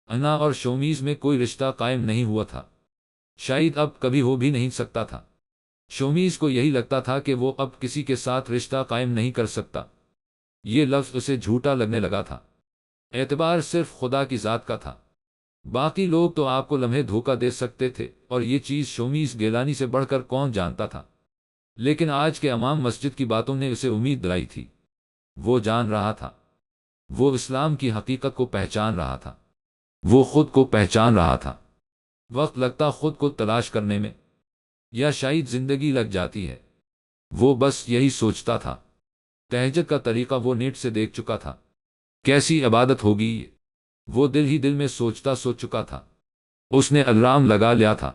انا اور شومیز میں کوئی رشتہ قائم نہیں ہوا تھا، شاید اب کبھی ہو بھی نہیں سکتا تھا۔ شومیز کو یہی لگتا تھا کہ وہ اب کسی کے ساتھ رشتہ قائم نہیں کر سکتا۔ یہ لفظ اسے جھوٹا لگنے لگا تھا۔ اعتبار صرف خدا کی ذات کا تھا۔ باقی لوگ تو آپ کو لمحے دھوکہ دے سکتے تھے، اور یہ چیز شومیز گیلانی سے بڑھ کر کون جانتا تھا؟ لیکن آج کے امام مسجد کی باتوں نے اسے امید دلائی تھی۔ وہ جان رہا تھا، وہ اسلام کی حقیقت کو پہچان رہا تھا، وہ خود کو پہچان رہا تھا۔ وقت لگتا خود کو تلاش کرنے میں، یا شاید زندگی لگ جاتی ہے، وہ بس یہی سوچتا تھا۔ تہجد کا طریقہ وہ نیٹ سے دیکھ چکا تھا۔ کیسی عبادت ہوگی یہ؟ وہ دل ہی دل میں سوچ چکا تھا۔ اس نے الارم لگا لیا تھا۔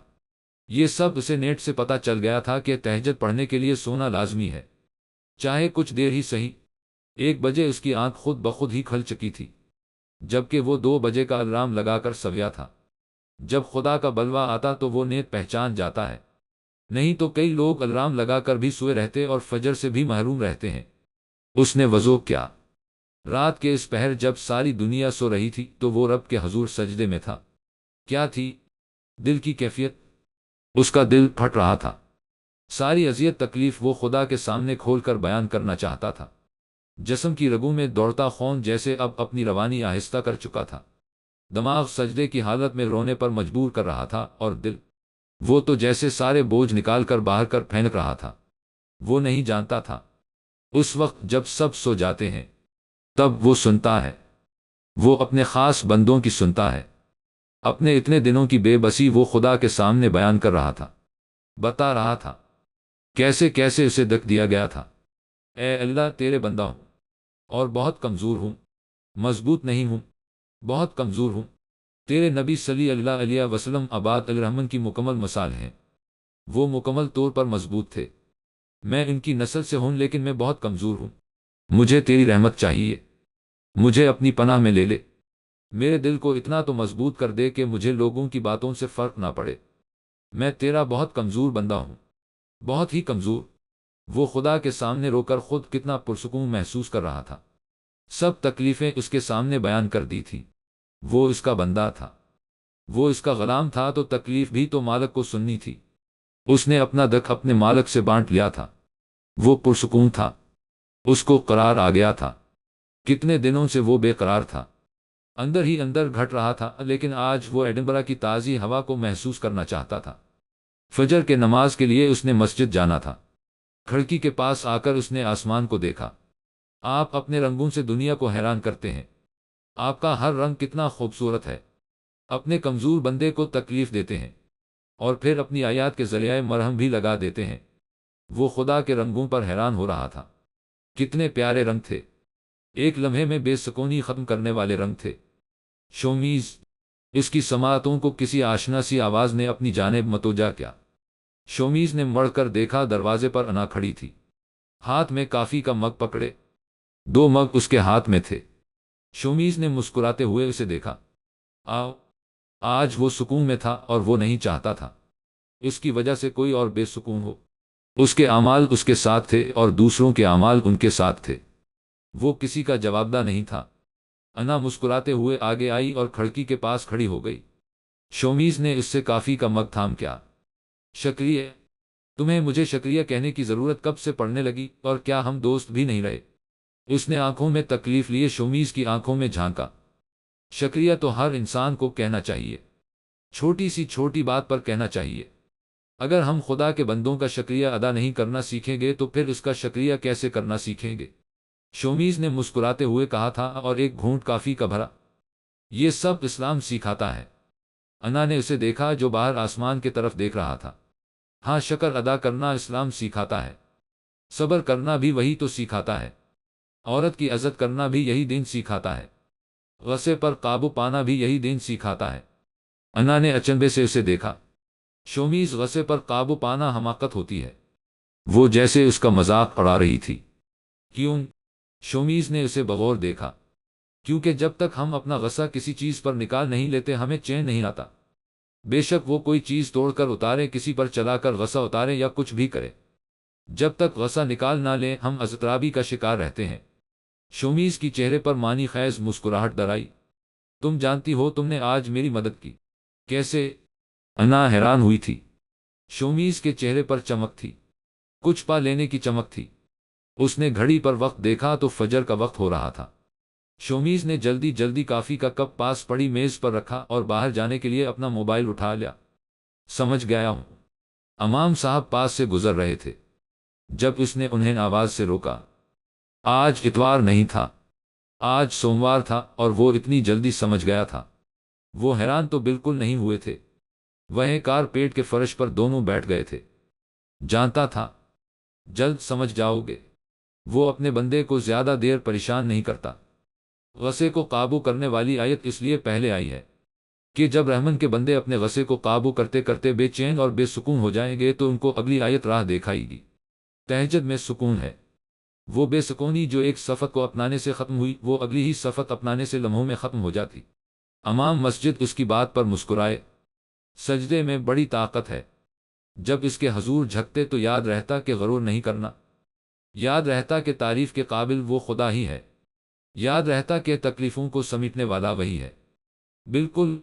یہ سب اسے نیٹ سے پتہ چل گیا تھا کہ تہجد پڑھنے کے لیے سونا لازمی ہے، چاہے کچھ دیر ہی صحیح۔ 1 بجے اس کی آنکھ خود بخود ہی کھل چکی تھی، جبکہ وہ 2 بجے کا الارم لگا کر سویا تھا۔ جب خدا کا بلوا آتا تو وہ نیند پہچان جاتا ہے، نہیں تو کئی لوگ الارم لگا کر بھی سوئے رہتے اور فجر سے بھی محروم رہتے ہیں۔ اس نے وضو کیا۔ رات کے اس پہر جب ساری دنیا سو رہی تھی تو وہ رب کے حضور سجدے میں تھا۔ کیا تھی دل کی کیفیت؟ اس کا دل پھٹ رہا تھا۔ ساری اذیت تکلیف وہ خدا کے سامنے کھول کر بیان کرنا چاہتا تھا۔ جسم کی رگوں میں دوڑتا خون جیسے اب اپنی روانی آہستہ کر چکا تھا۔ دماغ سجدے کی حالت میں رونے پر مجبور کر رہا تھا، اور دل، وہ تو جیسے سارے بوجھ نکال کر باہر کر پھینک رہا تھا۔ وہ نہیں جانتا تھا، اس وقت جب سب سو جاتے ہیں تب وہ سنتا ہے، وہ اپنے خاص بندوں کی سنتا ہے۔ اپنے اتنے دنوں کی بے بسی وہ خدا کے سامنے بیان کر رہا تھا، بتا رہا تھا کیسے کیسے اسے دکھ دیا گیا تھا۔ اے اللہ، تیرے بندہ ہوں اور بہت کمزور ہوں، مضبوط نہیں ہوں، بہت کمزور ہوں۔ تیرے نبی صلی اللہ علیہ وسلم عباد الرحمن کی مکمل مثال ہیں، وہ مکمل طور پر مضبوط تھے۔ میں ان کی نسل سے ہوں لیکن میں بہت کمزور ہوں، مجھے تیری رحمت چاہیے، مجھے اپنی پناہ میں لے لے۔ میرے دل کو اتنا تو مضبوط کر دے کہ مجھے لوگوں کی باتوں سے فرق نہ پڑے۔ میں تیرا بہت کمزور بندہ ہوں، بہت ہی کمزور۔ وہ خدا کے سامنے رو کر خود کتنا پرسکون محسوس کر رہا تھا۔ سب تکلیفیں اس کے سامنے بیان کر دی تھی۔ وہ اس کا بندہ تھا، وہ اس کا غلام تھا، تو تکلیف بھی تو مالک کو سننی تھی۔ اس نے اپنا دکھ اپنے مالک سے بانٹ لیا تھا۔ وہ پرسکون تھا، اس کو قرار آ گیا تھا۔ کتنے دنوں سے وہ بے قرار تھا، اندر ہی اندر گھٹ رہا تھا، لیکن آج وہ ایڈنبرا کی تازی ہوا کو محسوس کرنا چاہتا تھا۔ فجر کے نماز کے لیے اس نے مسجد جانا تھا۔ کھڑکی کے پاس آ کر اس نے آسمان کو دیکھا۔ آپ اپنے رنگوں سے دنیا کو حیران کرتے ہیں، آپ کا ہر رنگ کتنا خوبصورت ہے۔ اپنے کمزور بندے کو تکلیف دیتے ہیں، اور پھر اپنی آیات کے ذریعے مرہم بھی لگا دیتے ہیں۔ وہ خدا کے رنگوں پر حیران ہو رہا تھا۔ کتنے پیارے رنگ تھے، ایک لمحے میں بے سکونی ختم کرنے والے رنگ تھے۔ شومیز، اس کی سماعتوں کو کسی آشنا سی آواز نے اپنی جانب متوجہ کیا۔ شومیز نے مڑ کر دیکھا، دروازے پر انا کھڑی تھی، ہاتھ میں کافی کا مگ پکڑے۔ 2 مگ اس کے ہاتھ میں تھے۔ شومیز نے مسکراتے ہوئے اسے دیکھا۔ آؤ۔ آج وہ سکون میں تھا، اور وہ نہیں چاہتا تھا اس کی وجہ سے کوئی اور بے سکون ہو۔ اس کے اعمال اس کے ساتھ تھے اور دوسروں کے اعمال ان کے ساتھ تھے۔ وہ کسی کا جوابدہ نہیں تھا۔ انا مسکراتے ہوئے آگے آئی اور کھڑکی کے پاس کھڑی ہو گئی۔ شومیز نے اس سے کافی کا مگ تھام کیا۔ شکریہ، تمہیں مجھے شکریہ کہنے کی ضرورت کب سے پڑنے لگی، اور کیا ہم دوست بھی نہیں رہے؟ اس نے آنکھوں میں تکلیف لیے شومیز کی آنکھوں میں جھانکا۔ شکریہ تو ہر انسان کو کہنا چاہیے، چھوٹی سی چھوٹی بات پر کہنا چاہیے۔ اگر ہم خدا کے بندوں کا شکریہ ادا نہیں کرنا سیکھیں گے تو پھر اس کا شکریہ کیسے کرنا سیکھیں گے؟ شومیز نے مسکراتے ہوئے کہا تھا، اور ایک گھونٹ کافی کا بھرا۔ یہ سب اسلام سکھاتا ہے۔ انا نے اسے دیکھا جو باہر آسمان کی طرف دیکھ رہا تھا۔ ہاں، شکر ادا کرنا اسلام سکھاتا ہے، صبر کرنا بھی وہی تو سکھاتا ہے، عورت کی عزت کرنا بھی یہی دین سکھاتا ہے، غصے پر قابو پانا بھی یہی دین سکھاتا ہے۔ انا نے اچنبے سے اسے دیکھا۔ شومیز، غصے پر قابو پانا حماقت ہوتی ہے۔ وہ جیسے اس کا مذاق اڑا رہی تھی۔ کیوں؟ شومیز نے اسے بغور دیکھا۔ کیونکہ جب تک ہم اپنا غصہ کسی چیز پر نکال نہیں لیتے ہمیں چین نہیں آتا۔ بے شک وہ کوئی چیز توڑ کر اتارے، کسی پر چلا کر غصہ اتارے، یا کچھ بھی کرے، جب تک غصہ نکال نہ لیں ہم اضطرابی کا شکار رہتے ہیں۔ شومیز کی چہرے پر معنی خیز مسکراہٹ در آئی۔ تم جانتی ہو تم نے آج میری مدد کی۔ کیسے؟ انا حیران ہوئی تھی۔ شومیز کے چہرے پر چمک تھی، کچھ پا لینے کی چمک تھی۔ اس نے گھڑی پر وقت دیکھا تو فجر کا وقت ہو رہا تھا۔ شومیز نے جلدی جلدی کافی کا کپ پاس پڑی میز پر رکھا اور باہر جانے کے لیے اپنا موبائل اٹھا لیا۔ سمجھ گیا ہوں۔ امام صاحب پاس سے گزر رہے تھے جب اس نے انہیں آواز سے روکا۔ آج اتوار نہیں تھا، آج سوموار تھا، اور وہ اتنی جلدی سمجھ گیا تھا۔ وہ حیران تو بالکل نہیں ہوئے تھے، وہ کارپیٹ کے فرش پر دونوں بیٹھ گئے تھے۔ جانتا تھا جلد سمجھ جاؤ گے۔ وہ اپنے بندے کو زیادہ دیر پریشان نہیں کرتا۔ غصے کو قابو کرنے والی آیت اس لیے پہلے آئی ہے کہ جب رحمن کے بندے اپنے غصے کو قابو کرتے کرتے بے چین اور بے سکون ہو جائیں گے تو ان کو اگلی آیت راہ دکھائے گی۔ تہجد میں سکون ہے۔ وہ بے سکونی جو ایک صفت کو اپنانے سے ختم ہوئی وہ اگلی ہی صفت اپنانے سے لمحوں میں ختم ہو جاتی۔ امام مسجد اس کی بات پر مسکرائے۔ سجدے میں بڑی طاقت ہے۔ جب اس کے حضور جھکتے تو یاد رہتا کہ غرور نہیں کرنا، یاد رہتا کہ تعریف کے قابل وہ خدا ہی ہے، یاد رہتا کہ تکلیفوں کو سمیٹنے والا وہی ہے۔ بالکل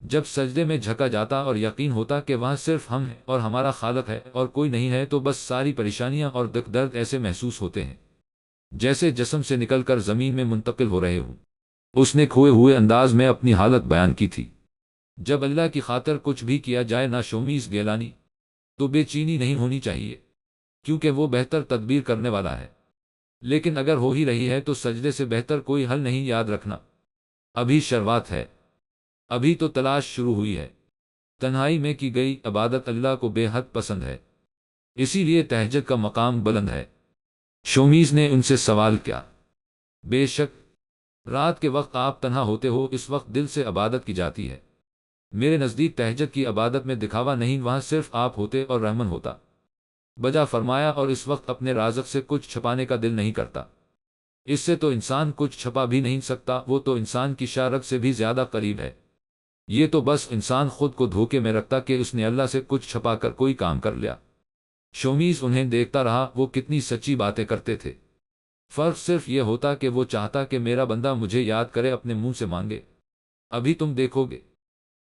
جب سجدے میں جھکا جاتا اور یقین ہوتا کہ وہاں صرف ہم ہیں اور ہمارا خالق ہے اور کوئی نہیں ہے تو بس ساری پریشانیاں اور دکھ درد ایسے محسوس ہوتے ہیں جیسے جسم سے نکل کر زمین میں منتقل ہو رہے ہوں۔ اس نے کھوئے ہوئے انداز میں اپنی حالت بیان کی تھی۔ جب اللہ کی خاطر کچھ بھی کیا جائے نہ شومیز گیلانی، تو بے چینی نہیں ہونی چاہیے کیونکہ وہ بہتر تدبیر کرنے والا ہے، لیکن اگر ہو ہی رہی ہے تو سجدے سے بہتر کوئی حل نہیں۔ یاد رکھنا ابھی شروعات ہے، ابھی تو تلاش شروع ہوئی ہے۔ تنہائی میں کی گئی عبادت اللہ کو بے حد پسند ہے، اسی لیے تہجد کا مقام بلند ہے۔ شومیز نے ان سے سوال کیا۔ بے شک رات کے وقت آپ تنہا ہوتے ہو، اس وقت دل سے عبادت کی جاتی ہے۔ میرے نزدیک تہجد کی عبادت میں دکھاوا نہیں، وہاں صرف آپ ہوتے اور رحمن ہوتا۔ بجا فرمایا، اور اس وقت اپنے رازق سے کچھ چھپانے کا دل نہیں کرتا۔ اس سے تو انسان کچھ چھپا بھی نہیں سکتا، وہ تو انسان کی شارک سے بھی زیادہ قریب ہے۔ یہ تو بس انسان خود کو دھوکے میں رکھتا کہ اس نے اللہ سے کچھ چھپا کر کوئی کام کر لیا۔ شومیز انہیں دیکھتا رہا، وہ کتنی سچی باتیں کرتے تھے۔ فرق صرف یہ ہوتا کہ وہ چاہتا کہ میرا بندہ مجھے یاد کرے، اپنے منہ سے مانگے۔ ابھی تم دیکھو گے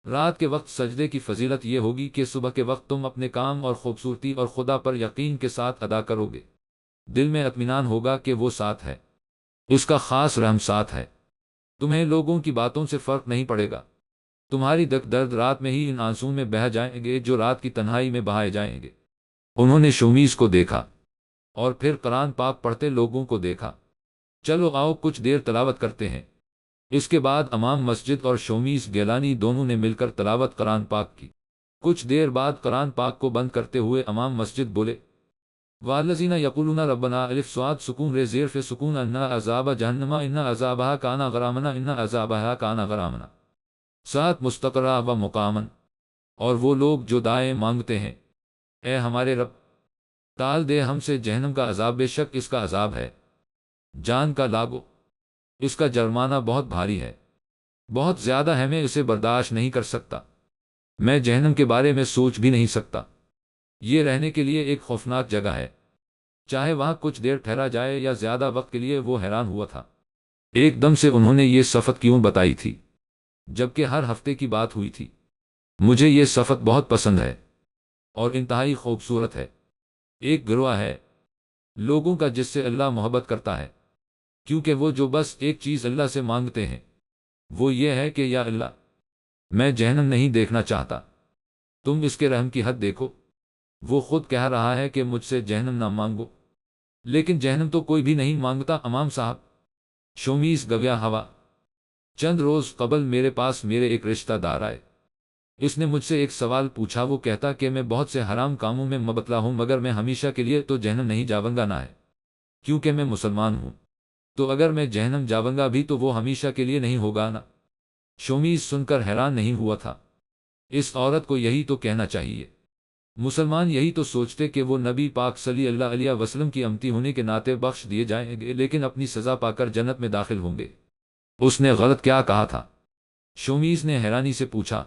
رات کے وقت سجدے کی فضیلت یہ ہوگی کہ صبح کے وقت تم اپنے کام اور خوبصورتی اور خدا پر یقین کے ساتھ ادا کرو گے۔ دل میں اطمینان ہوگا کہ وہ ساتھ ہے، اس کا خاص رحم ساتھ ہے۔ تمہیں لوگوں کی باتوں سے فرق نہیں پڑے گا۔ تمہاری دکھ درد رات میں ہی ان آنسوؤں میں بہہ جائیں گے جو رات کی تنہائی میں بہائے جائیں گے۔ انہوں نے شومیز کو دیکھا اور پھر قرآن پاک پڑھتے لوگوں کو دیکھا۔ چلو آؤ کچھ دیر تلاوت کرتے ہیں۔ اس کے بعد امام مسجد اور شومیز گیلانی دونوں نے مل کر تلاوت قرآن پاک کی۔ کچھ دیر بعد قرآن پاک کو بند کرتے ہوئے امام مسجد بولے، والذین یقولون ربنا الف صاد سکون ر زیر ف سکون ان عذاب جہنم ان عذابها کان غرامنا ان عذابها کان غرامنا، ساتھ مستقرا و مقامن، اور وہ لوگ جو دعائیں مانگتے ہیں، اے ہمارے رب ٹال دے ہم سے جہنم کا عذاب، بے شک اس کا عذاب ہے جان کا لاگو، اس کا جرمانہ بہت بھاری ہے، بہت زیادہ ہے، میں اسے برداشت نہیں کر سکتا، میں جہنم کے بارے میں سوچ بھی نہیں سکتا۔ یہ رہنے کے لیے ایک خوفناک جگہ ہے، چاہے وہاں کچھ دیر ٹھہرا جائے یا زیادہ وقت کے لیے۔ وہ حیران ہوا تھا ایک دم سے انہوں نے یہ صفت کیوں بتائی تھی جبکہ ہر ہفتے کی بات ہوئی تھی۔ مجھے یہ صفت بہت پسند ہے اور انتہائی خوبصورت ہے۔ ایک گروہ ہے لوگوں کا جس سے اللہ محبت کرتا ہے، کیونکہ وہ جو بس ایک چیز اللہ سے مانگتے ہیں وہ یہ ہے کہ یا اللہ میں جہنم نہیں دیکھنا چاہتا، تم اس کے رحم کی حد دیکھو۔ وہ خود کہہ رہا ہے کہ مجھ سے جہنم نہ مانگو، لیکن جہنم تو کوئی بھی نہیں مانگتا امام صاحب۔ شومیز گویا ہوا، چند روز قبل میرے پاس میرے ایک رشتہ دار آئے، اس نے مجھ سے ایک سوال پوچھا۔ وہ کہتا کہ میں بہت سے حرام کاموں میں مبتلا ہوں مگر میں ہمیشہ کے لیے تو جہنم نہیں جاؤں گا، نہ ہے کیونکہ میں مسلمان ہوں، تو اگر میں جہنم جاؤں گا بھی تو وہ ہمیشہ کے لیے نہیں ہوگا نا۔ شومیز سن کر حیران نہیں ہوا تھا، اس عورت کو یہی تو کہنا چاہیے۔ مسلمان یہی تو سوچتے کہ وہ نبی پاک صلی اللہ علیہ وسلم کی امتی ہونے کے ناطے بخش دیے جائیں گے لیکن اپنی سزا پا کر جنت میں داخل ہوں گے۔ اس نے غلط کیا کہا تھا؟ شومیز نے حیرانی سے پوچھا۔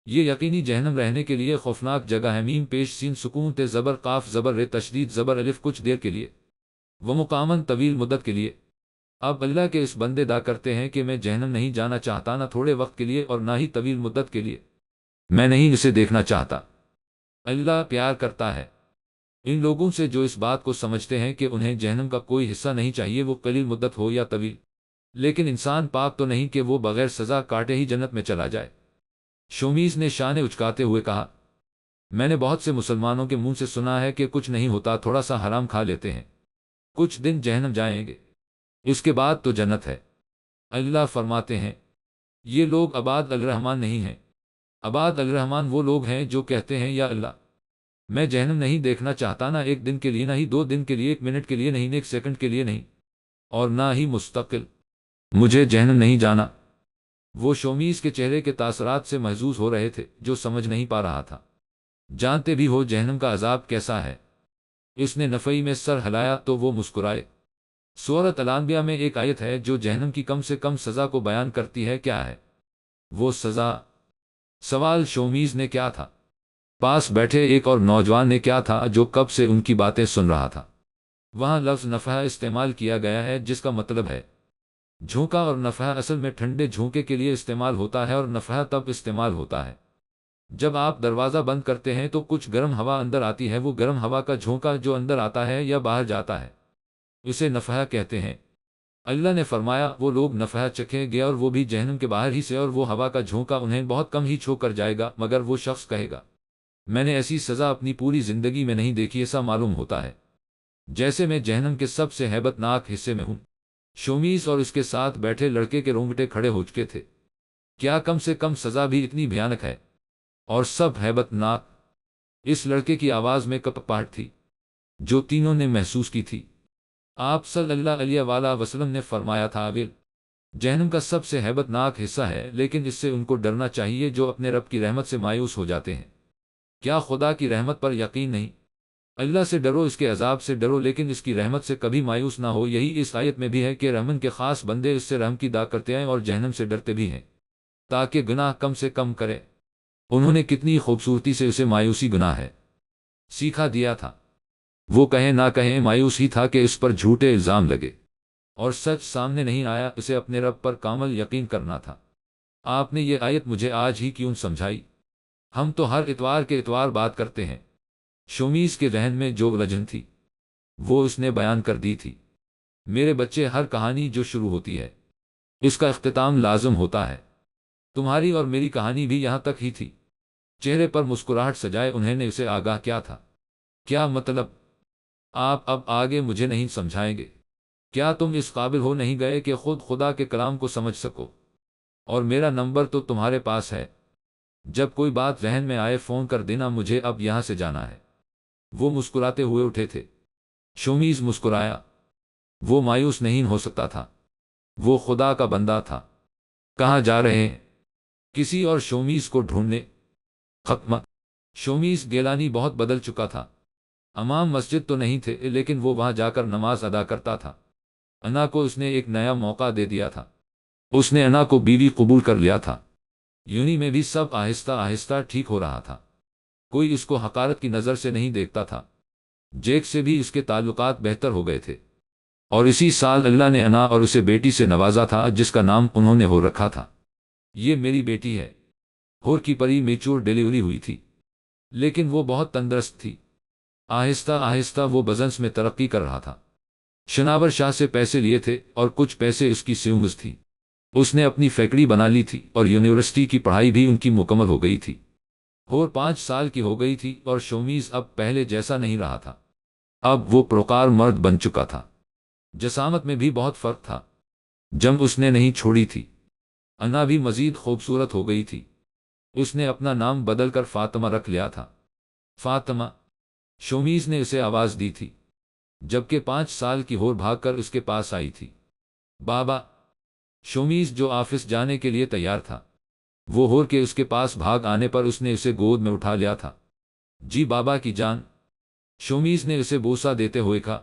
یہ یقینی جہنم رہنے کے لیے خوفناک جگہ ہے، میم پیش سین سکون تے زبر قاف زبر ر تشدید زبر الف کچھ دیر کے لیے، وہ مقامن طویل مدت کے لیے۔ اب اللہ کے اس بندے دا کرتے ہیں کہ میں جہنم نہیں جانا چاہتا، نہ تھوڑے وقت کے لیے اور نہ ہی طویل مدت کے لیے، میں نہیں اسے دیکھنا چاہتا۔ اللہ پیار کرتا ہے ان لوگوں سے جو اس بات کو سمجھتے ہیں کہ انہیں جہنم کا کوئی حصہ نہیں چاہیے، وہ قلیل مدت ہو یا طویل۔ لیکن انسان پاک تو نہیں کہ وہ بغیر سزا کاٹے ہی جنت میں چلا جائے۔ شومیز نے شانے اچکاتے ہوئے کہا، میں نے بہت سے مسلمانوں کے منہ سے سنا ہے کہ کچھ نہیں ہوتا، تھوڑا سا حرام کھا لیتے ہیں، کچھ دن جہنم جائیں گے، اس کے بعد تو جنت ہے۔ اللہ فرماتے ہیں، یہ لوگ عباد الرحمن نہیں ہیں۔ عباد الرحمن وہ لوگ ہیں جو کہتے ہیں، یا اللہ میں جہنم نہیں دیکھنا چاہتا، نہ ایک دن کے لیے، نہ ہی 2 دن کے لیے، 1 منٹ کے لیے نہیں، 1 سیکنڈ کے لیے نہیں، اور نہ ہی مستقل، مجھے جہنم نہیں جانا۔ وہ شومیز کے چہرے کے تاثرات سے محظوظ ہو رہے تھے، جو سمجھ نہیں پا رہا تھا۔ جانتے بھی ہو جہنم کا عذاب کیسا ہے؟ اس نے نفی میں سر ہلایا تو وہ مسکرائے۔ سورۃ الانبیاء میں ایک آیت ہے جو جہنم کی کم سے کم سزا کو بیان کرتی ہے، کیا ہے وہ سزا؟ سوال شومیز نے کیا تھا؟ پاس بیٹھے ایک اور نوجوان نے کیا تھا جو کب سے ان کی باتیں سن رہا تھا؟ وہاں لفظ نفحہ استعمال کیا گیا ہے جس کا مطلب ہے جھونکا، اور نفحہ اصل میں ٹھنڈے جھونکے کے لیے استعمال ہوتا ہے، اور نفحہ تب استعمال ہوتا ہے جب آپ دروازہ بند کرتے ہیں تو کچھ گرم ہوا اندر آتی ہے، وہ گرم ہوا کا جھونکا جو اندر آتا ہے یا باہر جاتا ہے، اسے نفحہ کہتے ہیں۔ اللہ نے فرمایا وہ لوگ نفحہ چکھیں گے اور وہ بھی جہنم کے باہر ہی سے، اور وہ ہوا کا جھونکا انہیں بہت کم ہی چھو کر جائے گا، مگر وہ شخص کہے گا میں نے ایسی سزا اپنی پوری زندگی میں نہیں دیکھی، ایسا معلوم ہوتا ہے جیسے میں جہنم کے سب سے ہیبت ناک حصے میں ہوں۔ شومیز اور اس کے ساتھ بیٹھے لڑکے کے رونگٹے کھڑے ہو چکے تھے۔ کیا کم سے کم سزا بھی اتنی بھیانک ہے اور سب ہیبت ناک؟ اس لڑکے کی آواز میں کپکپاہٹ تھی جو تینوں نے محسوس کی تھی۔ آپ صلی اللہ علیہ وآلہ وسلم نے فرمایا تھا، اویل جہنم کا سب سے ہیبت ناک حصہ ہے، لیکن اس سے ان کو ڈرنا چاہیے جو اپنے رب کی رحمت سے مایوس ہو جاتے ہیں۔ کیا خدا کی رحمت پر یقین نہیں؟ اللہ سے ڈرو، اس کے عذاب سے ڈرو، لیکن اس کی رحمت سے کبھی مایوس نہ ہو۔ یہی اس آیت میں بھی ہے کہ رحمن کے خاص بندے اس سے رحم کی دعا کرتے ہیں اور جہنم سے ڈرتے بھی ہیں تاکہ گناہ کم سے کم کرے۔ انہوں نے کتنی خوبصورتی سے اسے مایوسی گناہ ہے سیکھا دیا تھا۔ وہ کہیں نہ کہیں مایوس ہی تھا کہ اس پر جھوٹے الزام لگے اور سچ سامنے نہیں آیا، اسے اپنے رب پر کامل یقین کرنا تھا۔ آپ نے یہ آیت مجھے آج ہی کیوں سمجھائی؟ ہم تو ہر اتوار کے اتوار بات کرتے ہیں۔ شومیز کے ذہن میں جو الجھن تھی وہ اس نے بیان کر دی تھی۔ میرے بچے، ہر کہانی جو شروع ہوتی ہے اس کا اختتام لازم ہوتا ہے۔ تمہاری اور میری کہانی بھی یہاں تک ہی تھی۔ چہرے پر مسکراہٹ سجائے انہیں نے اسے آگاہ کیا تھا۔ کیا مطلب؟ آپ اب آگے مجھے نہیں سمجھائیں گے؟ کیا تم اس قابل ہو نہیں گئے کہ خود خدا کے کلام کو سمجھ سکو؟ اور میرا نمبر تو تمہارے پاس ہے، جب کوئی بات ذہن میں آئے فون کر دینا، مجھے اب یہاں سے جانا ہے۔ وہ مسکراتے ہوئے اٹھے تھے۔ شومیز مسکرایا۔ وہ مایوس نہیں ہو سکتا تھا، وہ خدا کا بندہ تھا۔ کہاں جا رہے ہیں؟ کسی اور شومیز کو ڈھونڈنے؟ ختم۔ شومیز گیلانی بہت بدل چکا تھا۔ امام مسجد تو نہیں تھے، لیکن وہ وہاں جا کر نماز ادا کرتا تھا۔ انا کو اس نے ایک نیا موقع دے دیا تھا۔ اس نے انا کو بیوی قبول کر لیا تھا۔ یونی میں بھی سب آہستہ آہستہ ٹھیک ہو رہا تھا۔ کوئی اس کو حقارت کی نظر سے نہیں دیکھتا تھا۔ جیک سے بھی اس کے تعلقات بہتر ہو گئے تھے، اور اسی سال اللہ نے انا اور اسے بیٹی سے نوازا تھا جس کا نام انہوں نے ہور رکھا تھا۔ یہ میری بیٹی ہے۔ ہور کی پری میچور ڈیلیوری ہوئی تھی، لیکن وہ بہت تندرست تھی۔ آہستہ آہستہ وہ بزنس میں ترقی کر رہا تھا۔ شناور شاہ سے پیسے لیے تھے اور کچھ پیسے اس کی سیونگز تھی۔ اس نے اپنی فیکٹری بنا لی تھی اور یونیورسٹی کی پڑھائی بھی ان کی مکمل ہو گئی تھی۔ ہور 5 سال کی ہو گئی تھی اور شومیز اب پہلے جیسا نہیں رہا تھا۔ اب وہ پروکار مرد بن چکا تھا۔ جسامت میں بھی بہت فرق تھا۔ جنگ اس نے نہیں چھوڑی تھی۔ انا بھی مزید خوبصورت ہو گئی تھی۔ اس نے اپنا نام بدل کر فاطمہ رکھ لیا تھا۔ فاطمہ، شومیز نے اسے آواز دی تھی، جبکہ 5 سال کی ہور بھاگ کر اس کے پاس آئی تھی۔ بابا، شومیز جو آفس جانے کے لیے تیار تھا، وہ ہور کے اس کے پاس بھاگ آنے پر اس نے اسے گود میں اٹھا لیا تھا۔ جی بابا کی جان، شومیز نے اسے بوسہ دیتے ہوئے کہا۔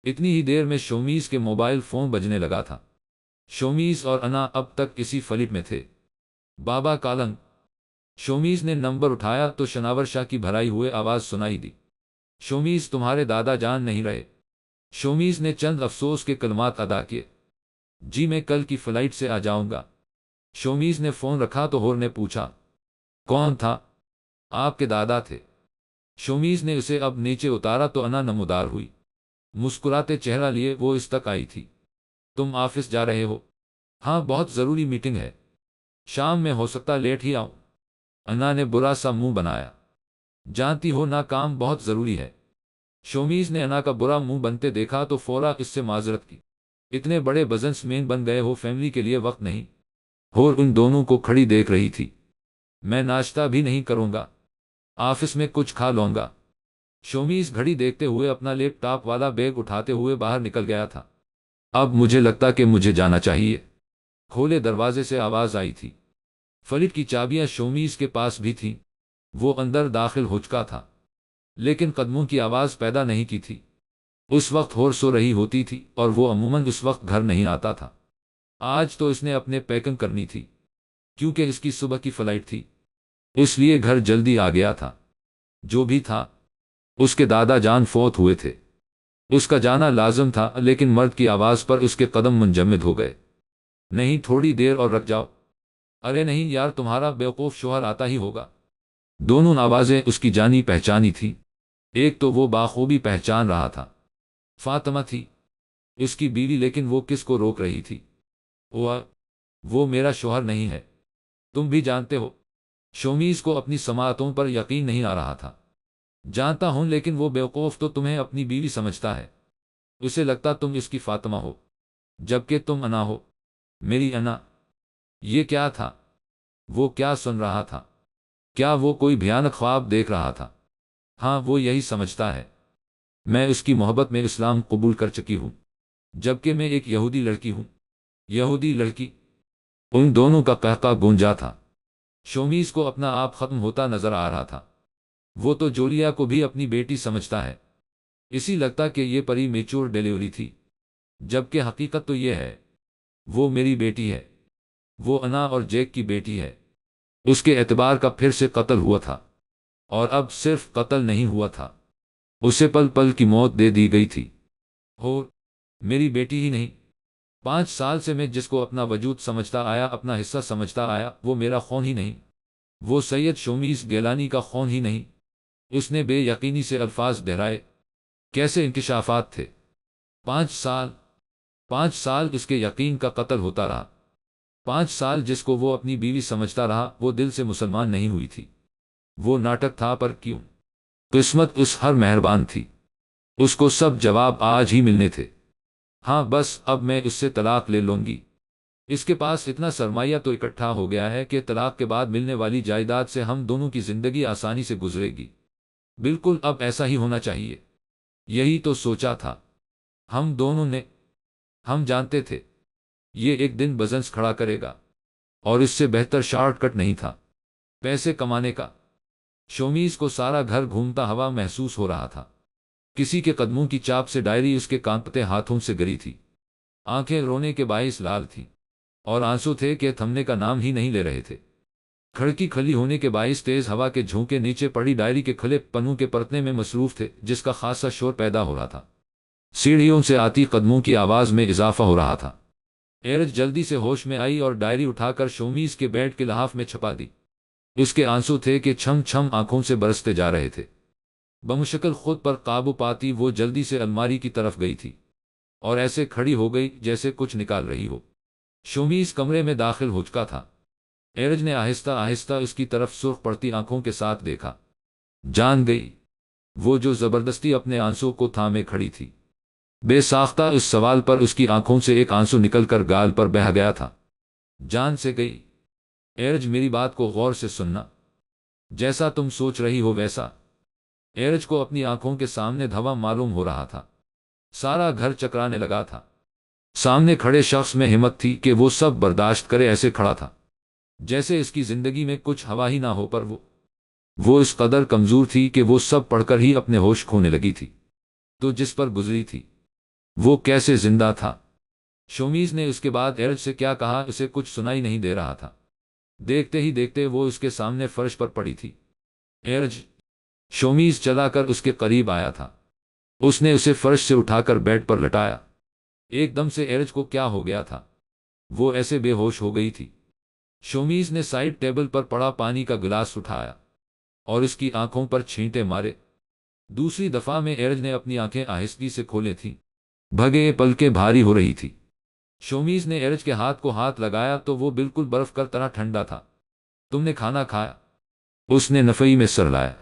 اتنی ہی دیر میں شومیز کے موبائل فون بجنے لگا تھا۔ شومیز اور انا اب تک اسی فلپ میں تھے۔ بابا کالنگ۔ شومیز نے نمبر اٹھایا تو شناور شاہ کی بھرائی ہوئے آواز سنائی دی۔ شومیز، تمہارے دادا جان نہیں رہے۔ شومیز نے چند افسوس کے کلمات ادا کیے۔ جی میں کل کی فلائٹ سے آ جاؤں گا۔ شومیز نے فون رکھا تو ہور نے پوچھا، کون تھا؟ آپ کے دادا تھے۔ شومیز نے اسے اب نیچے اتارا تو انا نمودار ہوئی۔ مسکراتے چہرہ لیے وہ اس تک آئی تھی۔ تم آفس جا رہے ہو؟ ہاں بہت ضروری میٹنگ ہے، شام میں ہو سکتا لیٹ ہی آؤں۔ انا نے برا سا منہ بنایا، جانتی ہو نا کام بہت ضروری ہے۔ شومیز نے انا کا برا منہ بنتے دیکھا تو فورا اس سے معذرت کی، اتنے بڑے بزنس مین بن گئے ہو، فیملی کے لیے وقت نہیں۔ ہور ان دونوں کو کھڑی دیکھ رہی تھی۔ میں ناشتہ بھی نہیں کروں گا، آفس میں کچھ کھا لوں گا۔ شومیز گھڑی دیکھتے ہوئے اپنا لیپ ٹاپ والا بیگ اٹھاتے ہوئے باہر نکل گیا تھا۔ اب مجھے لگتا کہ مجھے جانا چاہیے۔ کھولے دروازے سے آواز آئی تھی۔ فلٹ کی چابیاں شومیز کے پاس بھی تھیں۔ وہ اندر داخل ہو چکا تھا، لیکن قدموں کی آواز پیدا نہیں کی تھی۔ اس وقت ہور سو رہی ہوتی تھی اور وہ عموماً اس وقت گھر نہیں آتا تھا۔ آج تو اس نے اپنے پیکنگ کرنی تھی، کیونکہ اس کی صبح کی فلائٹ تھی، اس لیے گھر جلدی آ گیا تھا۔ جو بھی تھا، اس کے دادا جان فوت ہوئے تھے، اس کا جانا لازم تھا، لیکن مرد کی آواز پر اس کے قدم منجمد ہو گئے۔ نہیں تھوڑی دیر اور رک جاؤ۔ ارے نہیں یار، تمہارا بیوقوف شوہر آتا ہی ہوگا۔ دونوں آوازیں اس کی جانی پہچانی تھی۔ ایک تو وہ بخوبی پہچان رہا تھا، فاطمہ تھی، اس کی بیوی، لیکن وہ کس کو روک رہی تھی؟ وہ میرا شوہر نہیں ہے، تم بھی جانتے ہو۔ شومیز کو اپنی سماعتوں پر یقین نہیں آ رہا تھا۔ جانتا ہوں، لیکن وہ بیوقوف تو تمہیں اپنی بیوی سمجھتا ہے، اسے لگتا تم اس کی فاطمہ ہو، جبکہ تم انا ہو، میری انا۔ یہ کیا تھا؟ وہ کیا سن رہا تھا؟ کیا وہ کوئی بھیانک خواب دیکھ رہا تھا؟ ہاں، وہ یہی سمجھتا ہے۔ میں اس کی محبت میں اسلام قبول کر چکی ہوں، جبکہ میں ایک یہودی لڑکی ہوں۔ یہودی لڑکی؟ ان دونوں کا قہقہ گونجا تھا۔ شومیز کو اپنا آپ ختم ہوتا نظر آ رہا تھا۔ وہ تو جولیا کو بھی اپنی بیٹی سمجھتا ہے، اسی لگتا کہ یہ پری میچور ڈیلیوری تھی، جبکہ حقیقت تو یہ ہے، وہ میری بیٹی ہے، وہ انا اور جیک کی بیٹی ہے۔ اس کے اعتبار کا پھر سے قتل ہوا تھا، اور اب صرف قتل نہیں ہوا تھا، اسے پل پل کی موت دے دی گئی تھی۔ اور میری بیٹی ہی نہیں، 5 سال سے میں جس کو اپنا وجود سمجھتا آیا، اپنا حصہ سمجھتا آیا، وہ میرا خون ہی نہیں، وہ سید شومیز گیلانی کا خون ہی نہیں۔ اس نے بے یقینی سے الفاظ دہرائے۔ کیسے انکشافات تھے؟ 5 سال اس کے یقین کا قتل ہوتا رہا۔ 5 سال جس کو وہ اپنی بیوی سمجھتا رہا، وہ دل سے مسلمان نہیں ہوئی تھی۔ وہ ناٹک تھا، پر کیوں؟ قسمت اس ہر مہربان تھی، اس کو سب جواب آج ہی ملنے تھے۔ ہاں بس اب میں اس سے طلاق لے لوں گی۔ اس کے پاس اتنا سرمایہ تو اکٹھا ہو گیا ہے کہ طلاق کے بعد ملنے والی جائیداد سے ہم دونوں کی زندگی آسانی سے گزرے گی۔ بالکل، اب ایسا ہی ہونا چاہیے۔ یہی تو سوچا تھا ہم دونوں نے۔ ہم جانتے تھے یہ ایک دن بزنس کھڑا کرے گا، اور اس سے بہتر شارٹ کٹ نہیں تھا پیسے کمانے کا۔ شومیز کو سارا گھر گھومتا ہوا محسوس ہو رہا تھا۔ کسی کے قدموں کی چاپ سے ڈائری اس کے کانپتے ہاتھوں سے گری تھی۔ آنکھیں رونے کے باعث لال تھیں، اور آنسو تھے کہ تھمنے کا نام ہی نہیں لے رہے تھے۔ کھڑکی کھلی ہونے کے باعث تیز ہوا کے جھونکے نیچے پڑی ڈائری کے کھلے پنوں کے پرتنے میں مصروف تھے، جس کا خاصا شور پیدا ہو رہا تھا۔ سیڑھیوں سے آتی قدموں کی آواز میں اضافہ ہو رہا تھا۔ ایرج جلدی سے ہوش میں آئی اور ڈائری اٹھا کر شومیز کے بیڈ کے لحاف میں چھپا دی۔ اس کے آنسو تھے کہ چھم چھم آنکھوں سے برستے جا رہے تھے۔ بمشکل خود پر قابو پاتی وہ جلدی سے الماری کی طرف گئی تھی، اور ایسے کھڑی ہو گئی جیسے کچھ نکال رہی ہو۔ شومیز کمرے میں داخل ہو چکا تھا۔ ایرج نے آہستہ آہستہ اس کی طرف سرخ پڑتی آنکھوں کے ساتھ دیکھا۔ جان گئی، وہ جو زبردستی اپنے آنسو کو تھامے کھڑی تھی۔ بے ساختہ اس سوال پر اس کی آنکھوں سے ایک آنسو نکل کر گال پر بہہ گیا تھا۔ جان سے گئی؟ ایرج میری بات کو غور سے سننا، جیسا تم سوچ رہی ہو ویسا۔ ایرج کو اپنی آنکھوں کے سامنے دھواں معلوم ہو رہا تھا، سارا گھر چکرانے لگا تھا۔ سامنے کھڑے شخص میں ہمت تھی کہ وہ سب برداشت کرے، ایسے کھڑا تھا جیسے اس کی زندگی میں کچھ ہوا ہی نہ ہو، پر وہ اس قدر کمزور تھی کہ وہ سب پڑھ کر ہی اپنے ہوش کھونے لگی تھی۔ تو جس پر گزری تھی وہ کیسے زندہ تھا؟ شومیز نے اس کے بعد ایرج سے کیا کہا، اسے کچھ سنائی نہیں دے رہا تھا۔ دیکھتے ہی دیکھتے وہ اس کے سامنے فرش پر پڑی تھی۔ ایرج! شومیز چلا کر اس کے قریب آیا تھا۔ اس نے اسے فرش سے اٹھا کر بیڈ پر لٹایا۔ ایک دم سے ایرج کو کیا ہو گیا تھا، وہ ایسے بے ہوش ہو گئی تھی۔ شومیز نے سائڈ ٹیبل پر پڑا پانی کا گلاس اٹھایا اور اس کی آنکھوں پر چھینٹے مارے۔ دوسری دفعہ میں ایرج نے اپنی آنکھیں آہستگی سے کھولے تھیں، بھگے پلکیں بھاری ہو رہی تھی۔ شومیز نے ایرج کے ہاتھ کو ہاتھ لگایا تو وہ بالکل برف کی طرح ٹھنڈا تھا۔ تم نے کھانا کھایا؟ اس نے نفی میں سر لایا۔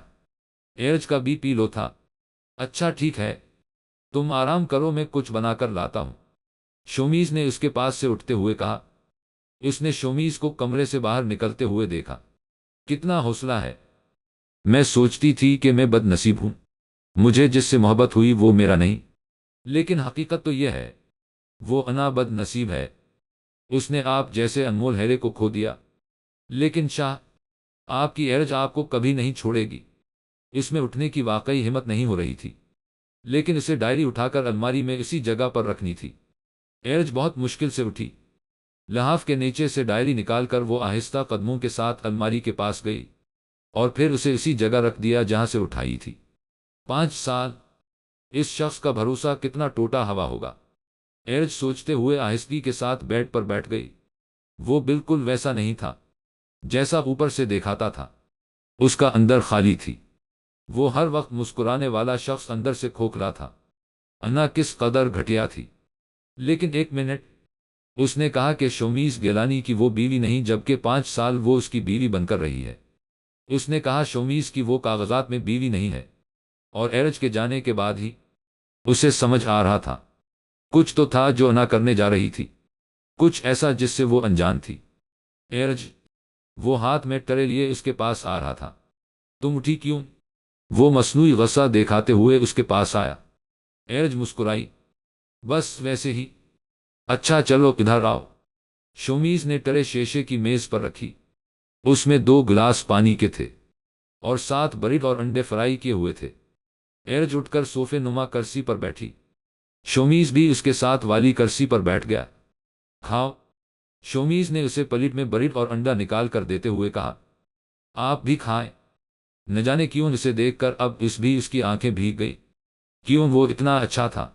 ایرج کا بی پی لو تھا۔ اچھا ٹھیک ہے، تم آرام کرو، میں کچھ بنا کر لاتا ہوں، شومیز نے اس کے پاس سے اٹھتے ہوئے کہا۔ اس نے شومیز کو کمرے سے باہر نکلتے ہوئے دیکھا۔ کتنا حوصلہ ہے! میں سوچتی تھی کہ میں بد نصیب ہوں، مجھے جس سے محبت ہوئی وہ میرا نہیں، لیکن حقیقت تو یہ ہے وہ انا بد نصیب ہے۔ اس نے آپ جیسے انمول ہیرے کو کھو دیا۔ لیکن شاہ، آپ کی ایرج آپ کو کبھی نہیں چھوڑے گی۔ اس میں اٹھنے کی واقعی ہمت نہیں ہو رہی تھی، لیکن اسے ڈائری اٹھا کر الماری میں اسی جگہ پر رکھنی تھی۔ ایرج بہت مشکل سے اٹھی، لحاف کے نیچے سے ڈائری نکال کر وہ آہستہ قدموں کے ساتھ الماری کے پاس گئی اور پھر اسے اسی جگہ رکھ دیا جہاں سے اٹھائی تھی۔ 5 سال، اس شخص کا بھروسہ کتنا ٹوٹا ہوا ہوگا، ایرج سوچتے ہوئے آہستگی کے ساتھ بیڈ پر بیٹھ گئی۔ وہ بالکل ویسا نہیں تھا جیسا اوپر سے دیکھاتا تھا، اس کا اندر خالی تھی۔ وہ ہر وقت مسکرانے والا شخص اندر سے کھوکھلا تھا۔ انا کس قدر گھٹیا تھی! لیکن ایک منٹ، اس نے کہا کہ شومیز گیلانی کی وہ بیوی نہیں جبکہ 5 سال وہ اس کی بیوی بن کر رہی ہے۔ اس نے کہا شومیز کی وہ کاغذات میں بیوی نہیں ہے، اور ایرج کے جانے کے بعد ہی اسے سمجھ آ رہا تھا کچھ تو تھا جو انا کرنے جا رہی تھی، کچھ ایسا جس سے وہ انجان تھی۔ ایرج، وہ ہاتھ میں ٹرے لیے اس کے پاس آ رہا تھا۔ تم اٹھی کیوں؟ وہ مصنوعی غصہ دکھاتے ہوئے اس کے پاس آیا۔ ایرج مسکرائی۔ بس ویسے ہی۔ اچھا چلو ادھر آؤ۔ شومیز نے ٹرے شیشے کی میز پر رکھی۔ اس میں 2 گلاس پانی کے تھے اور 7 بریڈ اور انڈے فرائی کیے ہوئے تھے۔ ایرج اٹھ کر صوفے نما کرسی پر بیٹھی۔ شومیز بھی اس کے ساتھ والی کرسی پر بیٹھ گیا۔ کھاؤ، شومیز نے اسے پلیٹ میں بریڈ اور انڈا نکال کر دیتے ہوئے کہا۔ آپ بھی کھائیں۔ نہ جانے کیوں اسے دیکھ کر اب اس کی آنکھیں بھیگ گئی۔ کیوں وہ اتنا اچھا تھا؟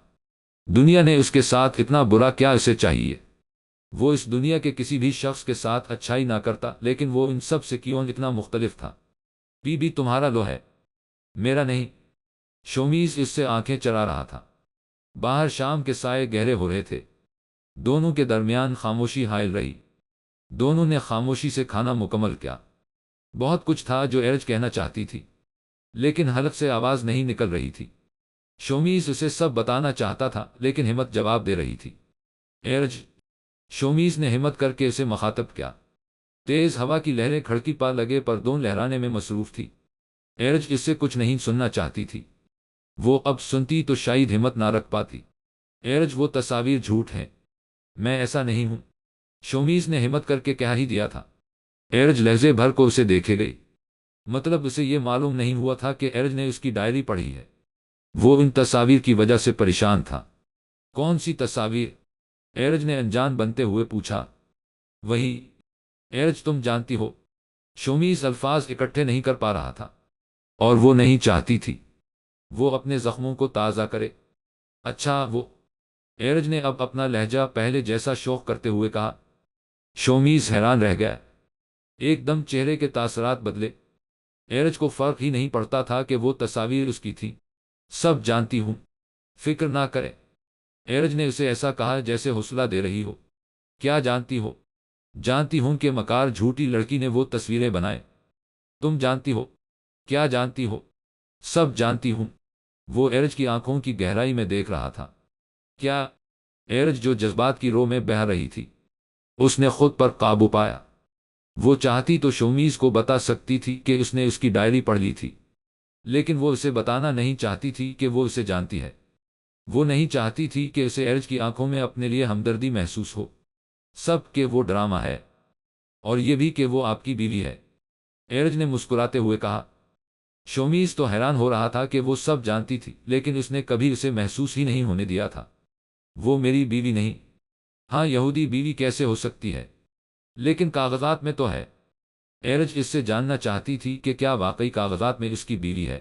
دنیا نے اس کے ساتھ اتنا برا کیا اسے چاہیے؟ وہ اس دنیا کے کسی بھی شخص کے ساتھ اچھائی نہ کرتا، لیکن وہ ان سب سے کیوں اتنا مختلف تھا؟ بی بی تمہارا لو ہے، میرا نہیں۔ شومیز اس سے آنکھیں چرا رہا تھا۔ باہر شام کے سائے گہرے ہو رہے تھے۔ دونوں کے درمیان خاموشی حائل رہی۔ دونوں نے خاموشی سے کھانا مکمل کیا۔ بہت کچھ تھا جو ایرج کہنا چاہتی تھی، لیکن حلق سے آواز نہیں نکل رہی تھی۔ شومیز اسے سب بتانا چاہتا تھا، لیکن ہمت جواب دے رہی تھی۔ ایرج، شومیز نے ہمت کر کے اسے مخاطب کیا۔ تیز ہوا کی لہریں کھڑکی پا لگے پردوں لہرانے میں مصروف تھی۔ ایرج اس سے کچھ نہیں سننا چاہتی تھی۔ وہ اب سنتی تو شاید ہمت نہ رکھ پاتی۔ ایرج، وہ تصاویر جھوٹ ہیں، میں ایسا نہیں ہوں، شومیز نے ہمت کر کے کہہ ہی دیا تھا۔ ایرج لہجے بھر کو اسے دیکھے گئی۔ مطلب اسے یہ معلوم نہیں ہوا تھا کہ ایرج نے اس کی ڈائری پڑھی ہے۔ وہ ان تصاویر کی وجہ سے پریشان تھا۔ کون سی تصاویر؟ ایرج نے انجان بنتے ہوئے پوچھا۔ وہی، ایرج تم جانتی ہو۔ شومیز الفاظ اکٹھے نہیں کر پا رہا تھا، اور وہ نہیں چاہتی تھی وہ اپنے زخموں کو تازہ کرے۔ اچھا وہ، ایرج نے اب اپنا لہجہ پہلے جیسا شوق کرتے ہوئے کہا۔ شومیز حیران رہ گیا۔ ایک دم چہرے کے تاثرات بدلے۔ ایرج کو فرق ہی نہیں پڑتا تھا کہ وہ تصاویر اس کی تھیں۔ سب جانتی ہوں، فکر نہ کرے، ایرج نے اسے ایسا کہا جیسے حوصلہ دے رہی ہو۔ کیا جانتی ہو؟ جانتی ہوں کہ مکار جھوٹی لڑکی نے وہ تصویریں بنائے۔ تم جانتی ہو؟ کیا جانتی ہو؟ سب جانتی ہوں۔ وہ ایرج کی آنکھوں کی گہرائی میں دیکھ رہا تھا۔ کیا؟ ایرج جو جذبات کی رو میں بہہ رہی تھی، اس نے خود پر قابو پایا۔ وہ چاہتی تو شومیز کو بتا سکتی تھی کہ اس نے اس کی ڈائری پڑھ لی تھی، لیکن وہ اسے بتانا نہیں چاہتی تھی کہ وہ اسے جانتی ہے۔ وہ نہیں چاہتی تھی کہ اسے ایرج کی آنکھوں میں اپنے لیے ہمدردی محسوس ہو۔ سب کہ وہ ڈرامہ ہے، اور یہ بھی کہ وہ آپ کی بیوی ہے، ایرج نے مسکراتے ہوئے کہا۔ شومیز تو حیران ہو رہا تھا کہ وہ سب جانتی تھی، لیکن اس نے کبھی اسے محسوس ہی نہیں ہونے دیا تھا۔ وہ میری بیوی نہیں۔ ہاں، یہودی بیوی کیسے ہو سکتی ہے؟ لیکن کاغذات میں تو ہے۔ ایرج اس سے جاننا چاہتی تھی کہ کیا واقعی کاغذات میں اس کی بیوی ہے۔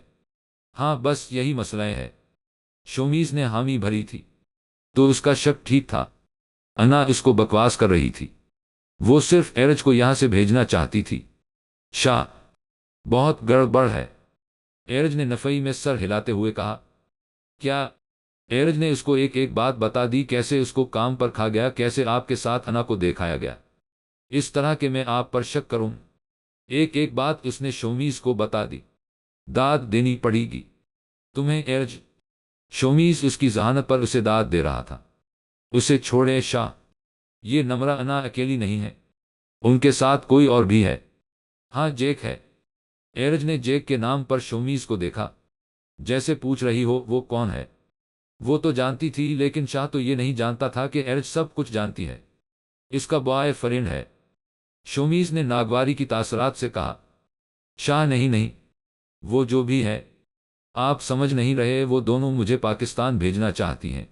ہاں، بس یہی مسئلہ ہے۔ شومیز نے حامی بھری تھی۔ تو اس کا شک ٹھیک تھا۔ انا اس کو بکواس کر رہی تھی، وہ صرف ایرج کو یہاں سے بھیجنا چاہتی تھی۔ شاہ، بہت گڑبڑ ہے، ایرج نے نفی میں سر ہلاتے ہوئے کہا۔ کیا؟ ایرج نے اس کو ایک ایک بات بتا دی، کیسے اس کو کام پر کھا گیا، کیسے آپ کے ساتھ انا کو دیکھایا گیا، اس طرح کہ میں آپ پر شک کروں۔ ایک ایک بات اس نے شومیز کو بتا دی۔ داد دینی پڑے گی تمہیں ایرج، شومیز اس کی ذہانت پر اسے داد دے رہا تھا۔ اسے چھوڑے شاہ، یہ نمرہ انا اکیلی نہیں ہے، ان کے ساتھ کوئی اور بھی ہے۔ ہاں جیک ہے۔ ایرج نے جیک کے نام پر شومیز کو دیکھا، جیسے پوچھ رہی ہو وہ کون ہے۔ وہ تو جانتی تھی، لیکن شاہ تو یہ نہیں جانتا تھا کہ ایرج سب کچھ جانتی ہے، اس کا بوائے فرینڈ ہے۔ شومیز نے ناگواری کی تاثرات سے کہا۔ شاہ نہیں نہیں، وہ جو بھی ہے، آپ سمجھ نہیں رہے، وہ دونوں مجھے پاکستان بھیجنا چاہتی ہیں،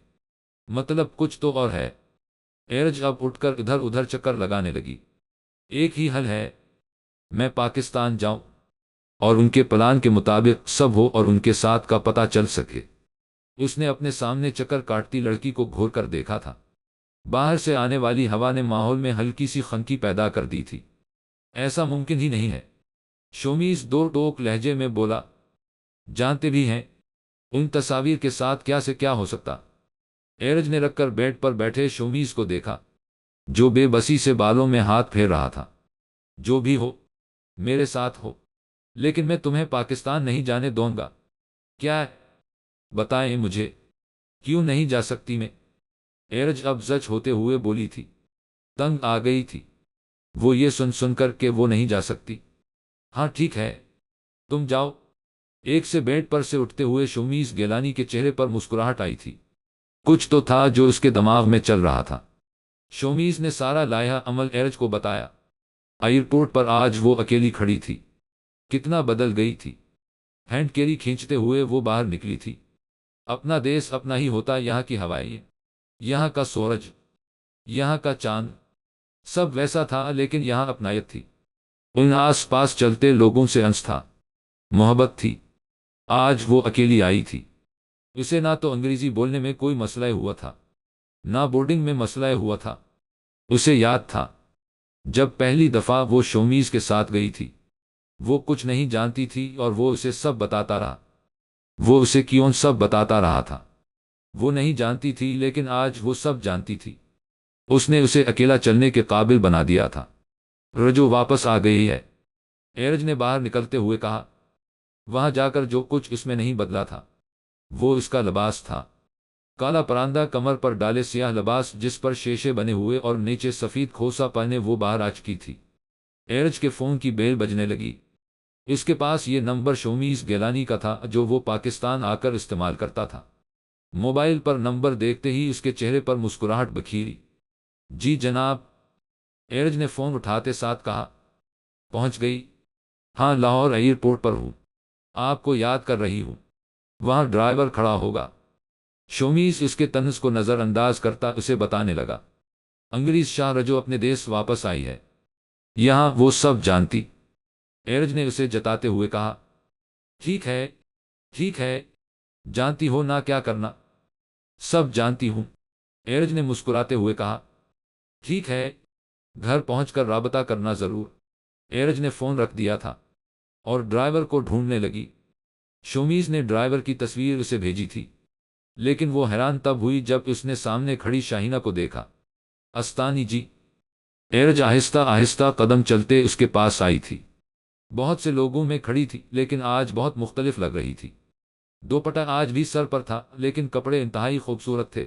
مطلب کچھ تو اور ہے۔ ایرج اب اٹھ کر ادھر ادھر چکر لگانے لگی۔ ایک ہی حل ہے، میں پاکستان جاؤں اور ان کے پلان کے مطابق سب ہو اور ان کے ساتھ کا پتہ چل سکے۔ اس نے اپنے سامنے چکر کاٹتی لڑکی کو گھور کر دیکھا تھا۔ باہر سے آنے والی ہوا نے ماحول میں ہلکی سی خنکی پیدا کر دی تھی۔ ایسا ممکن ہی نہیں ہے، شومیز دو ٹوک لہجے میں بولا۔ جانتے بھی ہیں ان تصاویر کے ساتھ کیا سے کیا ہو سکتا۔ ایرج نے رکھ کر بیڈ پر بیٹھے شومیز کو دیکھا، جو بے بسی سے بالوں میں ہاتھ پھیر رہا تھا۔ جو بھی ہو، میرے ساتھ ہو، لیکن میں تمہیں پاکستان نہیں جانے دوں گا۔ کیا؟ بتائیں مجھے، کیوں نہیں جا سکتی میں؟ ایرج اب زچ ہوتے ہوئے بولی تھی، تنگ آ گئی تھی وہ یہ سن سن کر کہ وہ نہیں جا سکتی۔ ہاں ٹھیک ہے، تم جاؤ۔ ایک سے بیڈ پر سے اٹھتے ہوئے شومیز گیلانی کے چہرے پر مسکراہٹ آئی تھی۔ کچھ تو تھا جو اس کے دماغ میں چل رہا تھا۔ شومیز نے سارا لائحہ عمل ایرج کو بتایا۔ ایئرپورٹ پر آج وہ اکیلی کھڑی تھی، کتنا بدل گئی تھی۔ ہینڈ کیری کھینچتے ہوئے وہ باہر نکلی تھی۔ اپنا دیس اپنا ہی ہوتا، یہاں کی ہوائیں، یہاں کا سورج، یہاں کا چاند، سب ویسا تھا، لیکن یہاں اپنائیت تھی۔ ان آس پاس چلتے لوگوں سے انس تھا، محبت تھی۔ آج وہ اکیلی آئی تھی۔ اسے نہ تو انگریزی بولنے میں کوئی مسئلہ ہوا تھا، نہ بورڈنگ میں مسئلہ ہوا تھا۔ اسے یاد تھا جب پہلی دفعہ وہ شومیز کے ساتھ گئی تھی، وہ کچھ نہیں جانتی تھی اور وہ اسے سب بتاتا رہا۔ وہ اسے کیوں سب بتاتا رہا تھا؟ وہ نہیں جانتی تھی، لیکن آج وہ سب جانتی تھی۔ اس نے اسے اکیلا چلنے کے قابل بنا دیا تھا۔ رجو واپس آ گئی ہے، ایرج نے باہر نکلتے ہوئے کہا۔ وہاں جا کر جو کچھ اس میں نہیں بدلا تھا وہ اس کا لباس تھا۔ کالا پراندہ کمر پر ڈالے سیاہ لباس جس پر شیشے بنے ہوئے اور نیچے سفید کھوسا پہنے وہ باہر آ چکی تھی۔ ایرج کے فون کی بیل بجنے لگی۔ اس کے پاس یہ نمبر شومیز گیلانی کا تھا جو وہ پاکستان آ کر استعمال کرتا تھا۔ موبائل پر نمبر دیکھتے ہی اس کے چہرے پر مسکراہٹ بکھیری۔ جی جناب، ایرج نے فون اٹھاتے ساتھ کہا۔ پہنچ گئی؟ ہاں، لاہور ایئرپورٹ پر ہوں، آپ کو یاد کر رہی ہوں۔ وہاں ڈرائیور کھڑا ہوگا۔ شومیز اس کے طنز کو نظر انداز کرتا اسے بتانے لگا۔ انگریز شاہ رجو اپنے دیس واپس آئی ہے، یہاں وہ سب جانتی۔ ایرج نے اسے جتاتے ہوئے کہا۔ ٹھیک ہے، ٹھیک ہے، جانتی ہو نہ کیا کرنا؟ سب جانتی ہوں، ایرج نے مسکراتے ہوئے کہا۔ ٹھیک ہے، گھر پہنچ کر رابطہ کرنا ضرور۔ ایرج نے فون رکھ دیا تھا اور ڈرائیور کو ڈھونڈنے لگی۔ شومیز نے ڈرائیور کی تصویر اسے بھیجی تھی، لیکن وہ حیران تب ہوئی جب اس نے سامنے کھڑی شاہینہ کو دیکھا۔ استانی جی، ایرج آہستہ آہستہ قدم چلتے اس کے پاس آئی تھی۔ بہت سے لوگوں میں کھڑی تھی، لیکن آج بہت مختلف لگ رہی تھی۔ دوپٹہ آج بھی سر پر تھا، لیکن کپڑے انتہائی خوبصورت تھے۔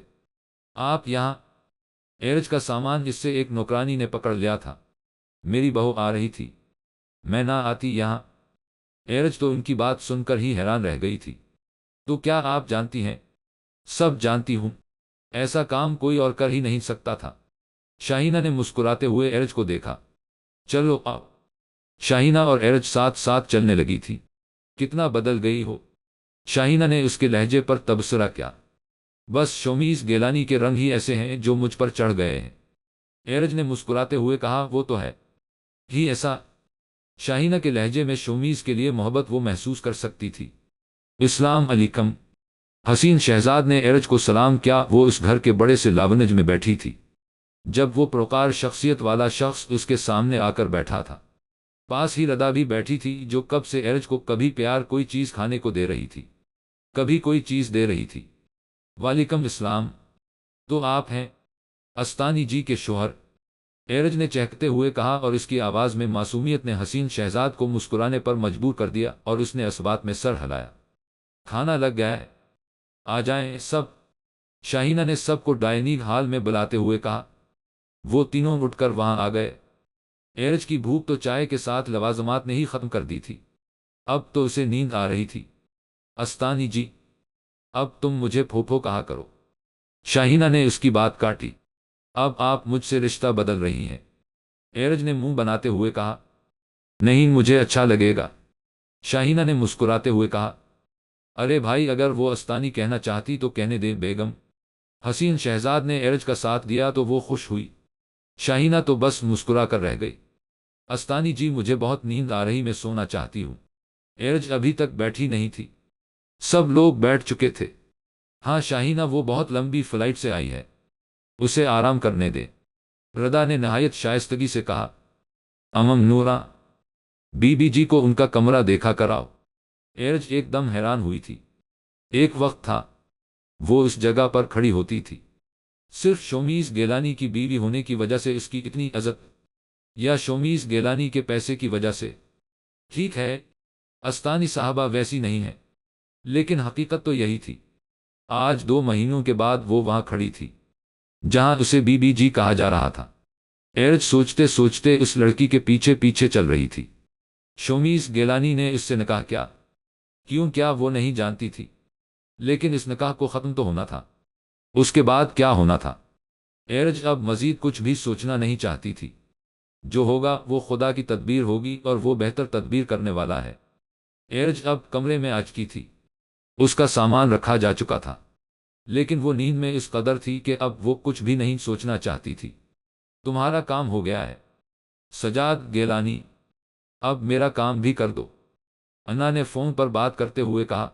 آپ یہاں؟ ایرج کا سامان اس سے ایک نوکرانی نے پکڑ لیا تھا۔ میری بہو آ رہی تھی، میں نہ آتی یہاں؟ ایرج تو ان کی بات سن کر ہی حیران رہ گئی تھی۔ تو کیا آپ جانتی ہیں؟ سب جانتی ہوں، ایسا کام کوئی اور کر ہی نہیں سکتا تھا۔ شاہینہ نے مسکراتے ہوئے ایرج کو دیکھا۔ چلو آؤ۔ شاہینہ اور ایرج ساتھ ساتھ چلنے لگی تھی۔ کتنا بدل گئی ہو، شاہینہ نے اس کے لہجے پر تبصرہ کیا۔ بس شومیز گیلانی کے رنگ ہی ایسے ہیں جو مجھ پر چڑھ گئے ہیں، ایرج نے مسکراتے ہوئے کہا۔ وہ تو ہے ہی ایسا۔ شاہینہ کے لہجے میں شومیز کے لیے محبت وہ محسوس کر سکتی تھی۔ السلام علیکم، حسین شہزاد نے ایرج کو سلام کیا۔ وہ اس گھر کے بڑے سے لاونج میں بیٹھی تھی۔ جب وہ پروکار شخصیت والا شخص اس کے سامنے آ کر بیٹھا تھا، پاس ہی ردا بھی بیٹھی تھی، جو کب سے ایرج کو کبھی پیار کوئی چیز کھانے کو دے رہی تھی، کبھی کوئی چیز دے رہی تھی۔ وعلیکم السلام، تو آپ ہیں استانی جی کے شوہر؟ ایرج نے چہکتے ہوئے کہا، اور اس کی آواز میں معصومیت نے حسین شہزاد کو مسکرانے پر مجبور کر دیا، اور اس نے اسبات میں سر ہلایا۔ کھانا لگ گیا ہے، آ جائیں سب۔ شاہینہ نے سب کو ڈائننگ ہال میں بلاتے ہوئے کہا۔ وہ تینوں اٹھ کر وہاں آ گئے۔ ایرج کی بھوک تو چائے کے ساتھ لوازمات نے ہی ختم کر دی تھی، اب تو اسے نیند آ رہی تھی۔ استانی جی، اب تم مجھے پھوپھو کہا کرو۔ شاہینہ نے اس کی بات کاٹی۔ اب آپ مجھ سے رشتہ بدل رہی ہیں، ایرج نے منہ بناتے ہوئے کہا۔ نہیں، مجھے اچھا لگے گا، شاہینہ نے مسکراتے ہوئے کہا۔ ارے بھائی، اگر وہ استانی کہنا چاہتی تو کہنے دے بیگم۔ حسین شہزاد نے ایرج کا ساتھ دیا تو وہ خوش ہوئی، شاہینہ تو بس مسکرا کر رہ گئی۔ استانی جی، مجھے بہت نیند آ رہی، میں سونا چاہتی ہوں۔ ایرج ابھی تک بیٹھی نہیں تھی، سب لوگ بیٹھ چکے تھے۔ ہاں شاہینہ، وہ بہت لمبی فلائٹ سے آئی ہے، اسے آرام کرنے دے، ردا نے نہایت شائستگی سے کہا۔ نورا، بی بی جی کو ان کا کمرہ دیکھا کراؤ۔ ایرج ایک دم حیران ہوئی تھی۔ ایک وقت تھا وہ اس جگہ پر کھڑی ہوتی تھی صرف شومیز گیلانی کی بیوی ہونے کی وجہ سے اس کی اتنی عزت، یا شومیز گیلانی کے پیسے کی وجہ سے؟ ٹھیک ہے، استانی صاحبہ ویسی نہیں ہے، لیکن حقیقت تو یہی تھی۔ آج 2 مہینوں کے بعد وہ وہاں کھڑی تھی جہاں اسے بی بی جی کہا جا رہا تھا۔ ایرج سوچتے سوچتے اس لڑکی کے پیچھے پیچھے چل رہی تھی۔ شومیز گیلانی نے اس سے نکاح کیا؟ کیا وہ نہیں جانتی تھی؟ لیکن اس نکاح کو ختم تو ہونا تھا، اس کے بعد کیا ہونا تھا؟ ایرج اب مزید کچھ بھی سوچنا نہیں چاہتی تھی۔ جو ہوگا وہ خدا کی تدبیر ہوگی، اور وہ بہتر تدبیر کرنے والا ہے۔ ایرج اب کمرے میں آ چکی تھی، اس کا سامان رکھا جا چکا تھا، لیکن وہ نیند میں اس قدر تھی کہ اب وہ کچھ بھی نہیں سوچنا چاہتی تھی۔ تمہارا کام ہو گیا ہے سجاد گیلانی، اب میرا کام بھی کر دو، انا نے فون پر بات کرتے ہوئے کہا۔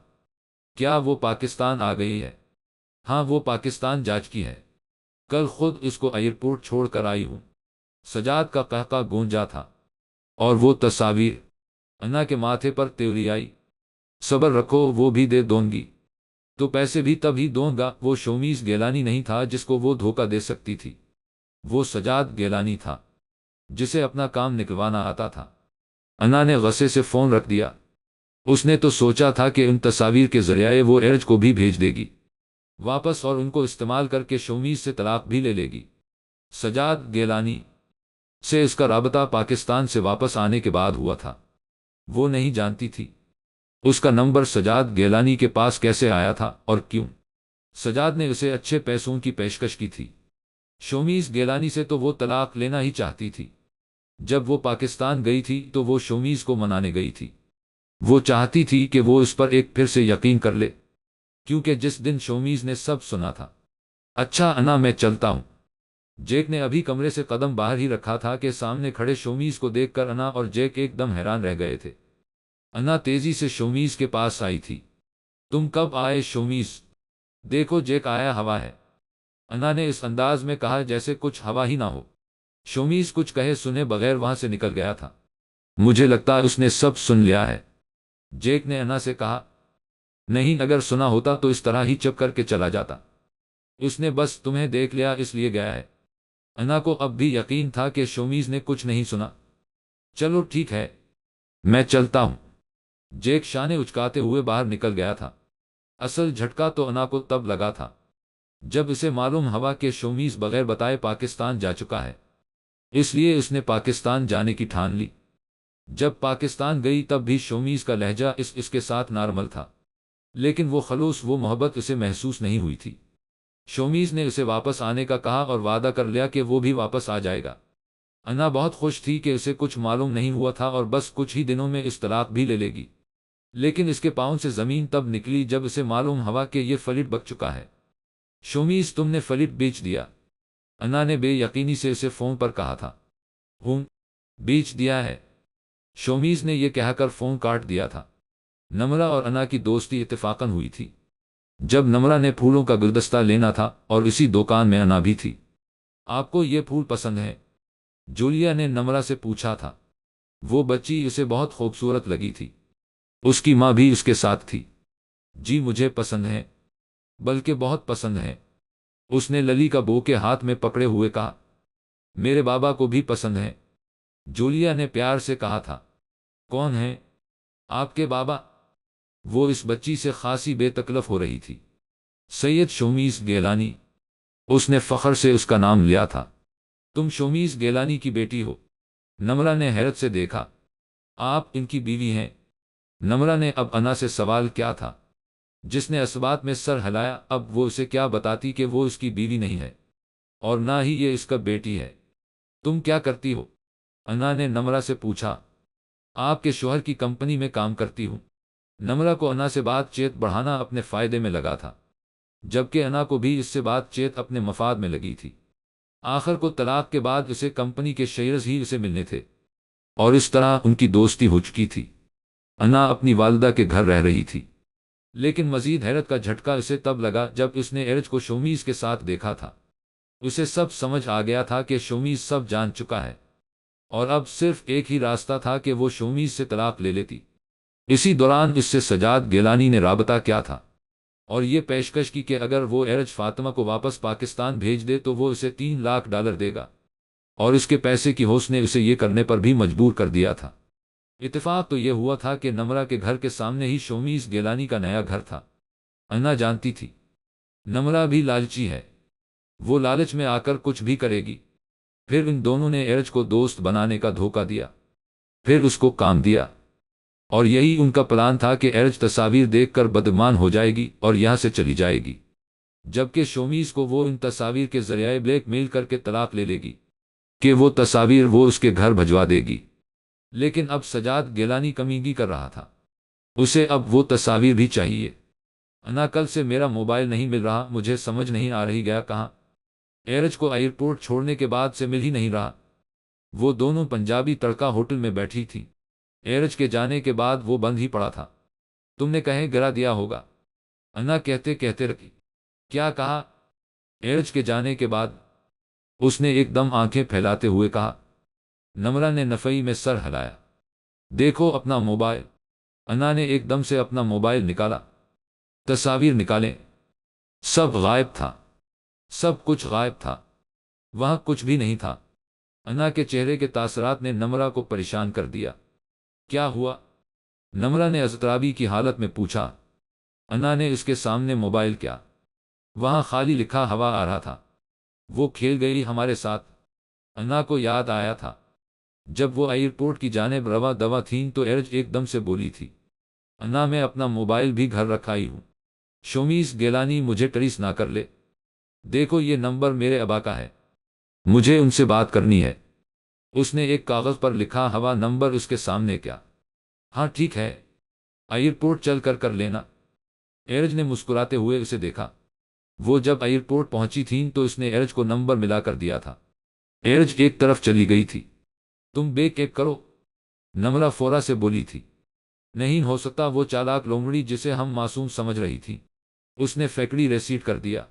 کیا وہ پاکستان آ گئی ہے؟ ہاں، وہ پاکستان جا چکی ہے، کل خود اس کو ایئرپورٹ چھوڑ کر آئی ہوں۔ سجاد کا قہقہ گونجا تھا۔ اور وہ تصاویر؟ انا کے ماتھے پر تیوری آئی۔ صبر رکھو، وہ بھی دے دوں گی، تو پیسے بھی تب ہی دوں گا۔ وہ شومیز گیلانی نہیں تھا جس کو وہ دھوکہ دے سکتی تھی، وہ سجاد گیلانی تھا جسے اپنا کام نکلوانا آتا تھا۔ انا نے غصے سے فون رکھ دیا۔ اس نے تو سوچا تھا کہ ان تصاویر کے ذریعے وہ ایرج کو بھی بھیج دے گی واپس، اور ان کو استعمال کر کے شومیز سے طلاق بھی لے لے گی۔ سجاد گیلانی سے اس کا رابطہ پاکستان سے واپس آنے کے بعد ہوا تھا، وہ نہیں جانتی تھی اس کا نمبر سجاد گیلانی کے پاس کیسے آیا تھا اور کیوں۔ سجاد نے اسے اچھے پیسوں کی پیشکش کی تھی، شومیز گیلانی سے تو وہ طلاق لینا ہی چاہتی تھی۔ جب وہ پاکستان گئی تھی تو وہ شومیز کو منانے گئی تھی، وہ چاہتی تھی کہ وہ اس پر ایک پھر سے یقین کر لے، کیونکہ جس دن شومیز نے سب سنا تھا۔ اچھا انا، میں چلتا ہوں۔ جیک نے ابھی کمرے سے قدم باہر ہی رکھا تھا کہ سامنے کھڑے شومیز کو دیکھ کر انا اور جیک ایک دم حیران رہ گئے تھے۔ انا تیزی سے شومیز کے پاس آئی تھی۔ تم کب آئے شومیز؟ دیکھو جیک آیا، ہوا ہے، انا نے اس انداز میں کہا جیسے کچھ ہوا ہی نہ ہو۔ شومیز کچھ کہے سنے بغیر وہاں سے نکل گیا تھا۔ مجھے لگتا ہے اس نے سب سن لیا ہے، جیک نے انا سے کہا۔ نہیں، اگر سنا ہوتا تو اس طرح ہی چپ کر کے چلا جاتا، اس نے بس تمہیں دیکھ لیا اس لیے گیا ہے۔ انا کو اب بھی یقین تھا کہ شومیز نے کچھ نہیں سنا۔ چلو ٹھیک ہے، میں چلتا ہوں۔ جیک شانے اچکاتے ہوئے باہر نکل گیا تھا۔ اصل جھٹکا تو انا کو تب لگا تھا جب اسے معلوم ہوا کہ شومیز بغیر بتائے پاکستان جا چکا ہے، اس لیے اس نے پاکستان جانے کی ٹھان لی۔ جب پاکستان گئی تب بھی شومیز کا لہجہ اس کے ساتھ نارمل تھا، لیکن وہ خلوص، وہ محبت اسے محسوس نہیں ہوئی تھی۔ شومیز نے اسے واپس آنے کا کہا اور وعدہ کر لیا کہ وہ بھی واپس آ جائے گا۔ انا بہت خوش تھی کہ اسے کچھ معلوم نہیں ہوا تھا اور بس کچھ ہی دنوں میں اس طلاق بھی لے لے گی، لیکن اس کے پاؤں سے زمین تب نکلی جب اسے معلوم ہوا کہ یہ فلیٹ بک چکا ہے۔ شومیز، تم نے فلیٹ بیچ دیا؟ انا نے بے یقینی سے اسے فون پر کہا تھا۔ ہوں، بیچ دیا ہے، شومیز نے یہ کہہ کر فون کاٹ دیا تھا۔ نمرہ اور انا کی دوستی اتفاقاً ہوئی تھی جب نمرہ نے پھولوں کا گلدستہ لینا تھا، اور اسی دکان میں انا بھی تھی۔ آپ کو یہ پھول پسند ہے؟ جولیا نے نمرہ سے پوچھا تھا۔ وہ بچی اسے بہت خوبصورت لگی تھی۔ اس کی ماں بھی اس کے ساتھ تھی۔ جی مجھے پسند ہے، بلکہ بہت پسند ہے، اس نے للی کا بوکے ہاتھ میں پکڑے ہوئے کہا۔ میرے بابا کو بھی پسند ہے، جولیا نے پیار سے کہا تھا۔ کون ہے آپ کے بابا؟ وہ اس بچی سے خاصی بے تکلف ہو رہی تھی۔ سید شومیز گیلانی، اس نے فخر سے اس کا نام لیا تھا۔ تم شومیز گیلانی کی بیٹی ہو؟ نمرہ نے حیرت سے دیکھا۔ آپ ان کی بیوی ہیں؟ نمرہ نے اب انا سے سوال کیا تھا، جس نے اسبات میں سر ہلایا۔ اب وہ اسے کیا بتاتی کہ وہ اس کی بیوی نہیں ہے، اور نہ ہی یہ اس کا بیٹی ہے۔ تم کیا کرتی ہو؟ انا نے نمرہ سے پوچھا۔ آپ کے شوہر کی کمپنی میں کام کرتی ہوں۔ نمرہ کو انا سے بات چیت بڑھانا اپنے فائدے میں لگا تھا، جبکہ انا کو بھی اس سے بات چیت اپنے مفاد میں لگی تھی۔ آخر کو طلاق کے بعد اسے کمپنی کے شیئرز ہی اسے ملنے تھے، اور اس طرح ان کی دوستی ہو چکی تھی۔ انا اپنی والدہ کے گھر رہ رہی تھی، لیکن مزید حیرت کا جھٹکا اسے تب لگا جب اس نے ایرج کو شومیز کے ساتھ دیکھا تھا۔ اسے سب سمجھ آ گیا تھا کہ شومیز سب جان چکا ہے، اور اب صرف ایک ہی راستہ تھا کہ وہ شومیز سے طلاق لے لیتی۔ اسی دوران اس سے سجاد گیلانی نے رابطہ کیا تھا، اور یہ پیشکش کی کہ اگر وہ ایرج فاطمہ کو واپس پاکستان بھیج دے تو وہ اسے $3 لاکھ دے گا، اور اس کے پیسے کی ہوس نے اسے یہ کرنے پر بھی مجبور کر دیا تھا۔ اتفاق تو یہ ہوا تھا کہ نمرہ کے گھر کے سامنے ہی شومیز گیلانی کا نیا گھر تھا۔ انا جانتی تھی نمرہ بھی لالچی ہے، وہ لالچ میں آ کر کچھ بھی کرے گی۔ پھر ان دونوں نے ایرج کو دوست بنانے کا دھوکہ دیا، پھر اس کو کام دیا، اور یہی ان کا پلان تھا کہ ایرج تصاویر دیکھ کر بدگمان ہو جائے گی اور یہاں سے چلی جائے گی، جبکہ شومیز کو وہ ان تصاویر کے ذریعے بلیک میل کر کے طلاق لے لے گی کہ وہ تصاویر وہ اس کے گھر بھجوا دے گی۔ لیکن اب سجاد گیلانی کمینگی کر رہا تھا، اسے اب وہ تصاویر بھی چاہیے۔ انا کل سے میرا موبائل نہیں مل رہا، مجھے سمجھ نہیں آ رہی گیا کہاں۔ ایرج کو ایئرپورٹ چھوڑنے کے بعد سے مل ہی نہیں رہا۔ وہ دونوں پنجابی تڑکا ہوٹل میں بیٹھی تھی۔ ایرج کے جانے کے بعد وہ بند ہی پڑا تھا۔ تم نے کہیں گرا دیا ہوگا، انا کہتے کہتے رکی۔ کیا کہا؟ ایرج کے جانے کے بعد، اس نے ایک دم آنکھیں پھیلاتے ہوئے کہا۔ نمرہ نے نفی میں سر ہلایا۔ دیکھو اپنا موبائل۔ انا نے ایک دم سے اپنا موبائل نکالا۔ تصاویر نکالیں۔ سب غائب تھا، سب کچھ غائب تھا، وہاں کچھ بھی نہیں تھا۔ انا کے چہرے کے تاثرات نے نمرہ کو پریشان کر دیا۔ کیا ہوا؟ نمرہ نے اضطرابی کی حالت میں پوچھا۔ انا نے اس کے سامنے موبائل کیا، وہاں خالی لکھا ہوا آ رہا تھا۔ وہ کھیل گئی ہمارے ساتھ۔ انا کو یاد آیا تھا جب وہ ایئرپورٹ کی جانب رواں دوا تھیں تو ایرج ایک دم سے بولی تھی، انا میں اپنا موبائل بھی گھر رکھا ہی ہوں، شومیز گیلانی مجھے ٹریس نہ کر لے۔ دیکھو یہ نمبر میرے ابا کا ہے، مجھے ان سے بات کرنی ہے۔ اس نے ایک کاغذ پر لکھا ہوا نمبر اس کے سامنے کیا۔ ہاں ٹھیک ہے، ایئرپورٹ چل کر کر لینا۔ ایرج نے مسکراتے ہوئے اسے دیکھا۔ وہ جب ایئرپورٹ پہنچی تھیں تو اس نے ایرج کو نمبر ملا کر دیا تھا۔ ایرج ایک طرف چلی گئی تھی۔ تم بیک ایک کرو، نمرہ فورا سے بولی تھی۔ نہیں ہو سکتا، وہ چالاک لومڑی جسے ہم معصوم سمجھ رہی تھی، اس نے فیکڑی ریسیٹ کر دیا۔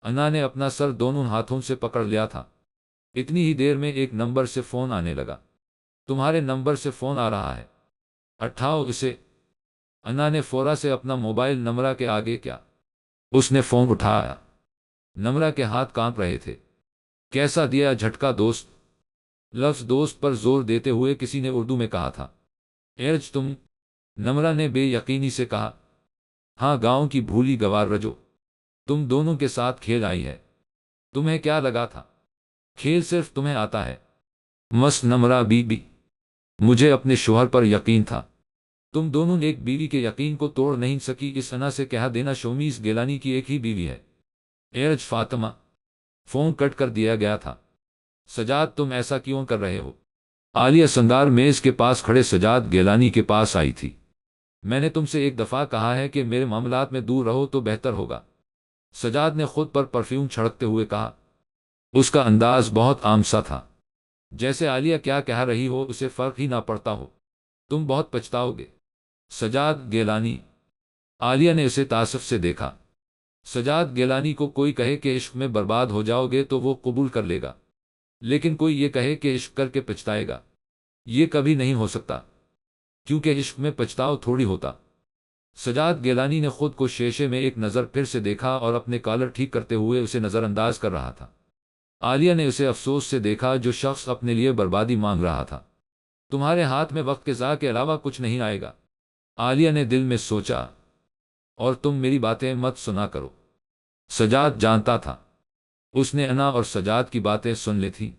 انا نے اپنا سر دونوں ہاتھوں سے پکڑ لیا تھا۔ اتنی ہی دیر میں ایک نمبر سے فون آنے لگا۔ تمہارے نمبر سے فون آ رہا ہے، اٹھاؤ اسے۔ انا نے فورا سے اپنا موبائل نمرہ کے آگے کیا۔ اس نے فون اٹھایا۔ نمرہ کے ہاتھ کانپ رہے تھے۔ کیسا دیا جھٹکا دوست؟ لفظ دوست پر زور دیتے ہوئے کسی نے اردو میں کہا تھا۔ ایرج تم؟ نمرہ نے بے یقینی سے کہا۔ ہاں، گاؤں کی بھولی گوار رجو، تم دونوں کے ساتھ کھیل آئی ہے۔ تمہیں کیا لگا تھا کھیل صرف تمہیں آتا ہے؟ مس نمرہ بی بی، مجھے اپنے شوہر پر یقین تھا۔ تم دونوں ایک بیوی کے یقین کو توڑ نہیں سکی، اس انا سے کہہ دینا شومیز گیلانی کی ایک ہی بیوی ہے۔ ایرج فاطمہ، فون کٹ کر دیا گیا تھا۔ سجاد تم ایسا کیوں کر رہے ہو؟ عالیہ سنگار میز کے پاس کھڑے سجاد گیلانی کے پاس آئی تھی۔ میں نے تم سے ایک دفعہ کہا ہے کہ میرے معاملات میں دور رہو تو بہتر ہوگا، سجاد نے خود پر پرفیوم چھڑکتے ہوئے کہا۔ اس کا انداز بہت عام سا تھا، جیسے عالیہ کیا کہہ رہی ہو اسے فرق ہی نہ پڑتا ہو۔ تم بہت پچھتاؤ گے، سجاد گیلانی۔ عالیہ نے اسے تعصب سے دیکھا۔ سجاد گیلانی کو کوئی کہے کہ عشق میں برباد ہو جاؤ گے تو وہ قبول کر لے گا، لیکن کوئی یہ کہے کہ عشق کر کے پچھتائے گا، یہ کبھی نہیں ہو سکتا، کیونکہ عشق میں پچھتاؤ تھوڑی ہوتا۔ سجاد گیلانی نے خود کو شیشے میں ایک نظر پھر سے دیکھا اور اپنے کالر ٹھیک کرتے ہوئے اسے نظر انداز کر رہا تھا۔ عالیہ نے اسے افسوس سے دیکھا، جو شخص اپنے لیے بربادی مانگ رہا تھا۔ تمہارے ہاتھ میں وقت کے ضائع کے علاوہ کچھ نہیں آئے گا، عالیہ نے دل میں سوچا، اور تم میری باتیں مت سنا کرو۔ سجاد جانتا تھا اس نے انا اور سجاد کی باتیں سن لی تھی،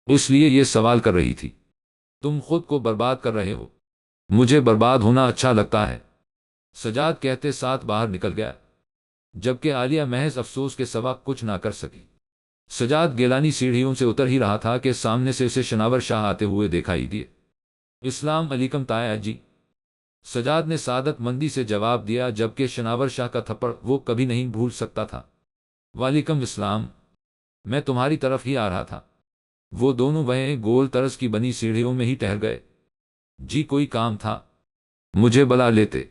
اس لیے یہ سوال کر رہی تھی، تم خود کو برباد کر رہے ہو؟ مجھے برباد ہونا اچھا لگتا ہے، سجاد کہتے ساتھ باہر نکل گیا، جبکہ عالیہ محض افسوس کے سوا کچھ نہ کر سکی۔ سجاد گیلانی سیڑھیوں سے اتر ہی رہا تھا کہ سامنے سے اسے شناور شاہ آتے ہوئے دکھائی دیے۔ السلام علیکم تایا جی، سجاد نے سعادت مندی سے جواب دیا، جبکہ شناور شاہ کا تھپڑ وہ کبھی نہیں بھول سکتا تھا۔ وعلیکم السلام، میں تمہاری طرف ہی آ رہا تھا۔ وہ دونوں وہیں گول طرز کی بنی سیڑھیوں میں ہی ٹھہر گئے۔ جی کوئی کام تھا؟ مجھے بلا لیتے۔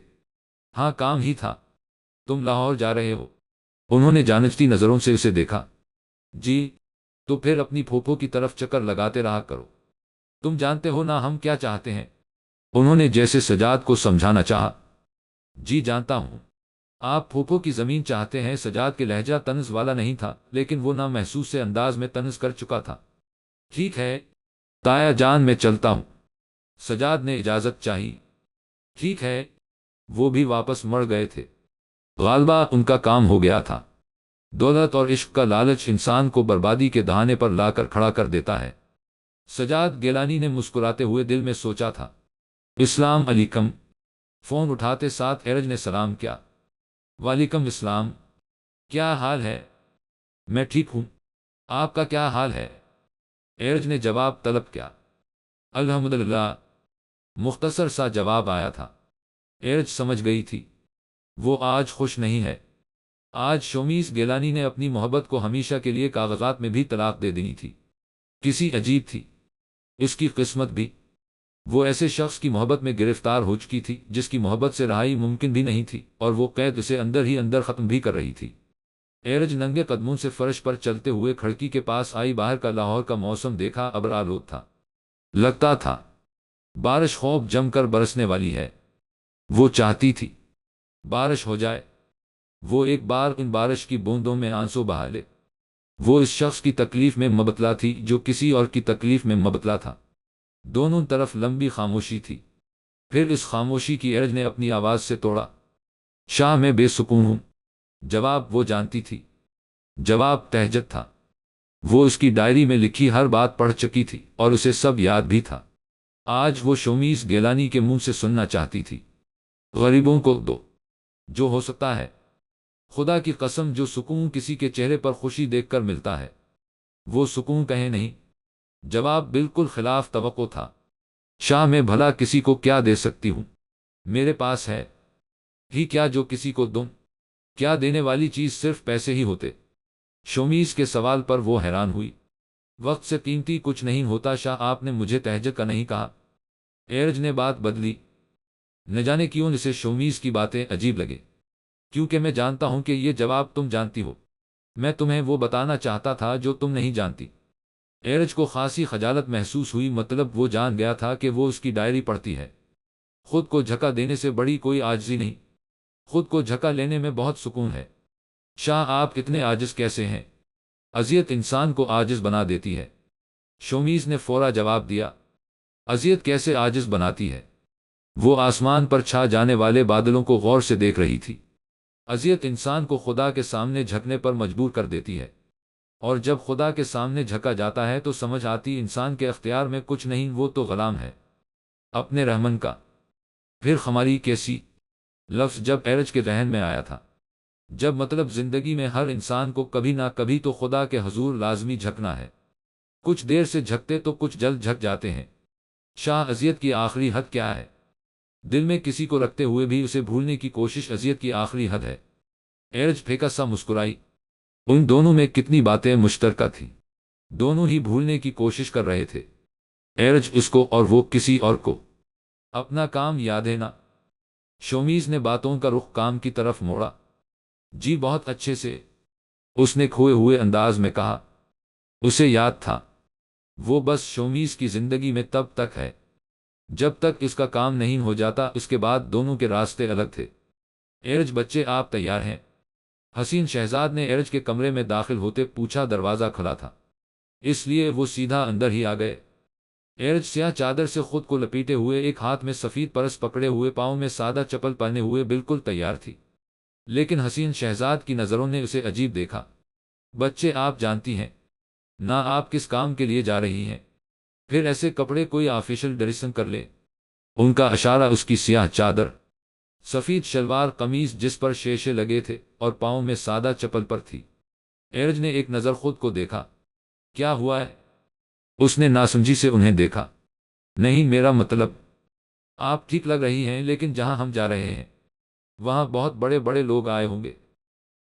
ہاں کام ہی تھا، تم لاہور جا رہے ہو؟ انہوں نے جانچتی نظروں سے اسے دیکھا۔ جی، تو پھر اپنی پھوپھو کی طرف چکر لگاتے رہا کرو، تم جانتے ہو نا ہم کیا چاہتے ہیں؟ انہوں نے جیسے سجاد کو سمجھانا چاہا۔ جی جانتا ہوں، آپ پھوپھو کی زمین چاہتے ہیں۔ سجاد کے لہجہ طنز والا نہیں تھا، لیکن وہ نامحسوس سے انداز میں طنز کر چکا تھا۔ ٹھیک ہے تایا جان، میں چلتا ہوں، سجاد نے اجازت چاہی۔ ٹھیک ہے، وہ بھی واپس مڑ گئے تھے، غالبا ان کا کام ہو گیا تھا۔ دولت اور عشق کا لالچ انسان کو بربادی کے دہانے پر لا کر کھڑا کر دیتا ہے، سجاد گیلانی نے مسکراتے ہوئے دل میں سوچا تھا۔ السلام علیکم، فون اٹھاتے ساتھ ایرج نے سلام کیا۔ وعلیکم السلام، کیا حال ہے؟ میں ٹھیک ہوں، آپ کا کیا حال ہے؟ ایرج نے جواب طلب کیا۔ الحمدللہ، مختصر سا جواب آیا تھا۔ ایرج سمجھ گئی تھی وہ آج خوش نہیں ہے۔ آج شومیز گیلانی نے اپنی محبت کو ہمیشہ کے لیے کاغذات میں بھی طلاق دے دینی تھی۔ کسی عجیب تھی اس کی قسمت بھی، وہ ایسے شخص کی محبت میں گرفتار ہو چکی تھی جس کی محبت سے رہائی ممکن بھی نہیں تھی، اور وہ قید اسے اندر ہی اندر ختم بھی کر رہی تھی۔ ایرج ننگے قدموں سے فرش پر چلتے ہوئے کھڑکی کے پاس آئی۔ باہر کا لاہور کا موسم دیکھا ابر آلود تھا، لگتا تھا بارش خوب جم کر برسنے والی ہے۔ وہ چاہتی تھی بارش ہو جائے، وہ ایک بار ان بارش کی بوندوں میں آنسو بہا لے۔ وہ اس شخص کی تکلیف میں مبتلا تھی جو کسی اور کی تکلیف میں مبتلا تھا۔ دونوں طرف لمبی خاموشی تھی، پھر اس خاموشی کی ایرج نے اپنی آواز سے توڑا۔ شاہ میں بے سکون ہوں۔ جواب وہ جانتی تھی، جواب تہجت تھا۔ وہ اس کی ڈائری میں لکھی ہر بات پڑھ چکی تھی اور اسے سب یاد بھی تھا۔ آج وہ شومیز گیلانی کے منہ سے سننا چاہتی تھی، غریبوں کو دو جو ہو سکتا ہے، خدا کی قسم جو سکون کسی کے چہرے پر خوشی دیکھ کر ملتا ہے وہ سکون کہیں نہیں۔ جواب بالکل خلاف توقع تھا۔ شاہ میں بھلا کسی کو کیا دے سکتی ہوں؟ میرے پاس ہے ہی کیا جو کسی کو دوں؟ کیا دینے والی چیز صرف پیسے ہی ہوتے؟ شومیز کے سوال پر وہ حیران ہوئی۔ وقت سے قیمتی کچھ نہیں ہوتا شاہ، آپ نے مجھے تہجت کا نہیں کہا۔ ایرج نے بات بدلی، نہ جانے کیوں اسے شومیز کی باتیں عجیب لگے۔ کیونکہ میں جانتا ہوں کہ یہ جواب تم جانتی ہو، میں تمہیں وہ بتانا چاہتا تھا جو تم نہیں جانتی۔ ایرج کو خاصی خجالت محسوس ہوئی، مطلب وہ جان گیا تھا کہ وہ اس کی ڈائری پڑھتی ہے۔ خود کو جھکا دینے سے بڑی کوئی عاجزی نہیں، خود کو جھکا لینے میں بہت سکون ہے۔ شاہ آپ اتنے عاجز کیسے ہیں؟ اذیت انسان کو عاجز بنا دیتی ہے، شومیز نے فورا جواب دیا۔ اذیت کیسے عاجز بناتی ہے؟ وہ آسمان پر چھا جانے والے بادلوں کو غور سے دیکھ رہی تھی۔ اذیت انسان کو خدا کے سامنے جھکنے پر مجبور کر دیتی ہے، اور جب خدا کے سامنے جھکا جاتا ہے تو سمجھ آتی انسان کے اختیار میں کچھ نہیں، وہ تو غلام ہے اپنے رحمن کا۔ پھر خماری کیسی لفظ جب ایرج کے ذہن میں آیا تھا، جب مطلب زندگی میں ہر انسان کو کبھی نہ کبھی تو خدا کے حضور لازمی جھکنا ہے، کچھ دیر سے جھکتے تو کچھ جلد جھک جاتے ہیں۔ شاہ اذیت کی آخری حد کیا ہے؟ دل میں کسی کو رکھتے ہوئے بھی اسے بھولنے کی کوشش اذیت کی آخری حد ہے۔ ایرج پھیکا سا مسکرائی، ان دونوں میں کتنی باتیں مشترکہ تھیں، دونوں ہی بھولنے کی کوشش کر رہے تھے، ایرج اس کو اور وہ کسی اور کو۔ اپنا کام یاد ہے نا؟ شومیز نے باتوں کا رخ کام کی طرف موڑا۔ جی بہت اچھے سے، اس نے کھوئے ہوئے انداز میں کہا۔ اسے یاد تھا، وہ بس شومیز کی زندگی میں تب تک ہے جب تک اس کا کام نہیں ہو جاتا، اس کے بعد دونوں کے راستے الگ تھے۔ ایرج بچے آپ تیار ہیں؟ حسین شہزاد نے ایرج کے کمرے میں داخل ہوتے پوچھا۔ دروازہ کھلا تھا، اس لیے وہ سیدھا اندر ہی آ گئے۔ ایرج سیاہ چادر سے خود کو لپیٹے ہوئے، ایک ہاتھ میں سفید پرس پکڑے ہوئے، پاؤں میں سادہ چپل پہنے ہوئے بالکل تیار تھی، لیکن حسین شہزاد کی نظروں نے اسے عجیب دیکھا۔ بچے آپ جانتی ہیں نہ آپ کس کام کے لیے جا رہی ہیں، پھر ایسے کپڑے کوئی آفیشل ڈریسنگ کر لے۔ ان کا اشارہ اس کی سیاہ چادر، سفید شلوار قمیض جس پر شیشے لگے تھے اور پاؤں میں سادہ چپل پر تھی۔ ایرج نے ایک نظر خود کو دیکھا۔ کیا ہوا ہے؟ اس نے ناسمجھی سے انہیں دیکھا۔ نہیں، میرا مطلب، آپ ٹھیک لگ رہی ہیں، لیکن جہاں ہم جا رہے ہیں وہاں بہت بڑے بڑے لوگ آئے ہوں گے۔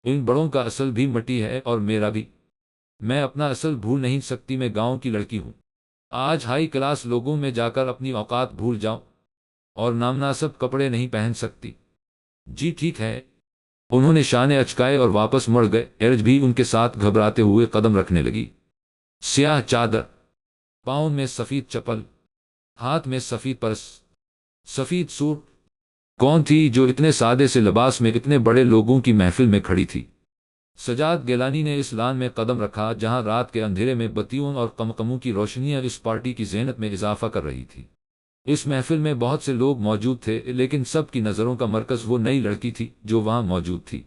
ان بڑوں کا اصل بھی مٹی ہے اور میرا بھی۔ میں اپنا اصل بھول نہیں سکتی، میں گاؤں کی لڑکی ہوں۔ آج ہائی کلاس لوگوں میں جا کر اپنی اوقات بھول جاؤں اور نامناسب کپڑے نہیں پہن سکتی۔ جی ٹھیک ہے۔ انہوں نے شانے اچکائے اور واپس مڑ گئے۔ ایرج بھی ان کے ساتھ گھبراتے ہوئے قدم رکھنے لگی۔ سیاہ چادر، پاؤں میں سفید چپل، ہاتھ میں سفید پرس، سفید سوٹ۔ کون تھی جو اتنے سادے سے لباس میں اتنے بڑے لوگوں کی محفل میں کھڑی تھی؟ سجاد گیلانی نے اس لان میں قدم رکھا جہاں رات کے اندھیرے میں بتیوں اور قمقموں کی روشنیاں اس پارٹی کی زینت میں اضافہ کر رہی تھی۔ اس محفل میں بہت سے لوگ موجود تھے، لیکن سب کی نظروں کا مرکز وہ نئی لڑکی تھی جو وہاں موجود تھی،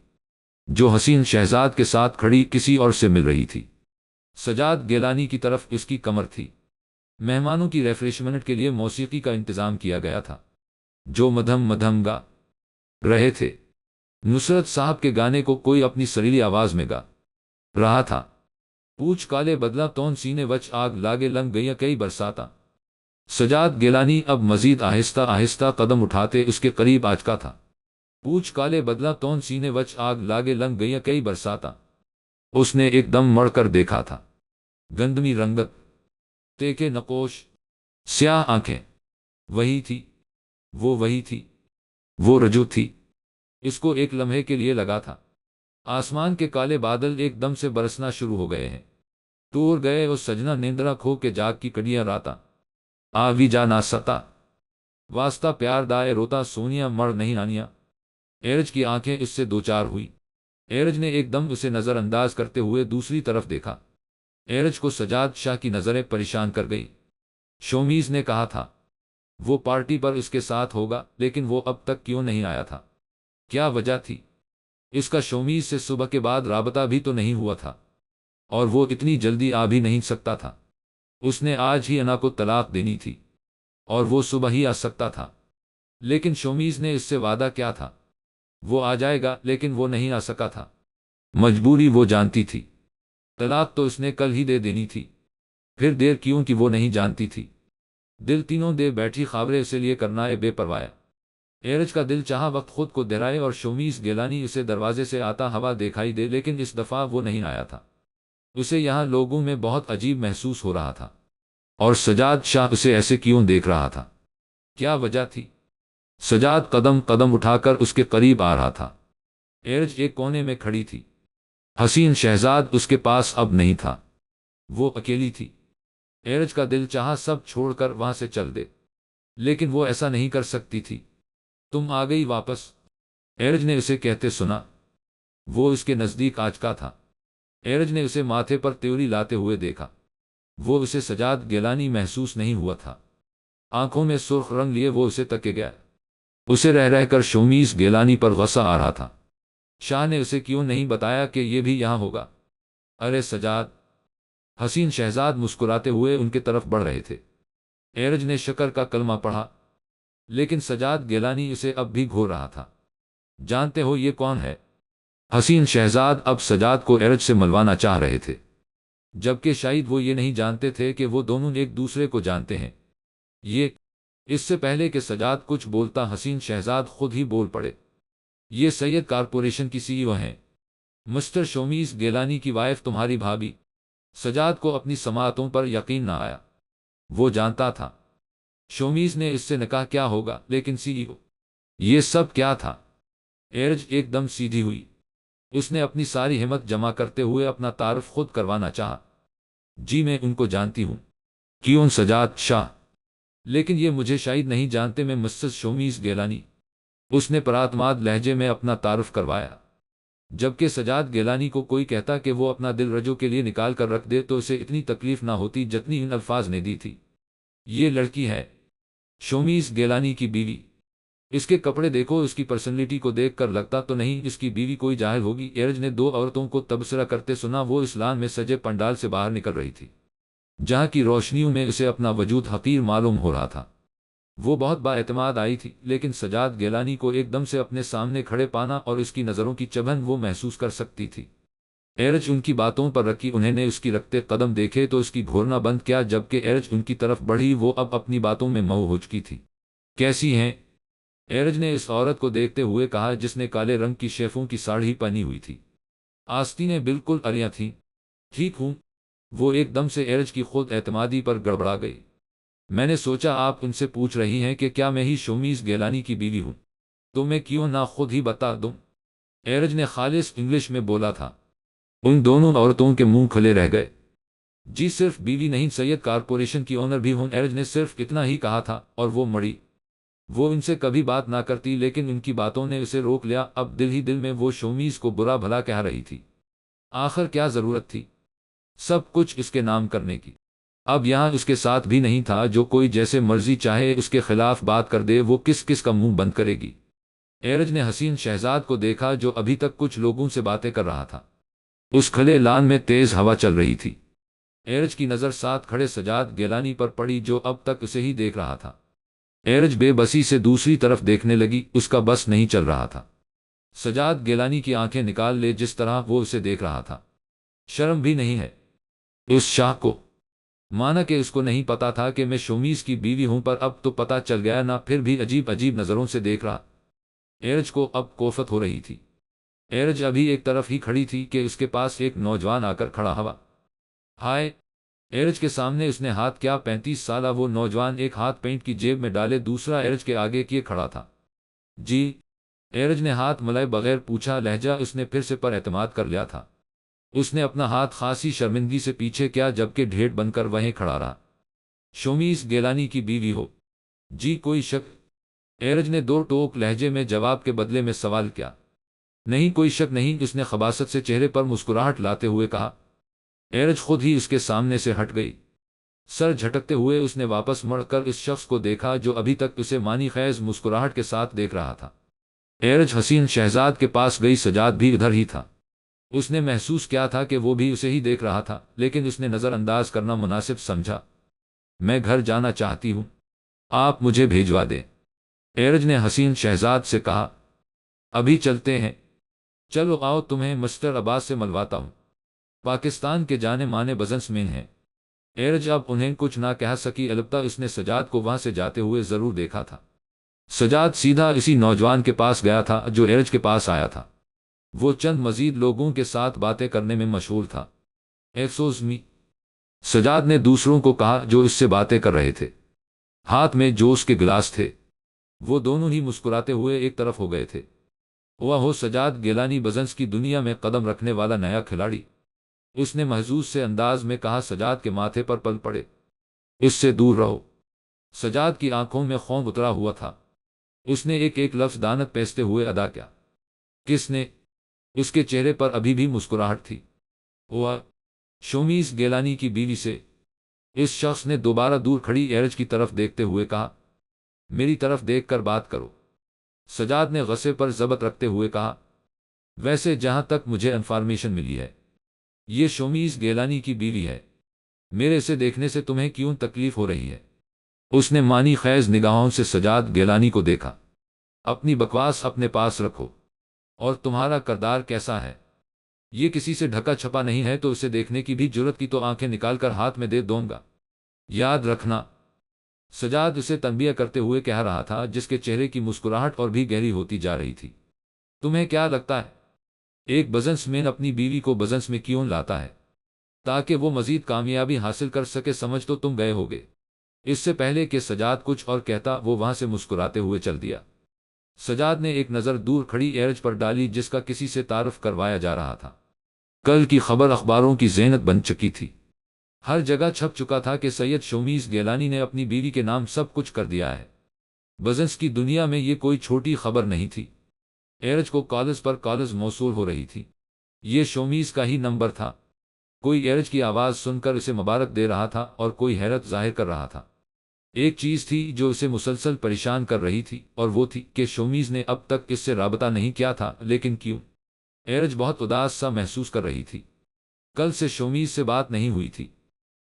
جو حسین شہزاد کے ساتھ کھڑی کسی اور سے مل رہی تھی۔ سجاد گیلانی کی طرف اس کی کمر تھی۔ مہمانوں کی ریفریشمنٹ کے لیے موسیقی کا انتظام کیا گیا تھا، جو مدھم مدھم گا رہے تھے۔ نصرت صاحب کے گانے کو کوئی اپنی سریلی آواز میں گا رہا تھا۔ پوچھ کالے بدلا تون سینے وچ آگ لاگے لنگ گیا کئی برساتا۔ سجاد گیلانی اب مزید آہستہ آہستہ قدم اٹھاتے اس کے قریب آ چکا تھا۔ پوچھ کالے بدلا تون سینے وچ آگ لاگے لنگ گیا کئی برساتا۔ اس نے ایک دم مڑ کر دیکھا تھا۔ گندمی رنگت، تیکے نقوش، سیاہ آنکھیں، وہی تھی، وہ وہی تھی، وہ رجو تھی۔ اس کو ایک لمحے کے لیے لگا تھا آسمان کے کالے بادل ایک دم سے برسنا شروع ہو گئے ہیں۔ ٹور گئے اور سجنا نیندرا کھو کے جاگ کی کڑیاں راتا آوی جا نہ ستا، واسطہ پیار دائے روتا سونیا مر نہیں آنیا۔ ایرج کی آنکھیں اس سے دوچار ہوئی۔ ایرج نے ایک دم اسے نظر انداز کرتے ہوئے دوسری طرف دیکھا۔ ایرج کو سجاد شاہ کی نظریں پریشان کر گئی۔ شومیز نے کہا تھا وہ پارٹی پر اس کے ساتھ ہوگا، لیکن وہ اب تک کیوں نہیں آیا تھا؟ کیا وجہ تھی؟ اس کا شومیز سے صبح کے بعد رابطہ بھی تو نہیں ہوا تھا، اور وہ اتنی جلدی آ بھی نہیں سکتا تھا۔ اس نے آج ہی انا کو طلاق دینی تھی اور وہ صبح ہی آ سکتا تھا، لیکن شومیز نے اس سے وعدہ کیا تھا وہ آ جائے گا، لیکن وہ نہیں آ سکا تھا۔ مجبوری وہ جانتی تھی، طلاق تو اس نے کل ہی دے دینی تھی، پھر دیر کیوں کی وہ نہیں جانتی تھی۔ دل تینوں دے بیٹھی خابرے اسے لیے کرنا ہے بے پرواہ۔ ایرج کا دل چاہا وقت خود کو دہرائے اور شومیز گیلانی اسے دروازے سے آتا ہوا دکھائی دے، لیکن اس دفعہ وہ نہیں آیا تھا۔ اسے یہاں لوگوں میں بہت عجیب محسوس ہو رہا تھا، اور سجاد شاہ اسے ایسے کیوں دیکھ رہا تھا؟ کیا وجہ تھی؟ سجاد قدم قدم اٹھا کر اس کے قریب آ رہا تھا۔ ایرج ایک کونے میں کھڑی تھی۔ حسین شہزاد اس کے پاس اب نہیں تھا، وہ اکیلی تھی۔ ایرج کا دل چاہا سب چھوڑ کر وہاں سے چل دے، لیکن وہ ایسا نہیں کر سکتی تھی۔ تم آ گئی واپس، ایرج نے اسے کہتے سنا۔ وہ اس کے نزدیک آ چکا تھا۔ ایرج نے اسے ماتھے پر تیوری لاتے ہوئے دیکھا۔ وہ اسے سجاد گیلانی محسوس نہیں ہوا تھا۔ آنکھوں میں سرخ رنگ لیے وہ اسے تکے گیا۔ اسے رہ رہ کر شومیز گیلانی پر غصہ آ رہا تھا۔ شاہ نے اسے کیوں نہیں بتایا کہ یہ بھی یہاں ہوگا؟ ارے سجاد! حسین شہزاد مسکراتے ہوئے ان کی طرف بڑھ رہے تھے۔ ایرج نے شکر کا کلمہ پڑھا، لیکن سجاد گیلانی اسے اب بھی گھور رہا تھا۔ جانتے ہو یہ کون ہے؟ حسین شہزاد اب سجاد کو ایرج سے ملوانا چاہ رہے تھے، جبکہ شاید وہ یہ نہیں جانتے تھے کہ وہ دونوں ایک دوسرے کو جانتے ہیں۔ یہ اس سے پہلے کہ سجاد کچھ بولتا حسین شہزاد خود ہی بول پڑے۔ یہ سید کارپوریشن کی سی ای او ہیں، مسٹر شومیز گیلانی کی وائف تمہاری بھابھی۔ سجاد کو اپنی سماعتوں پر یقین نہ آیا۔ وہ جانتا تھا شومیز نے اس سے نکاح کیا ہوگا، لیکن سی ای او، یہ سب کیا تھا؟ ایرج ایک دم سیدھی ہوئی۔ اس نے اپنی ساری ہمت جمع کرتے ہوئے اپنا تعارف خود کروانا چاہا۔ جی میں ان کو جانتی ہوں۔ کیوں سجاد شاہ؟ لیکن یہ مجھے شاید نہیں جانتے، میں مسز شومیز گیلانی۔ اس نے پراعتماد لہجے میں اپنا تعارف کروایا۔ جبکہ سجاد گیلانی کو کوئی کہتا کہ وہ اپنا دل رجو کے لیے نکال کر رکھ دے تو اسے اتنی تکلیف نہ ہوتی جتنی ان الفاظ نے دی تھی۔ یہ لڑکی ہے شومیز گیلانی کی بیوی۔ اس کے کپڑے دیکھو، اس کی پرسنالٹی کو دیکھ کر لگتا تو نہیں اس کی بیوی کوئی جاہل ہوگی۔ ایرج نے دو عورتوں کو تبصرہ کرتے سنا۔ وہ اس لان میں سجے پنڈال سے باہر نکل رہی تھی، جہاں کی روشنیوں میں اسے اپنا وجود حقیر معلوم ہو رہا تھا۔ وہ بہت با اعتماد آئی تھی، لیکن سجاد گیلانی کو ایک دم سے اپنے سامنے کھڑے پانا اور اس کی نظروں کی چبھن وہ محسوس کر سکتی تھی۔ ایرج ان کی باتوں پر رکی، انہیں نے اس کی رکھتے قدم دیکھے تو اس کی گھورنا بند کیا۔ جبکہ ایرج ان کی طرف بڑھی، وہ اب اپنی باتوں میں مئو ہو چکی تھی۔ کیسی ہیں؟ ایرج نے اس عورت کو دیکھتے ہوئے کہا جس نے کالے رنگ کی شیفوں کی ساڑھی پہنی ہوئی تھی۔ آستینیں بالکل عریاں تھیں۔ ٹھیک ہوں۔ وہ ایک دم سے ایرج کی خود اعتمادی پر گڑبڑا گئی۔ میں نے سوچا آپ ان سے پوچھ رہی ہیں کہ کیا میں ہی شومیز گیلانی کی بیوی ہوں، تو میں کیوں نہ خود ہی بتا دوں؟ ایرج نے خالص انگلش میں بولا تھا۔ ان دونوں عورتوں کے منہ کھلے رہ گئے۔ جی صرف بیوی نہیں، سید کارپوریشن کی اونر بھی ہوں۔ ایرج نے صرف اتنا ہی کہا تھا اور وہ مڑی۔ وہ ان سے کبھی بات نہ کرتی، لیکن ان کی باتوں نے اسے روک لیا۔ اب دل ہی دل میں وہ شومیز کو برا بھلا کہہ رہی تھی۔ آخر کیا ضرورت تھی سب کچھ اس کے نام کرنے کی؟ اب یہاں اس کے ساتھ بھی نہیں تھا جو کوئی جیسے مرضی چاہے اس کے خلاف بات کر دے، وہ کس کس کا منہ بند کرے گی؟ ایرج نے حسین شہزاد کو دیکھا جو ابھی تک کچھ لوگوں سے باتیں کر رہا تھا۔ اس کھلے لان میں تیز ہوا چل رہی تھی۔ ایرج کی نظر ساتھ کھڑے سجاد گیلانی پر پڑی جو اب تک اسے ہی دیکھ رہا تھا۔ ایرج بے بسی سے دوسری طرف دیکھنے لگی، اس کا بس نہیں چل رہا تھا۔ سجاد گیلانی کی آنکھیں نکال لے جس طرح وہ اسے دیکھ رہا تھا۔ شرم بھی نہیں ہے اس شاہ کو؟ مانا کہ اس کو نہیں پتا تھا کہ میں شومیز کی بیوی ہوں، پر اب تو پتا چل گیا نا، پھر بھی عجیب عجیب نظروں سے دیکھ رہا۔ ایرج کو اب کوفت ہو رہی تھی۔ ایرج ابھی ایک طرف ہی کھڑی تھی کہ اس کے پاس ایک نوجوان آ کر کھڑا ہوا۔ ہائے! ایرج کے سامنے اس نے ہاتھ کیا 35 سالہ وہ نوجوان ایک ہاتھ پینٹ کی جیب میں ڈالے، دوسرا ایرج کے آگے کیے کھڑا تھا۔ جی؟ ایرج نے ہاتھ ملائے بغیر پوچھا، لہجہ اس نے پھر سے پر اعتماد کر لیا تھا۔ اس نے اپنا ہاتھ خاصی شرمندگی سے پیچھے کیا جبکہ ڈھیٹ بن کر وہیں کھڑا رہا۔ شومیز گیلانی کی بیوی ہو؟ جی کوئی شک؟ ایرج نے دو ٹوک لہجے میں جواب کے بدلے میں سوال کیا۔ نہیں کوئی شک نہیں، اس نے خباثت سے چہرے پر مسکراہٹ لاتے ہوئے کہا۔ ایرج خود ہی اس کے سامنے سے ہٹ گئی۔ سر جھٹکتے ہوئے اس نے واپس مڑ کر اس شخص کو دیکھا جو ابھی تک اسے معنی خیز مسکراہٹ کے ساتھ دیکھ رہا تھا۔ ایرج حسین شہزاد کے پاس گئی، سجاد بھی ادھر ہی تھا۔ اس نے محسوس کیا تھا کہ وہ بھی اسے ہی دیکھ رہا تھا، لیکن اس نے نظر انداز کرنا مناسب سمجھا۔ میں گھر جانا چاہتی ہوں، آپ مجھے بھیجوا دیں، ایرج نے حسین شہزاد سے کہا۔ ابھی چلتے ہیں، چلو آؤ تمہیں مسٹر عباس سے ملواتا ہوں، پاکستان کے جانے مانے بزنس مین ہیں۔ ایرج اب انہیں کچھ نہ کہہ سکی، البتہ اس نے سجاد کو وہاں سے جاتے ہوئے ضرور دیکھا تھا۔ سجاد سیدھا اسی نوجوان کے پاس گیا تھا جو ایرج کے پاس آیا تھا۔ وہ چند مزید لوگوں کے ساتھ باتیں کرنے میں مشغول تھا۔ ایکسکیوز می، سجاد نے دوسروں کو کہا جو اس سے باتیں کر رہے تھے۔ ہاتھ میں جوس کے گلاس تھے۔ وہ دونوں ہی مسکراتے ہوئے ایک طرف ہو گئے تھے۔ وہ سجاد گیلانی بزنس کی دنیا میں قدم رکھنے والا نیا کھلاڑی، اس نے محظوظ سے انداز میں کہا۔ سجاد کے ماتھے پر پل پڑے۔ اس سے دور رہو۔ سجاد کی آنکھوں میں خون اترا ہوا تھا۔ اس نے ایک ایک لفظ دانت پیستے ہوئے ادا کیا۔ کس نے؟ اس کے چہرے پر ابھی بھی مسکراہٹ تھی۔ وہ شومیز گیلانی کی بیوی سے؟ اس شخص نے دوبارہ دور کھڑی ایرج کی طرف دیکھتے ہوئے کہا۔ میری طرف دیکھ کر بات کرو، سجاد نے غصے پر ضبط رکھتے ہوئے کہا۔ ویسے جہاں تک مجھے انفارمیشن ملی ہے، یہ شومیز گیلانی کی بیوی ہے۔ میرے اسے دیکھنے سے تمہیں کیوں تکلیف ہو رہی ہے؟ اس نے معنی خیز نگاہوں سے سجاد گیلانی کو دیکھا۔ اپنی بکواس اپنے پاس رکھو۔ اور تمہارا کردار کیسا ہے؟ یہ کسی سے ڈھکا چھپا نہیں ہے، تو اسے دیکھنے کی بھی جرت کی تو آنکھیں نکال کر ہاتھ میں دے دوں گا، یاد رکھنا۔ سجاد اسے تنبیہ کرتے ہوئے کہہ رہا تھا، جس کے چہرے کی مسکراہٹ اور بھی گہری ہوتی جا رہی تھی۔ تمہیں کیا لگتا ہے ایک بزنس مین اپنی بیوی کو بزنس میں کیوں لاتا ہے؟ تاکہ وہ مزید کامیابی حاصل کر سکے، سمجھ تو تم گئے ہوگے۔ اس سے پہلے کہ سجاد کچھ اور کہتا وہ وہاں سے مسکراتے ہوئے چل دیا۔ سجاد نے ایک نظر دور کھڑی ایرج پر ڈالی جس کا کسی سے تعارف کروایا جا رہا تھا۔ کل کی خبر اخباروں کی زینت بن چکی تھی۔ ہر جگہ چھپ چکا تھا کہ سید شومیز گیلانی نے اپنی بیوی کے نام سب کچھ کر دیا ہے۔ بزنس کی دنیا میں یہ کوئی چھوٹی خبر نہیں تھی۔ ایرج کو کالز پر کالز موصول ہو رہی تھی۔ یہ شومیز کا ہی نمبر تھا۔ کوئی ایرج کی آواز سن کر اسے مبارک دے رہا تھا اور کوئی حیرت ظاہر کر رہا تھا۔ ایک چیز تھی جو اسے مسلسل پریشان کر رہی تھی اور وہ تھی کہ شومیز نے اب تک اس سے رابطہ نہیں کیا تھا، لیکن کیوں؟ ایرج بہت اداس سا محسوس کر رہی تھی۔ کل سے شومیز سے بات نہیں ہوئی تھی۔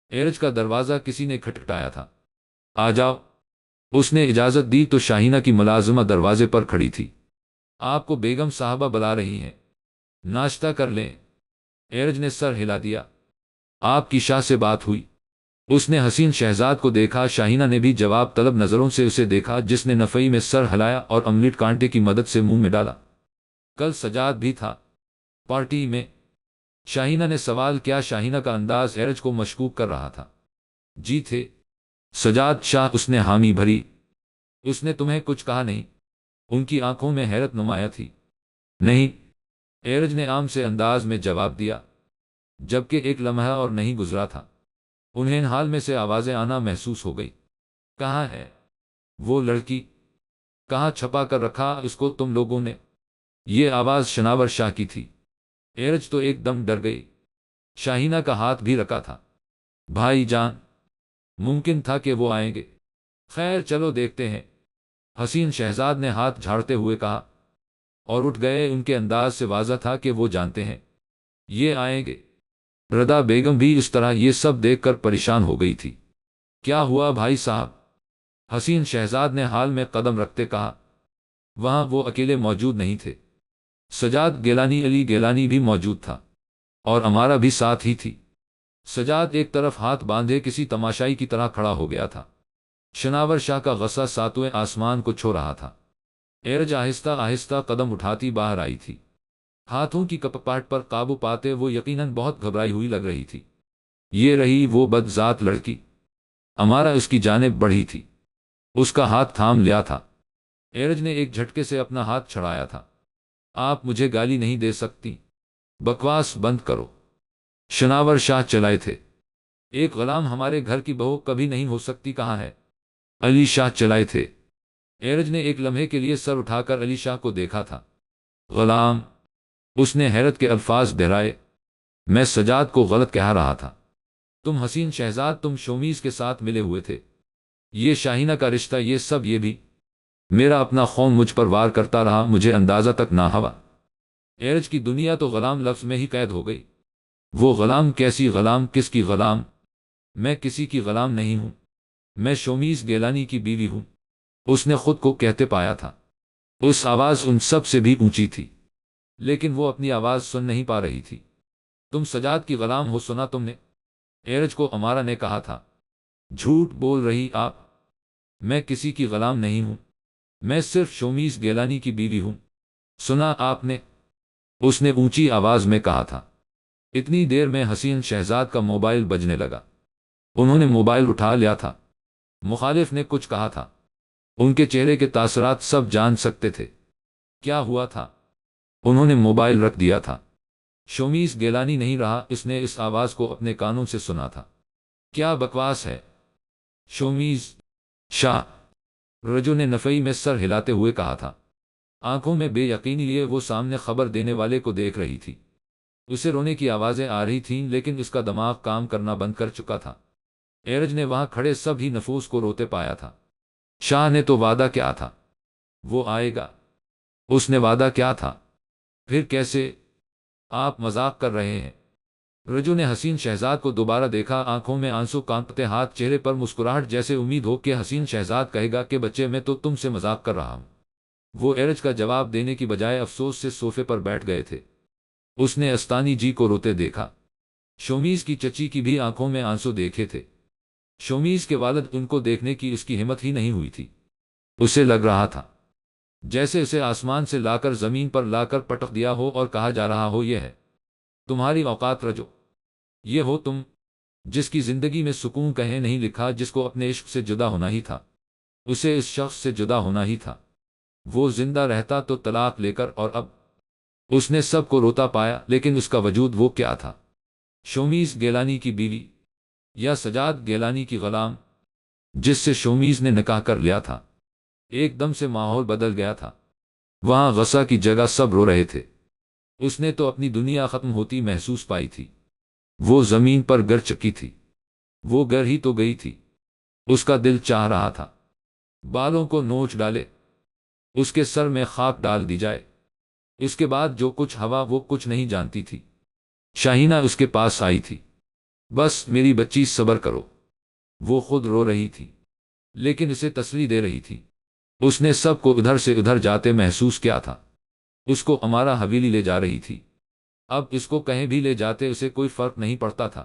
ایرج کا دروازہ کسی نے کھٹکھٹایا تھا۔ آ جاؤ۔ اس نے اجازت دی تو شاہینہ کی ملازمہ دروازے پر کھڑی تھی۔ آپ کو بیگم صاحبہ بلا رہی ہیں، ناشتہ کر لیں۔ ایرج نے سر ہلا دیا۔ آپ کی شاہ سے بات ہوئی؟ اس نے حسین شہزاد کو دیکھا۔ شاہینہ نے بھی جواب طلب نظروں سے اسے دیکھا جس نے نفئی میں سر ہلایا اور املیٹ کانٹے کی مدد سے منہ میں ڈالا۔ کل سجاد بھی تھا پارٹی میں؟ شاہینہ نے سوال کیا۔ شاہینہ کا انداز ایرج کو مشکوک کر رہا تھا۔ جی تھے سجاد شاہ، اس نے حامی بھری۔ اس نے تمہیں کچھ کہا نہیں؟ ان کی آنکھوں میں حیرت نمایاں تھی۔ نہیں، ایرج نے عام سے انداز میں جواب دیا، جبکہ ایک لمحہ اور نہیں گزرا تھا انہیں حال میں سے آوازیں آنا محسوس ہو گئی۔ کہاں ہے وہ لڑکی؟ کہاں چھپا کر رکھا اس کو تم لوگوں نے؟ یہ آواز شناور شاہ کی تھی۔ ایرج تو ایک دم ڈر گئی۔ شاہینہ کا ہاتھ بھی رکھا تھا۔ بھائی جان، ممکن تھا کہ وہ آئیں گے۔ خیر چلو دیکھتے ہیں، حسین شہزاد نے ہاتھ جھاڑتے ہوئے کہا، اور اٹھ گئے۔ ان کے انداز سے واضح تھا کہ وہ جانتے ہیں یہ آئیں گے۔ ردا بیگم بھی اس طرح یہ سب دیکھ کر پریشان ہو گئی تھی۔ کیا ہوا بھائی صاحب؟ حسین شہزاد نے حال میں قدم رکھتے کہا۔ وہاں وہ اکیلے موجود نہیں تھے، سجاد گیلانی، علی گیلانی بھی موجود تھا، اور امارہ بھی ساتھ ہی تھی۔ سجاد ایک طرف ہاتھ باندھے کسی تماشائی کی طرح کھڑا ہو گیا تھا۔ شناور شاہ کا غصہ ساتویں آسمان کو چھو رہا تھا۔ ایرج آہستہ آہستہ قدم اٹھاتی باہر آئی تھی۔ ہاتھوں کی کپکپاہٹ پر قابو پاتے وہ یقیناً بہت گھبرائی ہوئی لگ رہی تھی۔ یہ رہی وہ بد ذات لڑکی۔ امارہ اس کی جانب بڑھی تھی، اس کا ہاتھ تھام لیا تھا۔ ایرج نے ایک جھٹکے سے اپنا ہاتھ چھڑایا تھا۔ آپ مجھے گالی نہیں دے سکتی، بکواس بند کرو۔ شناور شاہ چلائے تھے۔ ایک غلام ہمارے گھر کی بہو کبھی نہیں ہو سکتی، کہاں ہے؟ علی شاہ چلائے تھے۔ ایرج نے ایک لمحے کے لیے سر اٹھا کر علی شاہ کو دیکھا تھا۔ غلام؟ اس نے حیرت کے الفاظ دہرائے۔ میں سجاد کو غلط کہہ رہا تھا۔ تم حسین شہزاد، تم شومیز کے ساتھ ملے ہوئے تھے۔ یہ شاہینہ کا رشتہ، یہ سب، یہ بھی میرا اپنا خون مجھ پر وار کرتا رہا، مجھے اندازہ تک نہ ہوا۔ ایرج کی دنیا تو غلام لفظ میں ہی قید ہو گئی۔ وہ غلام کیسی غلام؟ کس کی غلام؟ میں کسی کی غلام نہیں ہوں، میں شومیز گیلانی کی بیوی ہوں، اس نے خود کو کہتے پایا تھا۔ اس آواز ان سب سے بھی اونچی تھی، لیکن وہ اپنی آواز سن نہیں پا رہی تھی۔ تم سجاد کی غلام ہو، سنا تم نے؟ ایرج کو امارہ نے کہا تھا۔ جھوٹ بول رہی آپ، میں کسی کی غلام نہیں ہوں، میں صرف شومیز گیلانی کی بیوی ہوں۔ سنا آپ نے؟ اس نے اونچی آواز میں کہا تھا۔ اتنی دیر میں حسین شہزاد کا موبائل بجنے لگا۔ انہوں نے موبائل اٹھا لیا تھا۔ مخالف نے کچھ کہا تھا، ان کے چہرے کے تاثرات سب جان سکتے تھے۔ کیا ہوا تھا؟ انہوں نے موبائل رکھ دیا تھا۔ شومیز گیلانی نہیں رہا، اس نے اس آواز کو اپنے کانوں سے سنا تھا۔ کیا بکواس ہے؟ شومیز شاہ، رجو نے نفئی میں سر ہلاتے ہوئے کہا تھا۔ آنکھوں میں بے یقینی لیے وہ سامنے خبر دینے والے کو دیکھ رہی تھی۔ اسے رونے کی آوازیں آ رہی تھیں، لیکن اس کا دماغ کام کرنا بند کر چکا تھا۔ ایرج نے وہاں کھڑے سب ہی نفوس کو روتے پایا تھا۔ شاہ نے تو وعدہ کیا تھا وہ آئے گا، اس نے وعدہ کیا تھا، پھر کیسے؟ آپ مذاق کر رہے ہیں۔ رجو نے حسین شہزاد کو دوبارہ دیکھا، آنکھوں میں آنسو، کانپتے ہاتھ، چہرے پر مسکراہٹ، جیسے امید ہو کہ حسین شہزاد کہے گا کہ بچے میں تو تم سے مذاق کر رہا ہوں۔ وہ ایرج کا جواب دینے کی بجائے افسوس سے صوفے پر بیٹھ گئے تھے۔ اس نے استانی جی کو روتے دیکھا۔ شومیز کی چچی کی بھی آنکھوں میں آنسو دیکھے تھے۔ شومیز کے والد ان کو دیکھنے کی اس کی ہمت ہی نہیں ہوئی تھی۔ اسے لگ رہا تھا جیسے اسے آسمان سے لا کر زمین پر لا کر پٹک دیا ہو اور کہا جا رہا ہو، یہ ہے تمہاری اوقات رجو، یہ ہو تم، جس کی زندگی میں سکون کہیں نہیں لکھا، جس کو اپنے عشق سے جدا ہونا ہی تھا، اسے اس شخص سے جدا ہونا ہی تھا۔ وہ زندہ رہتا تو طلاق لے کر، اور اب اس نے سب کو روتا پایا، لیکن اس کا وجود وہ کیا تھا؟ شومیز گیلانی کی بیوی، یا سجاد گیلانی کی غلام جس سے شومیز نے نکاح کر لیا تھا؟ ایک دم سے ماحول بدل گیا تھا۔ وہاں غصہ کی جگہ سب رو رہے تھے۔ اس نے تو اپنی دنیا ختم ہوتی محسوس پائی تھی۔ وہ زمین پر گر چکی تھی۔ وہ گر ہی تو گئی تھی۔ اس کا دل چاہ رہا تھا بالوں کو نوچ ڈالے، اس کے سر میں خاک ڈال دی جائے۔ اس کے بعد جو کچھ ہوا وہ کچھ نہیں جانتی تھی۔ شاہینہ اس کے پاس آئی تھی۔ بس میری بچی صبر کرو۔ وہ خود رو رہی تھی، لیکن اسے تسلی دے رہی تھی۔ اس نے سب کو ادھر سے ادھر جاتے محسوس کیا تھا۔ اس کو ہمارا حویلی لے جا رہی تھی۔ اب اس کو کہیں بھی لے جاتے اسے کوئی فرق نہیں پڑتا تھا۔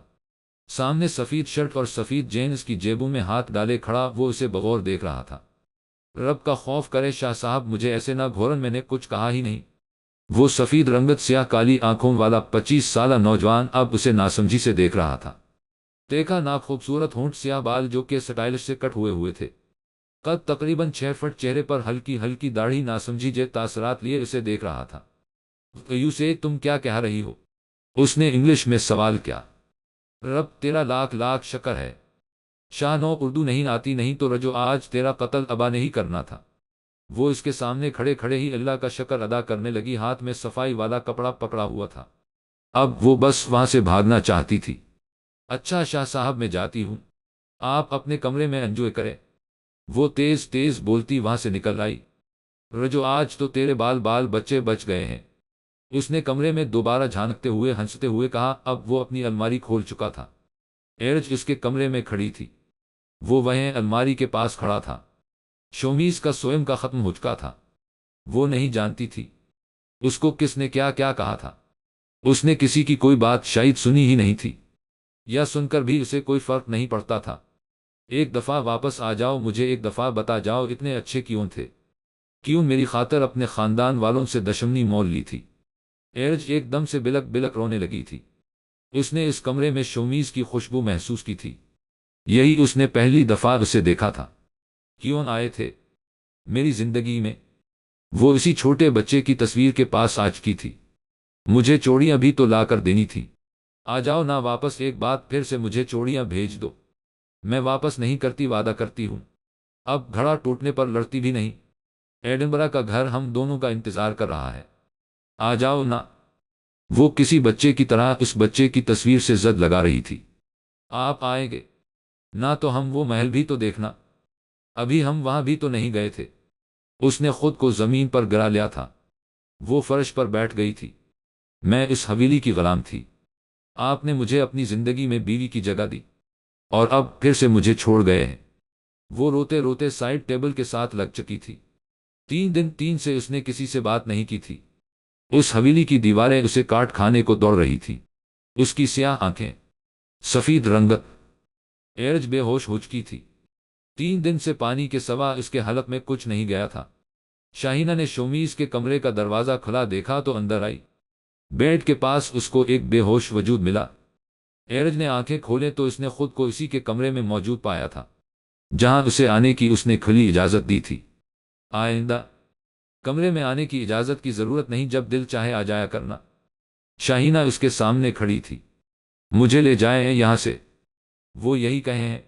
سامنے سفید شرٹ اور سفید جینز کی جیبوں میں ہاتھ ڈالے کھڑا وہ اسے بغور دیکھ رہا تھا۔ رب کا خوف کرے شاہ صاحب، مجھے ایسے نہ گھورن، میں نے کچھ کہا ہی نہیں۔ وہ سفید رنگت سیاہ کالی آنکھوں والا 25 سالہ نوجوان اب اسے ناسمجھی سے دیکھ رہا تھا۔ دیکھا نا خوبصورت ہونٹ، سیاہ بال جو کہ سٹائلش سے کٹ ہوئے تھے، قد تقریباً 6 فٹ، چہرے پر ہلکی ہلکی داڑھی، ناسمجھی جے تاثرات لیے اسے دیکھ رہا تھا۔ یوں سے تم کیا کہہ رہی ہو؟ اس نے انگلش میں سوال کیا۔ رب تیرا لاکھ لاکھ شکر ہے شاہ، نو اردو نہیں آتی، نہیں تو رجو آج تیرا قتل ابا نہیں کرنا تھا۔ وہ اس کے سامنے کھڑے کھڑے ہی اللہ کا شکر ادا کرنے لگی، ہاتھ میں صفائی والا کپڑا پکڑا ہوا تھا۔ اب وہ بس وہاں سے بھاگنا چاہتی تھی۔ اچھا شاہ صاحب میں جاتی ہوں، آپ اپنے کمرے میں انجوائے کریں۔ وہ تیز تیز بولتی وہاں سے نکل آئی۔ رجو آج تو تیرے بال بال بچے بچ گئے ہیں، اس نے کمرے میں دوبارہ جھانکتے ہوئے ہنستے ہوئے کہا۔ اب وہ اپنی الماری کھول چکا تھا۔ ایرج اس کے کمرے میں کھڑی تھی، وہ وہیں الماری کے پاس کھڑا تھا۔ شومیز کا سوئم کا ختم ہو چکا تھا۔ وہ نہیں جانتی تھی اس کو کس نے کیا کیا کہا تھا۔ اس نے کسی کی کوئی بات شاید سنی ہی نہیں تھی، یا سن کر بھی اسے کوئی فرق نہیں پڑتا تھا۔ ایک دفعہ واپس آ جاؤ، مجھے ایک دفعہ بتا جاؤ اتنے اچھے کیوں تھے؟ کیوں میری خاطر اپنے خاندان والوں سے دشمنی مول لی تھی؟ ایرج ایک دم سے بلک بلک رونے لگی تھی۔ اس نے اس کمرے میں شومیز کی خوشبو محسوس کی تھی، یہی اس نے پہلی دفعہ اسے دیکھا تھا۔ کیوں آئے تھے میری زندگی میں؟ وہ اسی چھوٹے بچے کی تصویر کے پاس آ چکی تھی۔ مجھے چوڑیاں بھی تو لا کر دینی تھی۔ آ جاؤ نا واپس، ایک بات پھر سے مجھے چوڑیاں بھیج دو۔ میں واپس نہیں کرتی، وعدہ کرتی ہوں۔ اب گھڑا ٹوٹنے پر لڑتی بھی نہیں۔ ایڈنبرا کا گھر ہم دونوں کا انتظار کر رہا ہے، آ جاؤ نا۔ وہ کسی بچے کی طرح اس بچے کی تصویر سے زد لگا رہی تھی۔ آپ آئیں گے نہ تو ہم وہ محل بھی تو دیکھنا، ابھی ہم وہاں بھی تو نہیں گئے تھے۔ اس نے خود کو زمین پر گرا لیا تھا۔ وہ فرش پر بیٹھ گئی تھی۔ میں اس حویلی کی غلام تھی، آپ نے مجھے اپنی زندگی میں بیوی کی جگہ دی، اور اب پھر سے مجھے چھوڑ گئے ہیں۔ وہ روتے روتے سائڈ ٹیبل کے ساتھ لگ چکی تھی۔ 3 دن سے اس نے کسی سے بات نہیں کی تھی۔ اس حویلی کی دیواریں اسے کاٹ کھانے کو دوڑ رہی تھی۔ اس کی سیاہ آنکھیں، سفید رنگت۔ ایرج بے ہوش ہو چکی تھی۔ 3 دن سے پانی کے سوا اس کے حلق میں کچھ نہیں گیا تھا۔ شاہینہ نے شومیز کے کمرے کا دروازہ کھلا دیکھا تو اندر آئی۔ بیڈ کے پاس اس کو ایک بے ہوش وجود ملا۔ ایرج نے آنکھیں کھولے تو اس نے خود کو اسی کے کمرے میں موجود پایا تھا جہاں اسے آنے کی اس نے کھلی اجازت دی تھی۔ آئندہ کمرے میں آنے کی اجازت کی ضرورت نہیں، جب دل چاہے آ جایا کرنا۔ شاہینہ اس کے سامنے کھڑی تھی۔ مجھے لے جائیں یہاں سے، وہ یہی کہے ہیں۔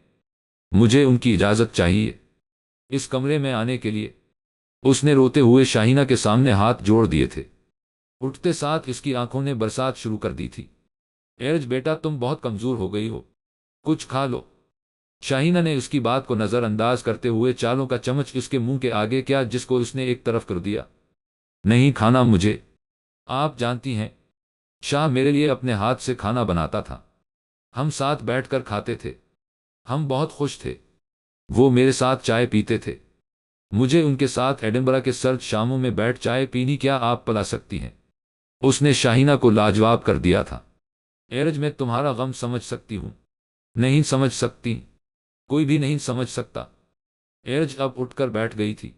مجھے ان کی اجازت چاہیے اس کمرے میں آنے کے لیے۔ اس نے روتے ہوئے شاہینہ کے سامنے ہاتھ جوڑ دیے تھے۔ اٹھتے ساتھ اس کی آنکھوں نے برسات شروع کر دی تھی۔ ایرج بیٹا تم بہت کمزور ہو گئی ہو، کچھ کھا لو۔ شاہینہ نے اس کی بات کو نظر انداز کرتے ہوئے چالوں کا چمچ اس کے منہ کے آگے کیا، جس کو اس نے ایک طرف کر دیا۔ نہیں کھانا مجھے، آپ جانتی ہیں شاہ میرے لیے اپنے ہاتھ سے کھانا بناتا تھا، ہم ساتھ بیٹھ کر کھاتے تھے، ہم بہت خوش تھے۔ وہ میرے ساتھ چائے پیتے تھے، مجھے ان کے ساتھ ایڈنبرا کے سرد شاموں میں بیٹھ چائے پینی کیا آپ پلا سکتی ہیں؟ اس نے شاہینہ کو لاجواب کر دیا تھا۔ ایرج میں تمہارا غم سمجھ سکتی ہوں، نہیں سمجھ سکتی، کوئی بھی نہیں سمجھ سکتا۔ ایرج اب اٹھ کر بیٹھ گئی تھی۔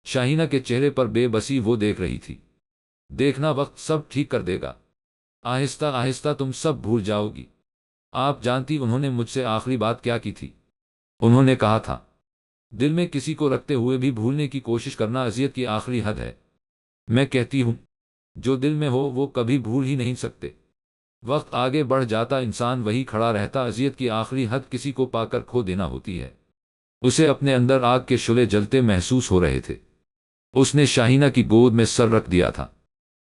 شاہینہ کے چہرے پر بے بسی وہ دیکھ رہی تھی۔ دیکھنا وقت سب ٹھیک کر دے گا، آہستہ آہستہ تم سب بھول جاؤ گی۔ آپ جانتی انہوں نے مجھ سے آخری بات کیا کی تھی؟ انہوں نے کہا تھا دل میں کسی کو رکھتے ہوئے بھی بھولنے کی کوشش کرنا اذیت کی آخری حد ہے۔ میں کہتی ہوں، جو دل میں ہو وہ کبھی بھول ہی نہیں سکتے۔ وقت آگے بڑھ جاتا، انسان وہی کھڑا رہتا۔ اذیت کی آخری حد کسی کو پا کر کھو دینا ہوتی ہے۔ اسے اپنے اندر آگ کے شعلے جلتے محسوس ہو رہے تھے۔ اس نے شاہینہ کی گود میں سر رکھ دیا تھا۔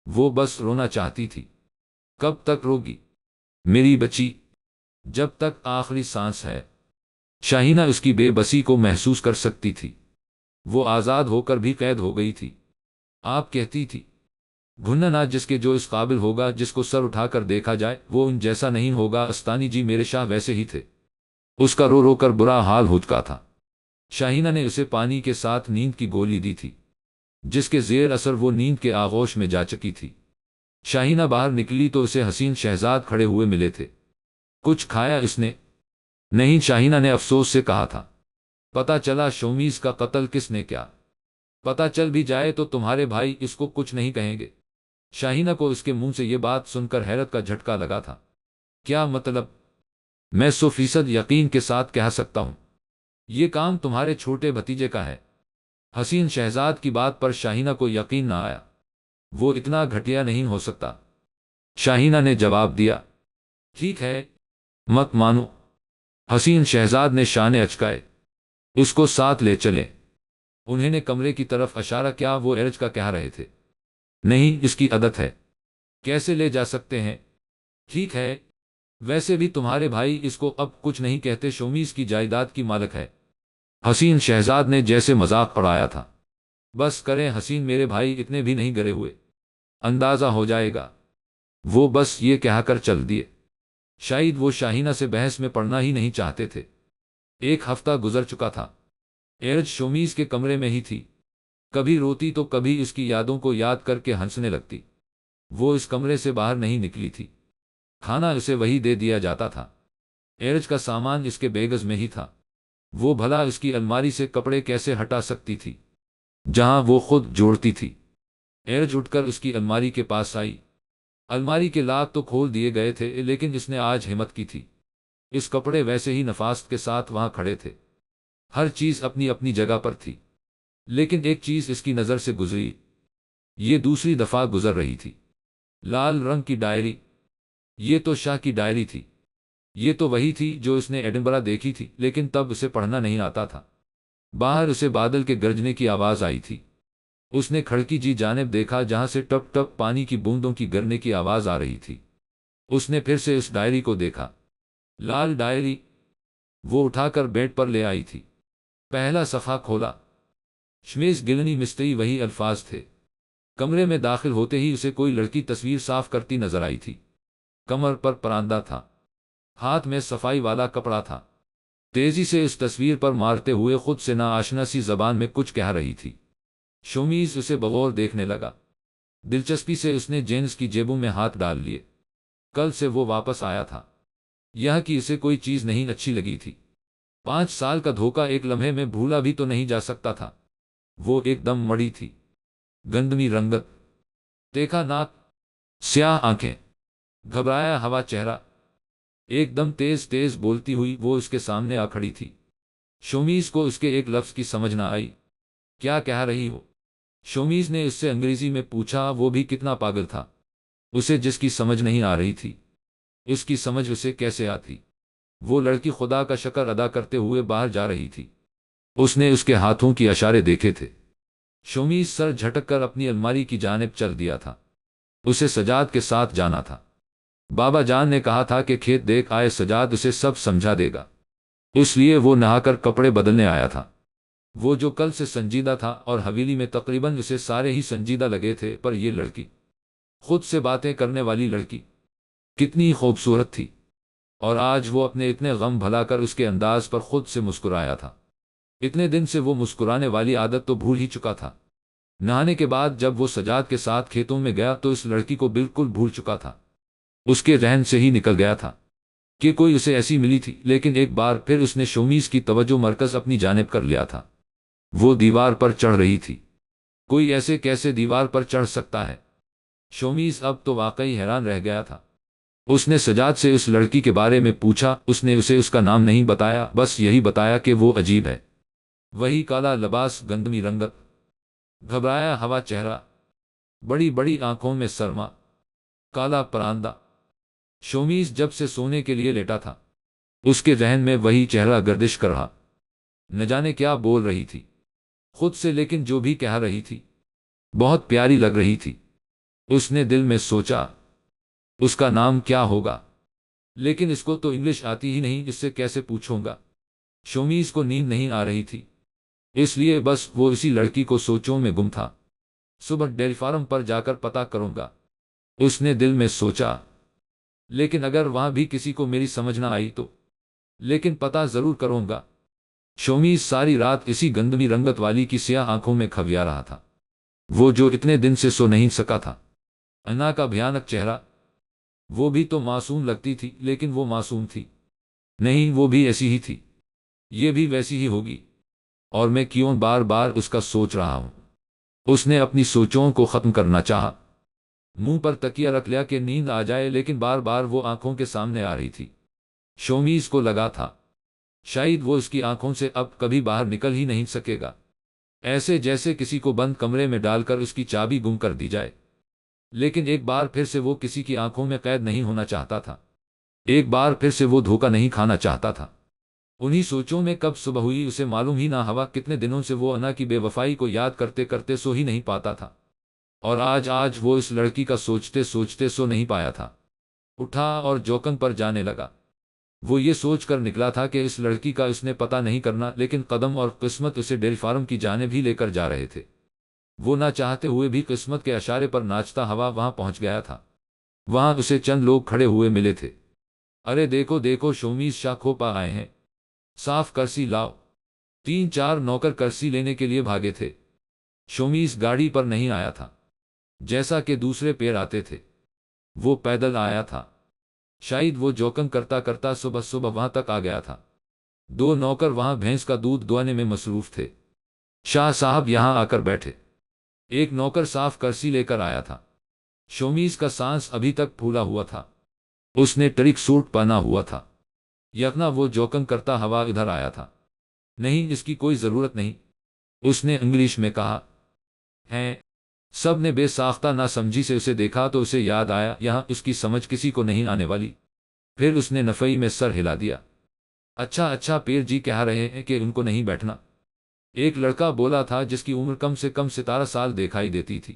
وہ بس رونا چاہتی تھی۔ کب تک روگی میری بچی؟ جب تک آخری سانس ہے۔ شاہینہ اس کی بے بسی کو محسوس کر سکتی تھی۔ وہ آزاد ہو کر بھی قید ہو گئی تھی۔ آپ کہتی تھی، گھننا جس کے جو اس قابل ہوگا، جس کو سر اٹھا کر دیکھا جائے وہ ان جیسا نہیں ہوگا۔ استانی جی میرے شاہ ویسے ہی تھے۔ اس کا رو رو کر برا حال ہو چکا تھا۔ شاہینہ نے اسے پانی کے ساتھ نیند کی گولی دی تھی، جس کے زیر اثر وہ نیند کے آغوش میں جا چکی تھی۔ شاہینہ باہر نکلی تو اسے حسین شہزاد کھڑے ہوئے ملے تھے۔ کچھ کھایا اس نے؟ نہیں، شاہینہ نے افسوس سے کہا تھا۔ پتہ چلا شومیز کا قتل کس نے کیا؟ پتہ چل بھی جائے تو تمہارے بھائی اس کو کچھ نہیں کہیں گے؟ شاہینہ کو اس کے منہ سے یہ بات سن کر حیرت کا جھٹکا لگا تھا۔ کیا مطلب؟ میں 100% یقین کے ساتھ کہہ سکتا ہوں، یہ کام تمہارے چھوٹے بھتیجے کا ہے۔ حسین شہزاد کی بات پر شاہینہ کو یقین نہ آیا۔ وہ اتنا گھٹیا نہیں ہو سکتا۔ شاہینہ نے جواب دیا، ٹھیک ہے، مت مانو۔ حسین شہزاد نے شانے اچکائے، اس کو ساتھ لے چلیں۔ انہیں نے کمرے کی طرف اشارہ کیا۔ وہ ایرج کا کہہ رہے تھے، نہیں، اس کی عادت ہے۔ کیسے لے جا سکتے ہیں؟ ٹھیک ہے، ویسے بھی تمہارے بھائی اس کو اب کچھ نہیں کہتے، شومیز کی جائیداد کی مالک ہے۔ حسین شہزاد نے جیسے مذاق اڑایا تھا۔ بس کریں حسین، میرے بھائی اتنے بھی نہیں گرے ہوئے، اندازہ ہو جائے گا۔ وہ بس یہ کہہ کر چل دیے۔ شاید وہ شاہینہ سے بحث میں پڑنا ہی نہیں چاہتے تھے۔ ایک ہفتہ گزر چکا تھا۔ ایرج شومیز کے کمرے میں ہی تھی۔ کبھی روتی تو کبھی اس کی یادوں کو یاد کر کے ہنسنے لگتی۔ وہ اس کمرے سے باہر نہیں نکلی تھی۔ کھانا اسے وہی دے دیا جاتا تھا۔ ایرج کا سامان اس کے بیگز میں ہی تھا۔ وہ بھلا اس کی الماری سے کپڑے کیسے ہٹا سکتی تھی جہاں وہ خود جوڑتی تھی؟ ایرج اٹھ کر اس کی الماری کے پاس آئی۔ الماری کے لاک تو کھول دیے گئے تھے، لیکن اس نے آج ہمت کی تھی۔ اس کپڑے ویسے ہی نفاست کے ساتھ وہاں کھڑے تھے۔ ہر چیز اپنی اپنی جگہ پر تھی، لیکن ایک چیز اس کی نظر سے گزری۔ یہ دوسری دفعہ گزر رہی تھی۔ لال رنگ کی ڈائری۔ یہ تو شاہ کی ڈائری تھی۔ یہ تو وہی تھی جو اس نے ایڈنبرا دیکھی تھی، لیکن تب اسے پڑھنا نہیں آتا تھا۔ باہر اسے بادل کے گرجنے کی آواز آئی تھی۔ اس نے کھڑکی جی جانب دیکھا، جہاں سے ٹپ ٹپ پانی کی بوندوں کی گرنے کی آواز آ رہی تھی۔ اس نے پھر سے اس ڈائری کو دیکھا۔ لال ڈائری۔ وہ اٹھا کر بیڈ پر لے آئی تھی۔ پہلا صفحہ کھولا۔ شمیز گلنی مستری وہی الفاظ تھے۔ کمرے میں داخل ہوتے ہی اسے کوئی لڑکی تصویر صاف کرتی نظر آئی تھی۔ کمر پر پراندہ تھا، ہاتھ میں صفائی والا کپڑا تھا۔ تیزی سے اس تصویر پر مارتے ہوئے خود سے ناآشنا سی زبان میں کچھ کہہ رہی تھی۔ شومیز اسے بغور دیکھنے لگا۔ دلچسپی سے اس نے جینز کی جیبوں میں ہاتھ ڈال لیے۔ کل سے وہ واپس آیا تھا، یہاں کی اسے کوئی چیز نہیں اچھی لگی تھی۔ 5 سال کا دھوکہ ایک لمحے میں بھولا بھی تو نہیں جا سکتا تھا۔ وہ ایک دم مڑی تھی، گندمی رنگت، دیکھا ناک، سیاہ آنکھیں، گھبرایا ہوا چہرہ۔ ایک دم تیز تیز بولتی ہوئی وہ اس کے سامنے آ کھڑی تھی۔ شومیز کو اس کے ایک لفظ کی سمجھ نہ آئی۔ کیا کہہ رہی ہو؟ شومیز نے اس سے انگریزی میں پوچھا۔ وہ بھی کتنا پاگل تھا، اسے جس کی سمجھ نہیں آ رہی تھی، اس کی سمجھ اسے کیسے آتی؟ وہ لڑکی خدا کا شکر ادا کرتے ہوئے باہر جا رہی تھی۔ اس نے اس کے ہاتھوں کی اشارے دیکھے تھے۔ شومیز سر جھٹک کر اپنی الماری کی جانب چل دیا تھا۔ اسے سجاد کے ساتھ جانا تھا۔ بابا جان نے کہا تھا کہ کھیت دیکھ آئے سجاد اسے سب سمجھا دے گا، اس لیے وہ نہا کر کپڑے بدلنے آیا تھا۔ وہ جو کل سے سنجیدہ تھا اور حویلی میں تقریباً اسے سارے ہی سنجیدہ لگے تھے، پر یہ لڑکی، خود سے باتیں کرنے والی لڑکی، کتنی خوبصورت تھی۔ اور آج وہ اپنے اتنے غم بھلا کر اس کے انداز پر خود سے مسکرایا تھا۔ اتنے دن سے وہ مسکرانے والی عادت تو بھول ہی چکا تھا۔ نہانے کے بعد جب وہ سجاد کے ساتھ کھیتوں میں گیا تو اس لڑکی کو بالکل بھول چکا تھا۔ اس کے ذہن سے ہی نکل گیا تھا کہ کوئی اسے ایسی ملی تھی، لیکن ایک بار پھر اس نے شومیز کی توجہ مرکز اپنی جانب کر لیا تھا۔ وہ دیوار پر چڑھ رہی تھی۔ کوئی ایسے کیسے دیوار پر چڑھ سکتا ہے؟ شومیز اب تو واقعی حیران رہ گیا تھا۔ اس نے سجاد سے اس لڑکی کے بارے میں پوچھا۔ اس نے اسے اس کا نام نہیں بتایا، بس یہی بتایا کہ وہ عجیب ہے۔ وہی کالا لباس، گندمی رنگت، گھبرایا ہوا چہرہ، بڑی بڑی آنکھوں میں سرما، کالا پراندہ۔ شومیز جب سے سونے کے لیے لیٹا تھا، اس کے ذہن میں وہی چہرہ گردش کر رہا۔ نہ جانے کیا بول رہی تھی خود سے، لیکن جو بھی کہہ رہی تھی بہت پیاری لگ رہی تھی۔ اس نے دل میں سوچا، اس کا نام کیا ہوگا؟ لیکن اس کو تو انگلش آتی ہی نہیں، اس سے کیسے پوچھوں گا؟ شومیز کو نیند نہیں آ رہی تھی، اس لیے بس وہ اسی لڑکی کو سوچوں میں گم تھا۔ صبح ڈیری فارم پر جا کر پتہ کروں گا، اس نے دل میں سوچا۔ لیکن اگر وہاں بھی کسی کو میری سمجھ نہ آئی تو؟ لیکن پتہ ضرور کروں گا۔ شومیز ساری رات اسی گندمی رنگت والی کی سیاہ آنکھوں میں کھویا رہا تھا، وہ جو اتنے دن سے سو نہیں سکا تھا۔ انا کا بھیانک چہرہ، وہ بھی تو معصوم لگتی تھی، لیکن وہ معصوم تھی نہیں، وہ بھی ایسی ہی تھی، یہ بھی ویسی ہی ہوگی، اور میں کیوں بار بار اس کا سوچ رہا ہوں؟ اس نے اپنی سوچوں کو ختم کرنا چاہا، منہ پر تکیہ رکھ لیا کہ نیند آ جائے، لیکن بار بار وہ آنکھوں کے سامنے آ رہی تھی۔ شومیز کو لگا تھا شاید وہ اس کی آنکھوں سے اب کبھی باہر نکل ہی نہیں سکے گا، ایسے جیسے کسی کو بند کمرے میں ڈال کر اس کی چابی گم کر دی جائے۔ لیکن ایک بار پھر سے وہ کسی کی آنکھوں میں قید نہیں ہونا چاہتا تھا، ایک بار پھر سے وہ دھوکہ نہیں کھانا چاہتا تھا۔ انہی سوچوں میں کب صبح ہوئی، اسے معلوم ہی نہ ہوا کتنے دنوں سے وہ انا کی بے وفائی کو یاد کرتے کرتے سو ہی نہیں پاتا تھا، اور آج وہ اس لڑکی کا سوچتے سوچتے سو نہیں پایا تھا۔ اٹھا اور جوکن پر جانے لگا۔ وہ یہ سوچ کر نکلا تھا کہ اس لڑکی کا اس نے پتہ نہیں کرنا، لیکن قدم اور قسمت اسے ڈیری فارم کی جانب ہی لے کر جا رہے تھے۔ وہ نہ چاہتے ہوئے بھی قسمت کے اشارے پر ناچتا ہوا وہاں پہنچ گیا تھا۔ وہاں اسے چند لوگ کھڑے ہوئے ملے تھے۔ ارے دیکھو دیکھو، شومیز شاہ کھوپا آئے ہیں، صاف کرسی لاؤ۔ 3-4 نوکر کرسی لینے کے لیے بھاگے تھے۔ شومیز گاڑی پر نہیں آیا تھا جیسا کہ دوسرے پیر آتے تھے، وہ پیدل آیا تھا۔ شاید وہ جوکن کرتا کرتا صبح صبح وہاں تک آ گیا تھا۔ 2 نوکر وہاں بھینس کا دودھ دوانے میں مصروف تھے۔ شاہ صاحب یہاں آ کر بیٹھے۔ ایک نوکر صاف کرسی لے کر آیا تھا۔ شومیز کا سانس ابھی تک پھولا ہوا تھا، اس نے ٹرک سوٹ پہنا ہوا تھا۔ یکنا وہ جوکن کرتا ہوا ادھر آیا تھا۔ نہیں، اس کی کوئی ضرورت نہیں، اس نے انگلش میں کہا ہے۔ سب نے بے ساختہ نہ سمجھی سے اسے دیکھا تو اسے یاد آیا یہاں اس کی سمجھ کسی کو نہیں آنے والی۔ پھر اس نے نفئی میں سر ہلا دیا۔ اچھا اچھا، پیر جی کہہ رہے ہیں کہ ان کو نہیں بیٹھنا، ایک لڑکا بولا تھا جس کی عمر کم سے کم 17 سال دکھائی دیتی تھی۔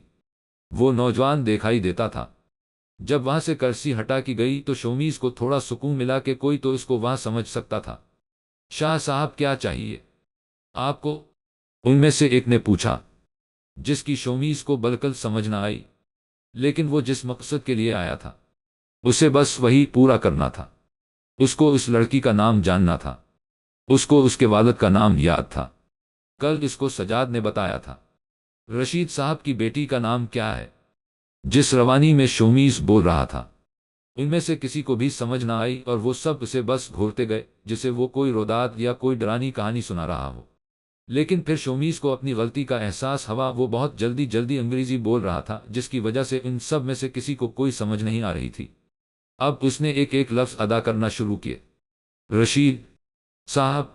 وہ نوجوان دکھائی دیتا تھا۔ جب وہاں سے کرسی ہٹا کی گئی تو شومیز کو تھوڑا سکون ملا کہ کوئی تو اس کو وہاں سمجھ سکتا تھا۔ شاہ صاحب کیا چاہیے آپ کو؟ ان میں سے ایک نے پوچھا، جس کی شومیز کو بالکل سمجھ نہ آئی، لیکن وہ جس مقصد کے لیے آیا تھا اسے بس وہی پورا کرنا تھا۔ اس کو اس لڑکی کا نام جاننا تھا، اس کو اس کے والد کا نام یاد تھا، کل اس کو سجاد نے بتایا تھا۔ رشید صاحب کی بیٹی کا نام کیا ہے؟ جس روانی میں شومیز بول رہا تھا ان میں سے کسی کو بھی سمجھ نہ آئی، اور وہ سب اسے بس گھورتے گئے جسے وہ کوئی روداد یا کوئی ڈرانی کہانی سنا رہا ہو۔ لیکن پھر شومیز کو اپنی غلطی کا احساس ہوا، وہ بہت جلدی انگریزی بول رہا تھا جس کی وجہ سے ان سب میں سے کسی کو کوئی سمجھ نہیں آ رہی تھی۔ اب اس نے ایک ایک لفظ ادا کرنا شروع کیے۔ رشید صاحب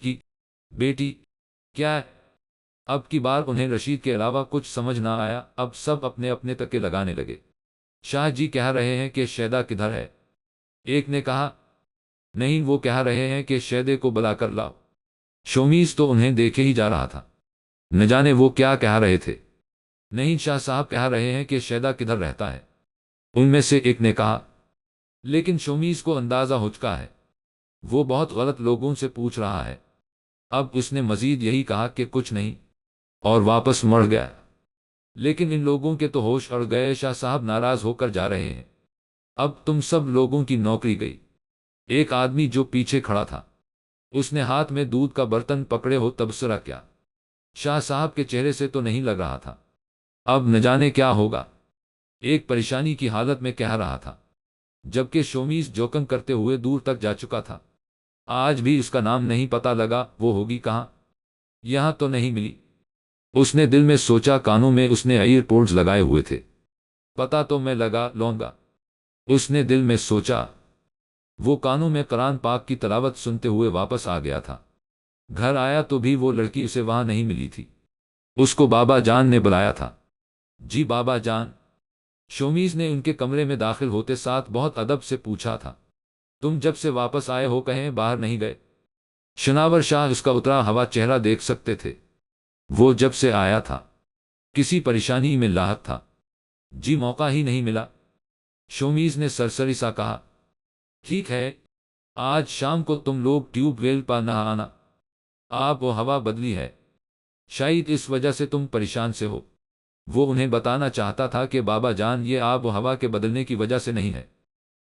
کی بیٹی کیا ہے؟ اب کی بار انہیں رشید کے علاوہ کچھ سمجھ نہ آیا۔ اب سب اپنے اپنے تکے لگانے لگے۔ شاہ جی کہہ رہے ہیں کہ شیدا کدھر ہے؟ ایک نے کہا۔ نہیں، وہ کہہ رہے ہیں کہ شیدے کو بلا کر لاؤ۔ شومیز تو انہیں دیکھے ہی جا رہا تھا، نہ جانے وہ کیا کہہ رہے تھے۔ نہیں، شاہ صاحب کہہ رہے ہیں کہ شیدا کدھر رہتا ہے، ان میں سے ایک نے کہا۔ لیکن شومیز کو اندازہ ہو چکا ہے، وہ بہت غلط لوگوں سے پوچھ رہا ہے۔ اب اس نے مزید یہی کہا کہ کچھ نہیں، اور واپس مڑ گیا۔ لیکن ان لوگوں کے تو ہوش اڑ گئے، شاہ صاحب ناراض ہو کر جا رہے ہیں، اب تم سب لوگوں کی نوکری گئی۔ ایک آدمی جو پیچھے کھڑا تھا، اس نے ہاتھ میں دودھ کا برتن پکڑے ہو تبصرہ کیا۔ شاہ صاحب کے چہرے سے تو نہیں لگ رہا تھا، اب نہ جانے کیا ہوگا، ایک پریشانی کی حالت میں کہہ رہا تھا، جبکہ شومیز جوکن کرتے ہوئے دور تک جا چکا تھا۔ آج بھی اس کا نام نہیں پتہ لگا، وہ ہوگی کہاں؟ یہاں تو نہیں ملی، اس نے دل میں سوچا۔ کانوں میں اس نے ایئر پوڈز لگائے ہوئے تھے، پتہ تو میں لگا لوں گا، اس نے دل میں سوچا۔ وہ کانوں میں قرآن پاک کی تلاوت سنتے ہوئے واپس آ گیا تھا۔ گھر آیا تو بھی وہ لڑکی اسے وہاں نہیں ملی تھی۔ اس کو بابا جان نے بلایا تھا۔ جی بابا جان، شومیز نے ان کے کمرے میں داخل ہوتے ساتھ بہت ادب سے پوچھا تھا۔ تم جب سے واپس آئے ہو کہیں باہر نہیں گئے؟ شناور شاہ اس کا اترا ہوا چہرہ دیکھ سکتے تھے۔ وہ جب سے آیا تھا کسی پریشانی میں لاحق تھا۔ جی موقع ہی نہیں ملا، شومیز نے سرسری سا کہا۔ ٹھیک ہے، آج شام کو تم لوگ ٹیوب ویل پر نہ آنا، آب و ہوا بدلی ہے، شاید اس وجہ سے تم پریشان سے ہو۔ وہ انہیں بتانا چاہتا تھا کہ بابا جان یہ آب و ہوا کے بدلنے کی وجہ سے نہیں ہے،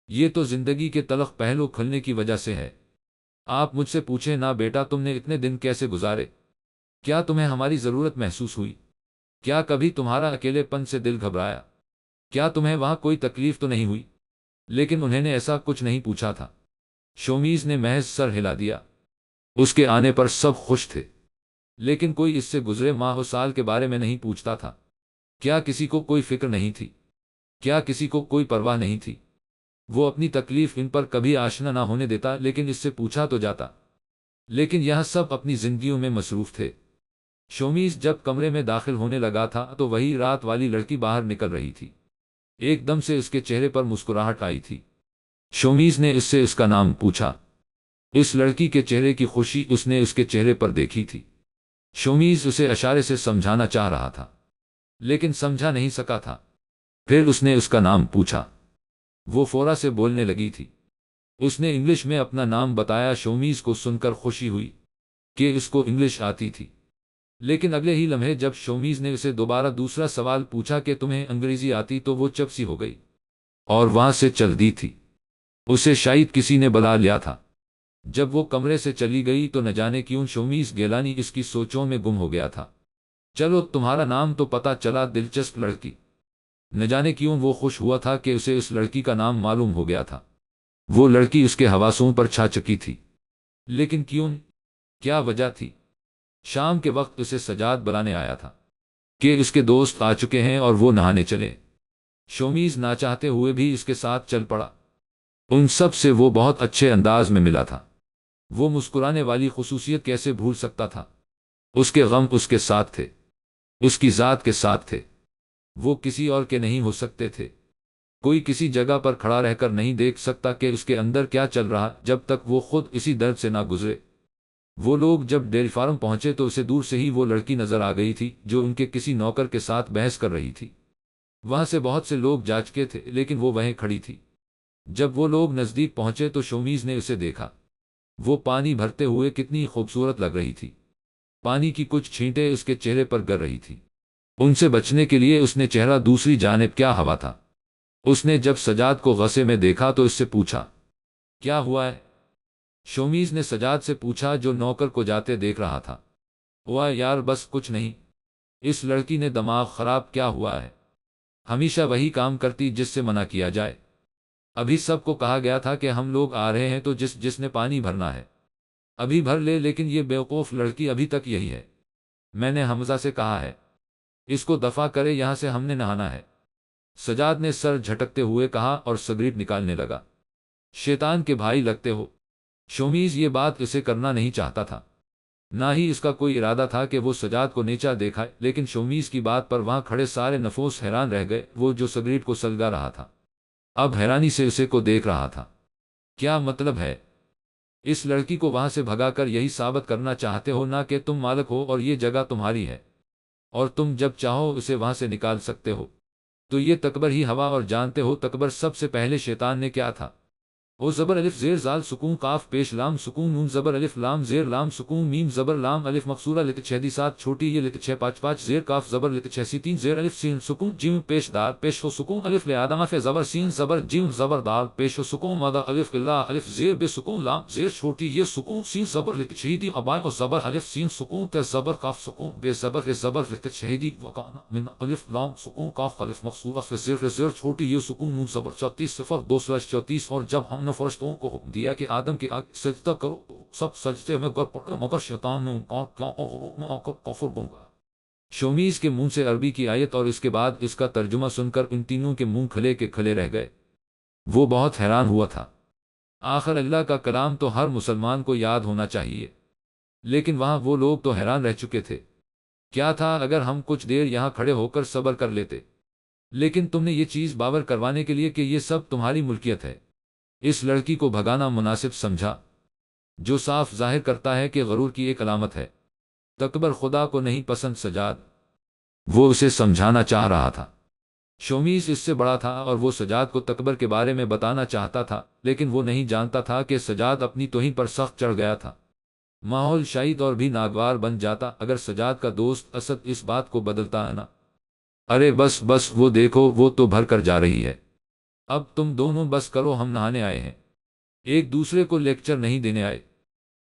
یہ تو زندگی کے تلخ پہلو کھلنے کی وجہ سے ہے۔ آپ مجھ سے پوچھیں نا بیٹا تم نے اتنے دن کیسے گزارے؟ کیا تمہیں ہماری ضرورت محسوس ہوئی؟ کیا کبھی تمہارا اکیلے پن سے دل گھبرایا؟ کیا تمہیں وہاں کوئی تکلیف تو نہیں ہوئی؟ لیکن انہوں نے ایسا کچھ نہیں پوچھا تھا۔ شومیز نے محض سر ہلا دیا۔ اس کے آنے پر سب خوش تھے، لیکن کوئی اس سے گزرے ماہ و سال کے بارے میں نہیں پوچھتا تھا۔ کیا کسی کو کوئی فکر نہیں تھی؟ کیا کسی کو کوئی پرواہ نہیں تھی؟ وہ اپنی تکلیف ان پر کبھی آشنا نہ ہونے دیتا، لیکن اس سے پوچھا تو جاتا۔ لیکن یہاں سب اپنی زندگیوں میں مصروف تھے۔ شومیز جب کمرے میں داخل ہونے لگا تھا تو وہی رات والی لڑکی باہر نکل رہی تھی۔ ایک دم سے اس کے چہرے پر مسکراہٹ آئی تھی۔ شومیز نے اس سے اس کا نام پوچھا۔ اس لڑکی کے چہرے کی خوشی اس نے اس کے چہرے پر دیکھی تھی۔ شومیز اسے اشارے سے سمجھانا چاہ رہا تھا، لیکن سمجھا نہیں سکا تھا۔ پھر اس نے اس کا نام پوچھا۔ وہ فورا سے بولنے لگی تھی۔ اس نے انگلش میں اپنا نام بتایا۔ شومیز کو سن کر خوشی ہوئی کہ اس کو انگلش آتی تھی، لیکن اگلے ہی لمحے جب شومیز نے اسے دوبارہ دوسرا سوال پوچھا کہ تمہیں انگریزی آتی تو وہ چپ سی ہو گئی اور وہاں سے چل دی تھی۔ اسے شاید کسی نے بلا لیا تھا۔ جب وہ کمرے سے چلی گئی تو نہ جانے کیوں شومیز گیلانی اس کی سوچوں میں گم ہو گیا تھا۔ چلو تمہارا نام تو پتا چلا، دلچسپ لڑکی۔ نہ جانے کیوں وہ خوش ہوا تھا کہ اسے اس لڑکی کا نام معلوم ہو گیا تھا۔ وہ لڑکی اس کے حواسوں پر چھا چکی تھی، لیکن کیوں؟ کیا وجہ تھی؟ شام کے وقت اسے سجاد بلانے آیا تھا کہ اس کے دوست آ چکے ہیں اور وہ نہانے چلے۔ شومیز نہ چاہتے ہوئے بھی اس کے ساتھ چل پڑا۔ ان سب سے وہ بہت اچھے انداز میں ملا تھا۔ وہ مسکرانے والی خصوصیت کیسے بھول سکتا تھا؟ اس کے غم اس کے ساتھ تھے، اس کی ذات کے ساتھ تھے، وہ کسی اور کے نہیں ہو سکتے تھے۔ کوئی کسی جگہ پر کھڑا رہ کر نہیں دیکھ سکتا کہ اس کے اندر کیا چل رہا جب تک وہ خود اسی درد سے نہ گزرے۔ وہ لوگ جب ڈیری فارم پہنچے تو اسے دور سے ہی وہ لڑکی نظر آ گئی تھی جو ان کے کسی نوکر کے ساتھ بحث کر رہی تھی۔ وہاں سے بہت سے لوگ جا چکے تھے، لیکن وہ وہیں کھڑی تھی۔ جب وہ لوگ نزدیک پہنچے تو شومیز نے اسے دیکھا۔ وہ پانی بھرتے ہوئے کتنی خوبصورت لگ رہی تھی۔ پانی کی کچھ چھینٹیں اس کے چہرے پر گر رہی تھی۔ ان سے بچنے کے لیے اس نے چہرہ دوسری جانب کیا ہوا تھا۔ اس نے جب سجاد کو غصے میں دیکھا تو اس سے پوچھا، کیا ہوا ہے؟ شومیز نے سجاد سے پوچھا جو نوکر کو جاتے دیکھ رہا تھا۔ ہوا یار بس کچھ نہیں، اس لڑکی نے دماغ خراب کیا ہوا ہے، ہمیشہ وہی کام کرتی جس سے منع کیا جائے۔ ابھی سب کو کہا گیا تھا کہ ہم لوگ آ رہے ہیں تو جس نے پانی بھرنا ہے ابھی بھر لے، لیکن یہ بیوقوف لڑکی ابھی تک یہی ہے۔ میں نے حمزہ سے کہا ہے اس کو دفع کرے، یہاں سے ہم نے نہانا ہے۔ سجاد نے سر جھٹکتے ہوئے کہا اور سگریٹ نکالنے لگا۔ شیطان کے بھائی لگتے ہو۔ شومیز یہ بات اسے کرنا نہیں چاہتا تھا، نہ ہی اس کا کوئی ارادہ تھا کہ وہ سجاد کو نیچا دیکھائے، لیکن شومیز کی بات پر وہاں کھڑے سارے نفوس حیران رہ گئے۔ وہ جو سگریٹ کو سلگا رہا تھا اب حیرانی سے اسے کو دیکھ رہا تھا۔ کیا مطلب ہے؟ اس لڑکی کو وہاں سے بھگا کر یہی ثابت کرنا چاہتے ہو نا کہ تم مالک ہو اور یہ جگہ تمہاری ہے، اور تم جب چاہو اسے وہاں سے نکال سکتے ہو؟ تو یہ تکبر ہی ہوا، اور جانتے ہو تکبر سب سے پہلے شیطان نے کیا تھا؟ او زبر الف زیر زال سکون قاف پیش لام سکون نون زبر الف لام زیر لام سکون میم زبر لام الف مقصورہ لت 6 7 چھوٹی یہ لت 6 5 5 زیر کاف زبر لت 6 3 زیر الف سین سکون جیم پیش دال پیش ہو سکون الف لآدم فے زبر سین زبر جیم زبر دال پیش ہو سکون مدا الف اللہ الف زیر بے سکون لام زیر چھوٹی یہ سکون سین زبر لت شہیدی ابا و زبر الف سین سکون تے زبر کاف سکون بے زبر زبر لت شہیدی وکانا من الف لام سکون کاف الف مقصورہ فے زیر چھوٹی یہ سکون نون زبر 34 صفر 234۔ اور جب ہم نے فرشتوں کو دیا کہ آدم کے آگے سجدہ کرو تو سب سجدے میں گر پڑے، مگر شیطان نے انکار کیا اور میں آ کر کفر بن گیا۔ شومیز کے منہ سے عربی کی آیت اور اس کے بعد اس کا ترجمہ سن کر ان تینوں کے منہ کھلے کے کھلے رہ گئے۔ وہ بہت حیران ہوا تھا۔ آخر اللہ کا کلام تو ہر مسلمان کو یاد ہونا چاہیے۔ لیکن وہاں وہ لوگ تو حیران رہ چکے تھے۔ کیا تھا اگر ہم کچھ دیر یہاں کھڑے ہو کر صبر کر لیتے؟ لیکن تم نے یہ چیز باور کروانے کے لیے کہ یہ سب تمہاری ملکیت ہے، اس لڑکی کو بھگانا مناسب سمجھا، جو صاف ظاہر کرتا ہے کہ غرور کی ایک علامت ہے۔ تکبر خدا کو نہیں پسند سجاد، وہ اسے سمجھانا چاہ رہا تھا۔ شومیز اس سے بڑا تھا اور وہ سجاد کو تکبر کے بارے میں بتانا چاہتا تھا، لیکن وہ نہیں جانتا تھا کہ سجاد اپنی توہین پر سخت چڑھ گیا تھا۔ ماحول شاید اور بھی ناگوار بن جاتا اگر سجاد کا دوست اسد اس بات کو بدلتا ہے نا۔ ارے بس بس، وہ دیکھو، وہ تو بھر کر جا رہی ہے۔ اب تم دونوں بس کرو، ہم نہانے آئے ہیں، ایک دوسرے کو لیکچر نہیں دینے آئے۔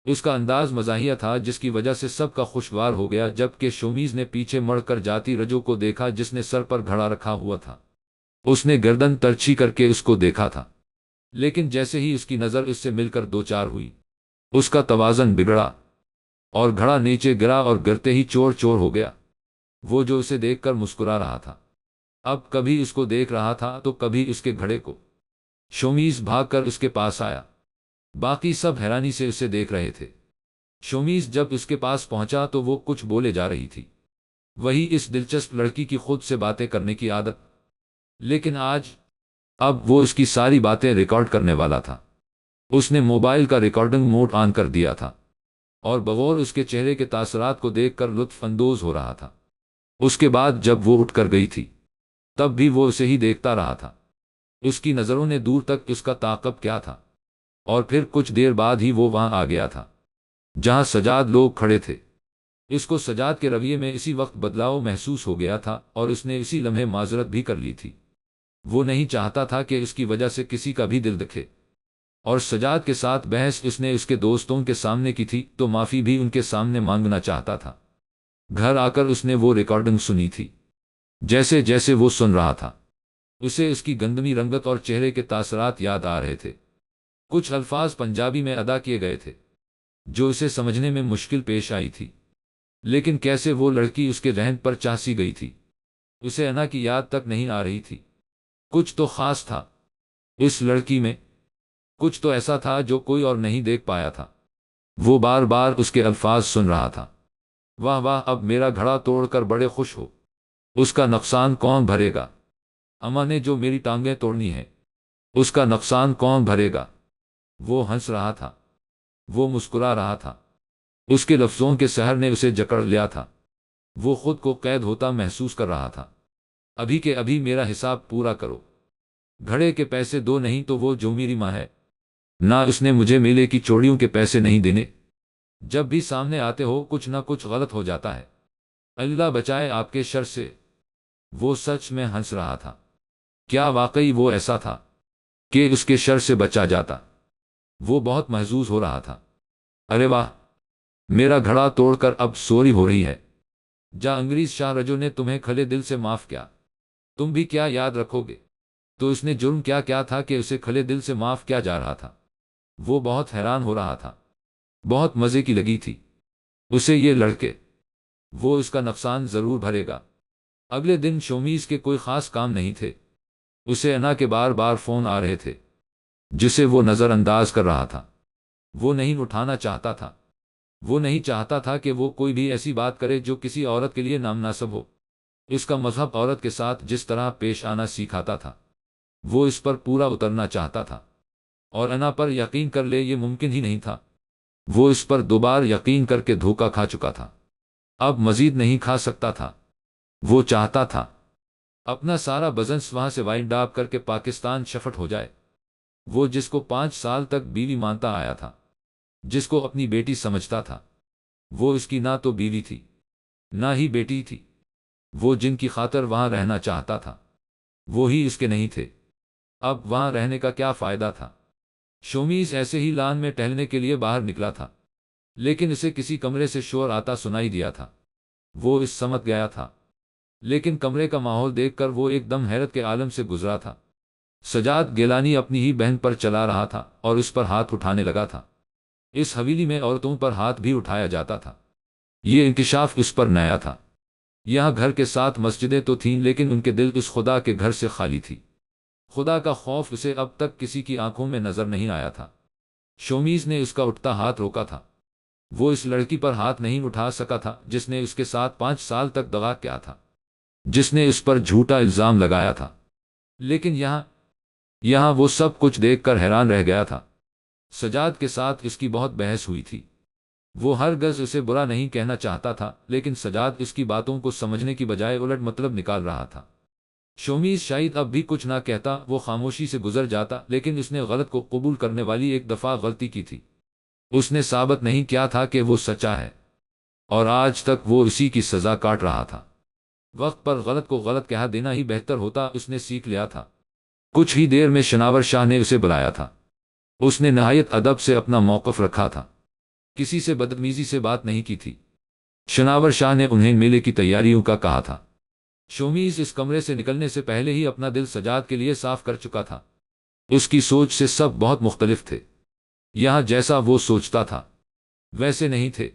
اس کا انداز مزاحیہ تھا جس کی وجہ سے سب کا خوشگوار ہو گیا، جبکہ شومیز نے پیچھے مڑ کر جاتی رجو کو دیکھا جس نے سر پر گھڑا رکھا ہوا تھا۔ اس نے گردن ترچھی کر کے اس کو دیکھا تھا، لیکن جیسے ہی اس کی نظر اس سے مل کر دو چار ہوئی، اس کا توازن بگڑا اور گھڑا نیچے گرا اور گرتے ہی چور چور ہو گیا۔ وہ جو اسے دیکھ کر مسکرا رہا تھا، اب کبھی اس کو دیکھ رہا تھا تو کبھی اس کے گھڑے کو۔ شومیز بھاگ کر اس کے پاس آیا، باقی سب حیرانی سے اسے دیکھ رہے تھے۔ شومیز جب اس کے پاس پہنچا تو وہ کچھ بولے جا رہی تھی، وہی اس دلچسپ لڑکی کی خود سے باتیں کرنے کی عادت، لیکن اب وہ اس کی ساری باتیں ریکارڈ کرنے والا تھا۔ اس نے موبائل کا ریکارڈنگ موڈ آن کر دیا تھا اور بغور اس کے چہرے کے تاثرات کو دیکھ کر لطف اندوز ہو رہا تھا۔ اس کے بعد جب وہ اٹھ کر گئی تھی تب بھی وہ اسے ہی دیکھتا رہا تھا۔ اس کی نظروں نے دور تک اس کا تعاقب کیا تھا، اور پھر کچھ دیر بعد ہی وہ وہاں آ گیا تھا جہاں سجاد لوگ کھڑے تھے۔ اس کو سجاد کے رویے میں اسی وقت بدلاؤ محسوس ہو گیا تھا اور اس نے اسی لمحے معذرت بھی کر لی تھی۔ وہ نہیں چاہتا تھا کہ اس کی وجہ سے کسی کا بھی دل دکھے، اور سجاد کے ساتھ بحث اس نے اس کے دوستوں کے سامنے کی تھی تو معافی بھی ان کے سامنے مانگنا چاہتا تھا۔ گھر آ کر اس نے وہ ریکارڈنگ سنی تھی۔ جیسے جیسے وہ سن رہا تھا اسے اس کی گندمی رنگت اور چہرے کے تاثرات یاد آ رہے تھے۔ کچھ الفاظ پنجابی میں ادا کیے گئے تھے جو اسے سمجھنے میں مشکل پیش آئی تھی، لیکن کیسے وہ لڑکی اس کے رہن پر چاسی گئی تھی اسے انا کی یاد تک نہیں آ رہی تھی۔ کچھ تو خاص تھا اس لڑکی میں، کچھ تو ایسا تھا جو کوئی اور نہیں دیکھ پایا تھا۔ وہ بار بار اس کے الفاظ سن رہا تھا، واہ واہ، اب میرا گھڑا توڑ کر بڑے خوش ہو، اس کا نقصان کون بھرے گا؟ اماں نے جو میری ٹانگیں توڑنی ہیں اس کا نقصان کون بھرے گا؟ وہ ہنس رہا تھا، وہ مسکرا رہا تھا، اس کے لفظوں کے سحر نے اسے جکڑ لیا تھا۔ وہ خود کو قید ہوتا محسوس کر رہا تھا۔ ابھی کے ابھی میرا حساب پورا کرو، گھڑے کے پیسے دو، نہیں تو وہ جو میری ماں ہے نہ اس نے مجھے میلے کی چوڑیوں کے پیسے نہیں دینے۔ جب بھی سامنے آتے ہو کچھ نہ کچھ غلط ہو جاتا ہے، اللہ بچائے آپ کے شر سے۔ وہ سچ میں ہنس رہا تھا۔ کیا واقعی وہ ایسا تھا کہ اس کے شر سے بچا جاتا؟ وہ بہت محظوظ ہو رہا تھا۔ ارے واہ، میرا گھڑا توڑ کر اب سوری ہو رہی ہے۔ جا انگریز شاہ رجو نے تمہیں کھلے دل سے معاف کیا، تم بھی کیا یاد رکھو گے؟ تو اس نے جرم کیا کیا تھا کہ اسے کھلے دل سے معاف کیا جا رہا تھا؟ وہ بہت حیران ہو رہا تھا، بہت مزے کی لگی تھی اسے یہ لڑکے۔ وہ اس کا نقصان ضرور بھرے گا۔ اگلے دن شومیز کے کوئی خاص کام نہیں تھے، اسے انا کے بار بار فون آ رہے تھے جسے وہ نظر انداز کر رہا تھا۔ وہ نہیں اٹھانا چاہتا تھا، وہ نہیں چاہتا تھا کہ وہ کوئی بھی ایسی بات کرے جو کسی عورت کے لیے نامناسب ہو۔ اس کا مذہب عورت کے ساتھ جس طرح پیش آنا سکھاتا تھا، وہ اس پر پورا اترنا چاہتا تھا، اور انا پر یقین کر لے یہ ممکن ہی نہیں تھا۔ وہ اس پر دوبار یقین کر کے دھوکہ کھا چکا تھا، اب مزید نہیں کھا سکتا تھا۔ وہ چاہتا تھا اپنا سارا بزنس وہاں سے وائنڈ اپ کر کے پاکستان شفٹ ہو جائے۔ وہ جس کو 5 سال تک بیوی مانتا آیا تھا، جس کو اپنی بیٹی سمجھتا تھا، وہ اس کی نہ تو بیوی تھی نہ ہی بیٹی تھی۔ وہ جن کی خاطر وہاں رہنا چاہتا تھا وہی اس کے نہیں تھے۔ اب وہاں رہنے کا کیا فائدہ تھا؟ شومیز ایسے ہی لان میں ٹہلنے کے لیے باہر نکلا تھا، لیکن اسے کسی کمرے سے شور آتا سنائی دیا تھا۔ وہ اس سمت گیا تھا، لیکن کمرے کا ماحول دیکھ کر وہ ایک دم حیرت کے عالم سے گزرا تھا۔ سجاد گیلانی اپنی ہی بہن پر چلا رہا تھا اور اس پر ہاتھ اٹھانے لگا تھا۔ اس حویلی میں عورتوں پر ہاتھ بھی اٹھایا جاتا تھا۔ یہ انکشاف اس پر نیا تھا۔ یہاں گھر کے ساتھ مسجدیں تو تھیں، لیکن ان کے دل اس خدا کے گھر سے خالی تھی۔ خدا کا خوف اسے اب تک کسی کی آنکھوں میں نظر نہیں آیا تھا۔ شومیز نے اس کا اٹھتا ہاتھ روکا تھا۔ وہ اس لڑکی پر ہاتھ نہیں اٹھا سکا تھا جس نے اس کے ساتھ 5 سال تک دغا کیا تھا، جس نے اس پر جھوٹا الزام لگایا تھا۔ لیکن یہاں وہ سب کچھ دیکھ کر حیران رہ گیا تھا۔ سجاد کے ساتھ اس کی بہت بحث ہوئی تھی۔ وہ ہرگز اسے برا نہیں کہنا چاہتا تھا، لیکن سجاد اس کی باتوں کو سمجھنے کی بجائے الٹ مطلب نکال رہا تھا۔ شومیز شاید اب بھی کچھ نہ کہتا، وہ خاموشی سے گزر جاتا، لیکن اس نے غلط کو قبول کرنے والی ایک دفعہ غلطی کی تھی۔ اس نے ثابت نہیں کیا تھا کہ وہ سچا ہے، اور آج تک وہ اسی کی سزا کاٹ رہا تھا۔ وقت پر غلط کو غلط کہہ دینا ہی بہتر ہوتا، اس نے سیکھ لیا تھا۔ کچھ ہی دیر میں شناور شاہ نے اسے بلایا تھا۔ اس نے نہایت ادب سے اپنا موقف رکھا تھا، کسی سے بدتمیزی سے بات نہیں کی تھی۔ شناور شاہ نے انہیں میلے کی تیاریوں کا کہا تھا۔ شومیز اس کمرے سے نکلنے سے پہلے ہی اپنا دل سجاد کے لیے صاف کر چکا تھا۔ اس کی سوچ سے سب بہت مختلف تھے۔ یہاں جیسا وہ سوچتا تھا ویسے نہیں تھے۔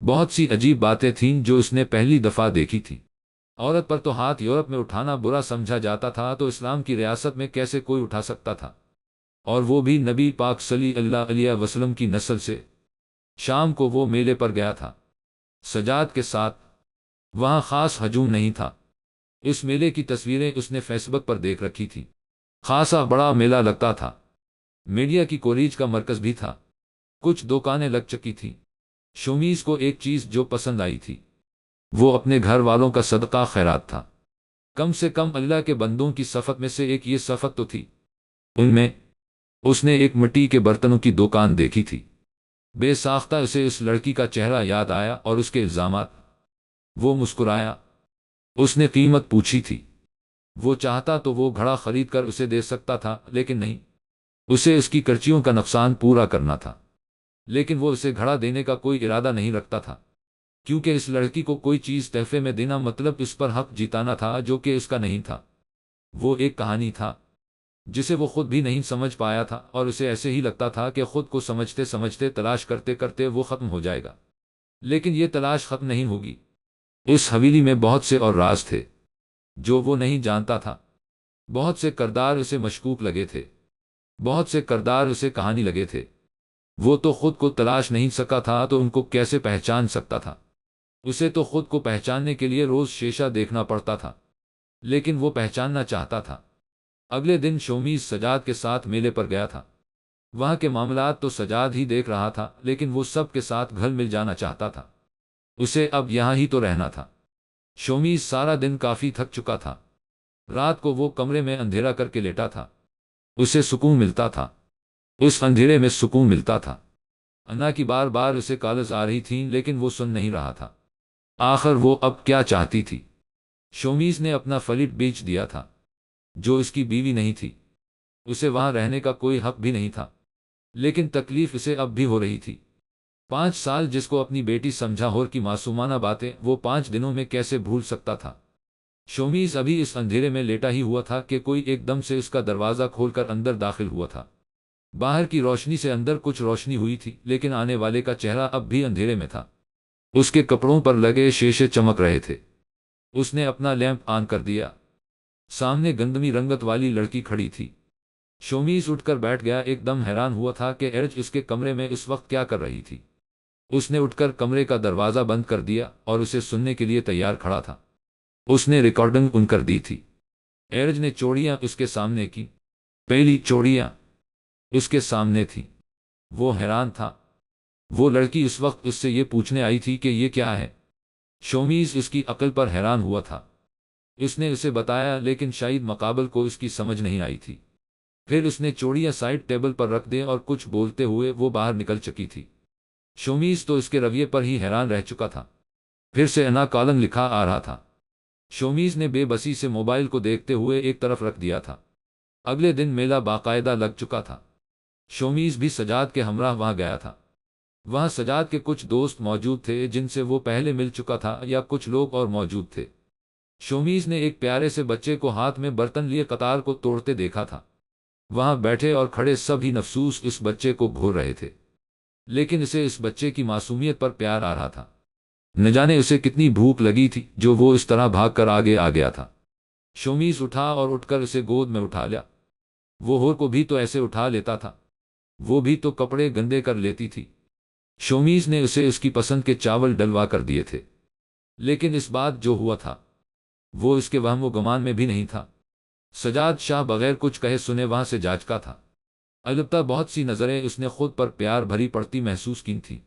بہت سی عجیب باتیں تھیں جو اس نے پہلی دفعہ دیکھی تھی۔ عورت پر تو ہاتھ یورپ میں اٹھانا برا سمجھا جاتا تھا، تو اسلام کی ریاست میں کیسے کوئی اٹھا سکتا تھا؟ اور وہ بھی نبی پاک صلی اللہ علیہ وسلم کی نسل سے۔ شام کو وہ میلے پر گیا تھا سجاد کے ساتھ۔ وہاں خاص ہجوم نہیں تھا۔ اس میلے کی تصویریں اس نے فیس بک پر دیکھ رکھی تھی۔ خاصا بڑا میلہ لگتا تھا۔ میڈیا کی کوریج کا مرکز بھی تھا۔ کچھ دکانیں لگ چکی تھیں۔ شومیز کو ایک چیز جو پسند آئی تھی وہ اپنے گھر والوں کا صدقہ خیرات تھا۔ کم سے کم اللہ کے بندوں کی صفت میں سے ایک یہ صفت تو تھی۔ ان میں اس نے ایک مٹی کے برتنوں کی دکان دیکھی تھی۔ بے ساختہ اسے اس لڑکی کا چہرہ یاد آیا اور اس کے الزامات۔ وہ مسکرایا۔ اس نے قیمت پوچھی تھی۔ وہ چاہتا تو وہ گھڑا خرید کر اسے دے سکتا تھا، لیکن نہیں، اسے اس کی کرچیوں کا نقصان پورا کرنا تھا۔ لیکن وہ اسے گھڑا دینے کا کوئی ارادہ نہیں رکھتا تھا، کیونکہ اس لڑکی کو کوئی چیز تحفے میں دینا مطلب اس پر حق جتانا تھا جو کہ اس کا نہیں تھا۔ وہ ایک کہانی تھا جسے وہ خود بھی نہیں سمجھ پایا تھا، اور اسے ایسے ہی لگتا تھا کہ خود کو سمجھتے سمجھتے تلاش کرتے کرتے وہ ختم ہو جائے گا۔ لیکن یہ تلاش ختم نہیں ہوگی۔ اس حویلی میں بہت سے اور راز تھے جو وہ نہیں جانتا تھا۔ بہت سے کردار اسے مشکوک لگے تھے، بہت سے کردار اسے کہانی لگے تھے۔ وہ تو خود کو تلاش نہیں سکا تھا، تو ان کو کیسے پہچان سکتا تھا؟ اسے تو خود کو پہچاننے کے لیے روز شیشہ دیکھنا پڑتا تھا، لیکن وہ پہچاننا چاہتا تھا۔ اگلے دن شومیز سجاد کے ساتھ میلے پر گیا تھا۔ وہاں کے معاملات تو سجاد ہی دیکھ رہا تھا، لیکن وہ سب کے ساتھ گھل مل جانا چاہتا تھا۔ اسے اب یہاں ہی تو رہنا تھا۔ شومیز سارا دن کافی تھک چکا تھا۔ رات کو وہ کمرے میں اندھیرا کر کے لیٹا تھا۔ اسے سکون ملتا تھا، اس اندھیرے میں سکون ملتا تھا۔ انا کی بار بار اسے کالز آ رہی تھیں، لیکن وہ سن نہیں رہا تھا۔ آخر وہ اب کیا چاہتی تھی؟ شومیز نے اپنا فلیٹ بیچ دیا تھا جو اس کی بیوی نہیں تھی۔ اسے وہاں رہنے کا کوئی حق بھی نہیں تھا، لیکن تکلیف اسے اب بھی ہو رہی تھی۔ 5 سال جس کو اپنی بیٹی سمجھا، اور کی معصومانہ باتیں وہ 5 دنوں میں کیسے بھول سکتا تھا؟ شومیز ابھی اس اندھیرے میں لیٹا ہی ہوا تھا کہ کوئی ایک دم سے اس کا دروازہ کھول کر اندر داخل ہوا تھا۔ باہر کی روشنی سے اندر کچھ روشنی ہوئی تھی، لیکن آنے والے کا چہرہ اب بھی اندھیرے میں تھا۔ اس کے کپڑوں پر لگے شیشے چمک رہے تھے۔ اس نے اپنا لیمپ آن کر دیا۔ سامنے گندمی رنگت والی لڑکی کھڑی تھی۔ شومیز اٹھ کر بیٹھ گیا، ایک دم حیران ہوا تھا کہ ایرج اس کے کمرے میں اس وقت کیا کر رہی تھی۔ اس نے اٹھ کر کمرے کا دروازہ بند کر دیا اور اسے سننے کے لیے تیار کھڑا تھا۔ اس نے ریکارڈنگ ان کر دی تھی۔ ایرج نے چوڑیاں اس کے سامنے کی۔ پہلی چوڑیاں اس کے سامنے تھی۔ وہ حیران تھا۔ وہ لڑکی اس وقت اس سے یہ پوچھنے آئی تھی کہ یہ کیا ہے؟ شومیز اس کی عقل پر حیران ہوا تھا۔ اس نے اسے بتایا، لیکن شاید مقابل کو اس کی سمجھ نہیں آئی تھی۔ پھر اس نے چوڑیاں سائڈ ٹیبل پر رکھ دیں اور کچھ بولتے ہوئے وہ باہر نکل چکی تھی۔ شومیز تو اس کے رویے پر ہی حیران رہ چکا تھا۔ پھر سے انا کالن لکھا آ رہا تھا۔ شومیز نے بے بسی سے موبائل کو دیکھتے ہوئے ایک طرف رکھ دیا تھا۔ اگلے دن میلہ باقاعدہ لگ چکا تھا۔ شومیز بھی سجاد کے ہمراہ وہاں گیا تھا۔ وہاں سجاد کے کچھ دوست موجود تھے جن سے وہ پہلے مل چکا تھا، یا کچھ لوگ اور موجود تھے۔ شومیز نے ایک پیارے سے بچے کو ہاتھ میں برتن لیے قطار کو توڑتے دیکھا تھا۔ وہاں بیٹھے اور کھڑے سب ہی نفسوس اس بچے کو گھور رہے تھے، لیکن اسے اس بچے کی معصومیت پر پیار آ رہا تھا۔ نہ جانے اسے کتنی بھوک لگی تھی جو وہ اس طرح بھاگ کر آگے آ گیا تھا۔ شومیز اٹھا اور اٹھ کر اسے گود میں اٹھا لیا۔ وہ ہور کو بھی تو ایسے اٹھا لیتا تھا، وہ بھی تو کپڑے گندے کر لیتی تھی۔ شومیز نے اسے اس کی پسند کے چاول ڈلوا کر دیے تھے، لیکن اس بات جو ہوا تھا وہ اس کے وہم و گمان میں بھی نہیں تھا۔ سجاد شاہ بغیر کچھ کہے سنے وہاں سے جا چکا تھا، البتہ بہت سی نظریں اس نے خود پر پیار بھری پڑتی محسوس کی تھیں۔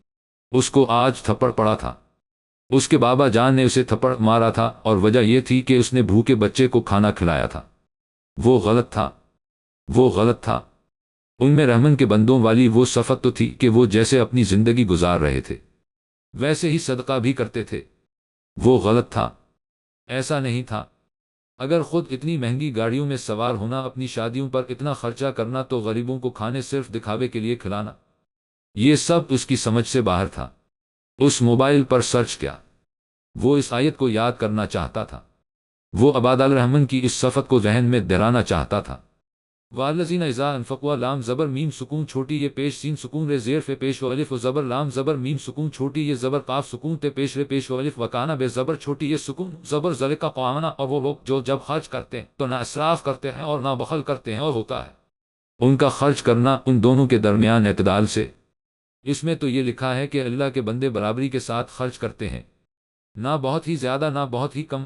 اس کو آج تھپڑ پڑا تھا، اس کے بابا جان نے اسے تھپڑ مارا تھا، اور وجہ یہ تھی کہ اس نے بھوکے بچے کو کھانا کھلایا تھا۔ وہ غلط تھا، وہ غلط تھا۔ ان میں رحمن کے بندوں والی وہ صفت تو تھی کہ وہ جیسے اپنی زندگی گزار رہے تھے ویسے ہی صدقہ بھی کرتے تھے۔ وہ غلط تھا، ایسا نہیں تھا۔ اگر خود اتنی مہنگی گاڑیوں میں سوار ہونا، اپنی شادیوں پر اتنا خرچہ کرنا، تو غریبوں کو کھانے صرف دکھاوے کے لیے کھلانا، یہ سب اس کی سمجھ سے باہر تھا۔ اس موبائل پر سرچ کیا، وہ اس آیت کو یاد کرنا چاہتا تھا، وہ عباد الرحمن کی اس صفت کو ذہن میں دہرانا چاہتا تھا۔ والذین اذا انفقوا لام زبر میم سکون چھوٹی یہ پیش سین سکون رے زیر فے پیش و الف و زبر لام زبر میم سکون چھوٹی یہ زبر قاف سکون تے پیش رے پیش و الف وکانا بے زبر چھوٹی یہ سکون زبر زر کا قوامنا، اور وہ لوگ جو جب خرچ کرتے ہیں تو نہ اسراف کرتے ہیں اور نہ بخل کرتے ہیں، اور ہوتا ہے ان کا خرچ کرنا ان دونوں کے درمیان اعتدال سے۔ اس میں تو یہ لکھا ہے کہ اللہ کے بندے برابری کے ساتھ خرچ کرتے ہیں، نہ بہت ہی زیادہ نہ بہت ہی کم،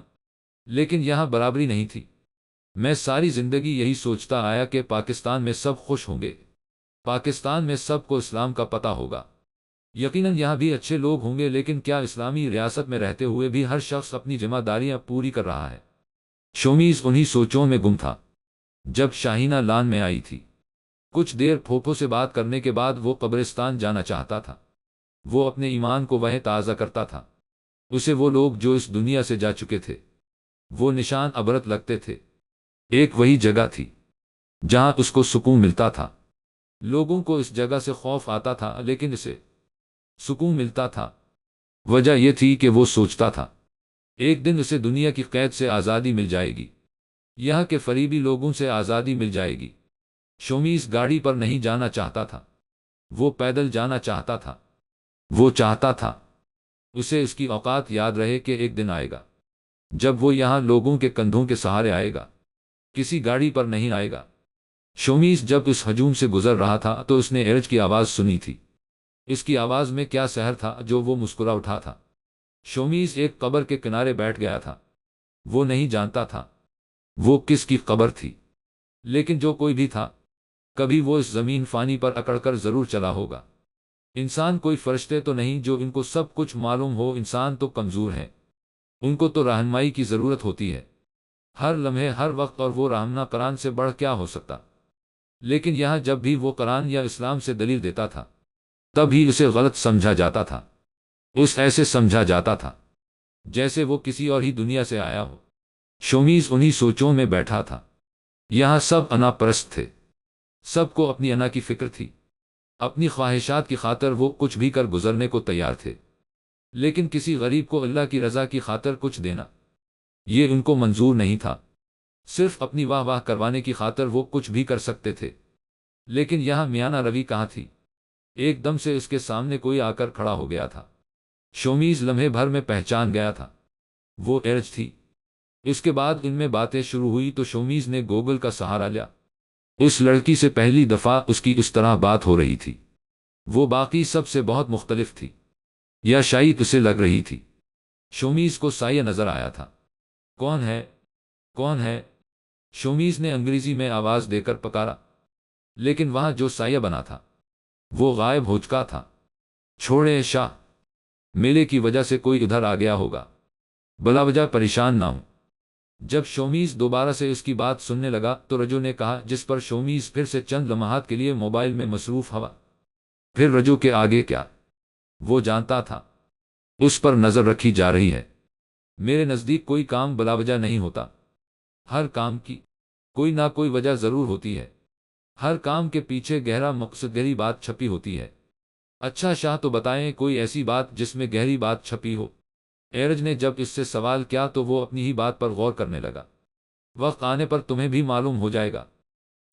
لیکن یہاں برابری نہیں تھی۔ میں ساری زندگی یہی سوچتا آیا کہ پاکستان میں سب خوش ہوں گے، پاکستان میں سب کو اسلام کا پتہ ہوگا، یقیناً یہاں بھی اچھے لوگ ہوں گے، لیکن کیا اسلامی ریاست میں رہتے ہوئے بھی ہر شخص اپنی ذمہ داریاں پوری کر رہا ہے؟ شومیز انہی سوچوں میں گم تھا جب شاہینہ لان میں آئی تھی۔ کچھ دیر پھوپھو سے بات کرنے کے بعد وہ قبرستان جانا چاہتا تھا۔ وہ اپنے ایمان کو وہیں تازہ کرتا تھا۔ اسے وہ لوگ جو اس دنیا سے جا چکے تھے وہ نشان عبرت لگتے تھے۔ ایک وہی جگہ تھی جہاں اس کو سکون ملتا تھا۔ لوگوں کو اس جگہ سے خوف آتا تھا، لیکن اسے سکون ملتا تھا۔ وجہ یہ تھی کہ وہ سوچتا تھا ایک دن اسے دنیا کی قید سے آزادی مل جائے گی، یہاں کے فریبی لوگوں سے آزادی مل جائے گی۔ شومیز گاڑی پر نہیں جانا چاہتا تھا، وہ پیدل جانا چاہتا تھا۔ وہ چاہتا تھا اسے اس کی اوقات یاد رہے کہ ایک دن آئے گا جب وہ یہاں لوگوں کے کندھوں کے سہارے آئے گا، کسی گاڑی پر نہیں آئے گا۔ شومیز جب اس ہجوم سے گزر رہا تھا تو اس نے ارج کی آواز سنی تھی۔ اس کی آواز میں کیا سحر تھا جو وہ مسکرا اٹھا تھا؟ شومیز ایک قبر کے کنارے بیٹھ گیا تھا۔ وہ نہیں جانتا تھا وہ کس کی قبر تھی، لیکن جو کوئی بھی تھا کبھی وہ اس زمین فانی پر اکڑ کر ضرور چلا ہوگا۔ انسان کوئی فرشتے تو نہیں جو ان کو سب کچھ معلوم ہو، انسان تو کمزور ہے، ان کو تو رہنمائی کی ضرورت ہوتی ہے ہر لمحے ہر وقت، اور وہ رہنما قرآن سے بڑھ کیا ہو سکتا؟ لیکن یہاں جب بھی وہ قرآن یا اسلام سے دلیل دیتا تھا تب ہی اسے غلط سمجھا جاتا تھا، اس ایسے سمجھا جاتا تھا جیسے وہ کسی اور ہی دنیا سے آیا ہو۔ شومیز انہی سوچوں میں بیٹھا تھا۔ یہاں سب انا پرست تھے، سب کو اپنی انا کی فکر تھی، اپنی خواہشات کی خاطر وہ کچھ بھی کر گزرنے کو تیار تھے، لیکن کسی غریب کو اللہ کی رضا کی خاطر کچھ دینا یہ ان کو منظور نہیں تھا۔ صرف اپنی واہ واہ کروانے کی خاطر وہ کچھ بھی کر سکتے تھے، لیکن یہاں میانہ روی کہاں تھی؟ ایک دم سے اس کے سامنے کوئی آ کر کھڑا ہو گیا تھا۔ شومیز لمحے بھر میں پہچان گیا تھا، وہ ارج تھی۔ اس کے بعد ان میں باتیں شروع ہوئی تو شومیز نے گوگل کا سہارا لیا۔ اس لڑکی سے پہلی دفعہ اس کی اس طرح بات ہو رہی تھی، وہ باقی سب سے بہت مختلف تھی، یا شاید اسے لگ رہی تھی۔ شومیز کو سایہ نظر آیا تھا۔ کون ہے؟ کون ہے؟ شومیز نے انگریزی میں آواز دے کر پکارا، لیکن وہاں جو سایہ بنا تھا وہ غائب ہو چکا تھا۔ چھوڑے شاہ، میلے کی وجہ سے کوئی ادھر آ گیا ہوگا، بلا وجہ پریشان نہ ہوں۔ جب شومیز دوبارہ سے اس کی بات سننے لگا تو رجو نے کہا، جس پر شومیز پھر سے چند لمحات کے لیے موبائل میں مصروف ہوا۔ پھر رجو کے آگے کیا؟ وہ جانتا تھا اس پر نظر رکھی جا رہی ہے۔ میرے نزدیک کوئی کام بلا وجہ نہیں ہوتا، ہر کام کی کوئی نہ کوئی وجہ ضرور ہوتی ہے، ہر کام کے پیچھے گہرا مقصد، گہری بات چھپی ہوتی ہے۔ اچھا شاہ، تو بتائیں کوئی ایسی بات جس میں گہری بات چھپی ہو؟ ایرج نے جب اس سے سوال کیا تو وہ اپنی ہی بات پر غور کرنے لگا۔ وقت آنے پر تمہیں بھی معلوم ہو جائے گا۔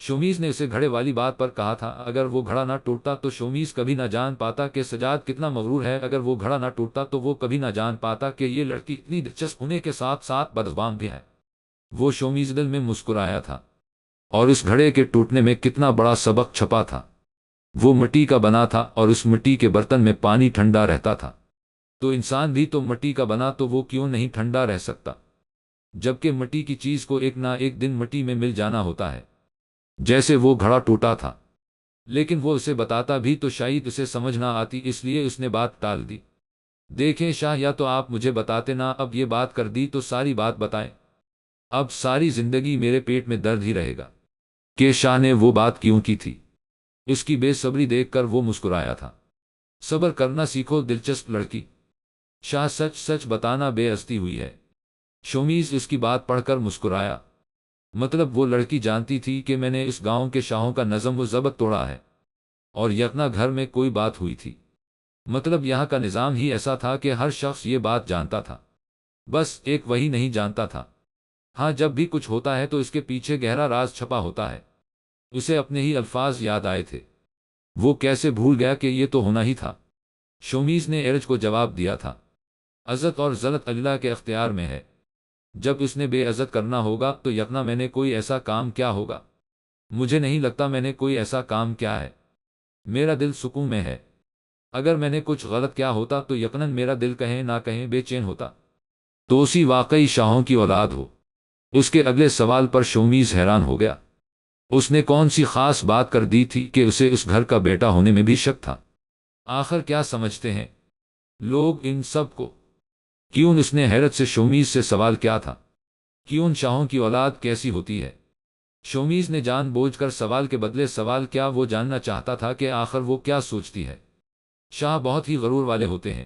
شومیز نے اسے گھڑے والی بات پر کہا تھا، اگر وہ گھڑا نہ ٹوٹتا تو شومیز کبھی نہ جان پاتا کہ سجاد کتنا مغرور ہے، اگر وہ گھڑا نہ ٹوٹتا تو وہ کبھی نہ جان پاتا کہ یہ لڑکی اتنی دلچسپ ہونے کے ساتھ ساتھ بدزبان بھی ہے۔ وہ شومیز دل میں مسکرایا تھا، اور اس گھڑے کے ٹوٹنے میں کتنا بڑا سبق چھپا تھا وہ مٹی کا بنا تھا اور اس مٹی کے برتن میں پانی ٹھنڈا رہتا تھا، تو انسان بھی تو مٹی کا بنا، تو وہ کیوں نہیں ٹھنڈا رہ سکتا؟ جبکہ مٹی کی چیز کو ایک نہ ایک دن مٹی میں مل جانا ہوتا ہے۔ جیسے وہ گھڑا ٹوٹا تھا، لیکن وہ اسے بتاتا بھی تو شاید اسے سمجھ نہ آتی، اس لیے اس نے بات ٹال دی۔ دیکھیں شاہ، یا تو آپ مجھے بتاتے نا، اب یہ بات کر دی تو ساری بات بتائیں، اب ساری زندگی میرے پیٹ میں درد ہی رہے گا کہ شاہ نے وہ بات کیوں کی تھی۔ اس کی بے صبری دیکھ کر وہ مسکرایا تھا۔ صبر کرنا سیکھو دلچسپ لڑکی، شاہ سچ سچ بتانا بے عزتی ہوئی ہے۔ شومیز اس کی بات پڑھ کر مسکرایا۔ مطلب وہ لڑکی جانتی تھی کہ میں نے اس گاؤں کے شاہوں کا نظم و ضبط توڑا ہے، اور یکنا گھر میں کوئی بات ہوئی تھی، مطلب یہاں کا نظام ہی ایسا تھا کہ ہر شخص یہ بات جانتا تھا، بس ایک وہی نہیں جانتا تھا۔ ہاں، جب بھی کچھ ہوتا ہے تو اس کے پیچھے گہرا راز چھپا ہوتا ہے۔ اسے اپنے ہی الفاظ یاد آئے تھے، وہ کیسے بھول گیا کہ یہ تو ہونا ہی تھا۔ شومیز نے ایرج کو جواب دیا تھا، عزت اور ذلت اللہ کے اختیار میں ہے، جب اس نے بے عزت کرنا ہوگا تو یکنا میں نے کوئی ایسا کام کیا ہوگا؟ مجھے نہیں لگتا میں نے کوئی ایسا کام کیا ہے، میرا دل سکون میں ہے۔ اگر میں نے کچھ غلط کیا ہوتا تو یقیناً میرا دل کہیں نہ کہیں بے چین ہوتا۔ تو اسی واقعی شاہوں کی اولاد ہو؟ اس کے اگلے سوال پر شومیز حیران ہو گیا۔ اس نے کون سی خاص بات کر دی تھی کہ اسے اس گھر کا بیٹا ہونے میں بھی شک تھا؟ آخر کیا سمجھتے ہیں لوگ ان سب کو؟ کیوں؟ اس نے حیرت سے شومیز سے سوال کیا تھا، کیوں شاہوں کی اولاد کیسی ہوتی ہے؟ شومیز نے جان بوجھ کر سوال کے بدلے سوال کیا، وہ جاننا چاہتا تھا کہ آخر وہ کیا سوچتی ہے۔ شاہ بہت ہی غرور والے ہوتے ہیں،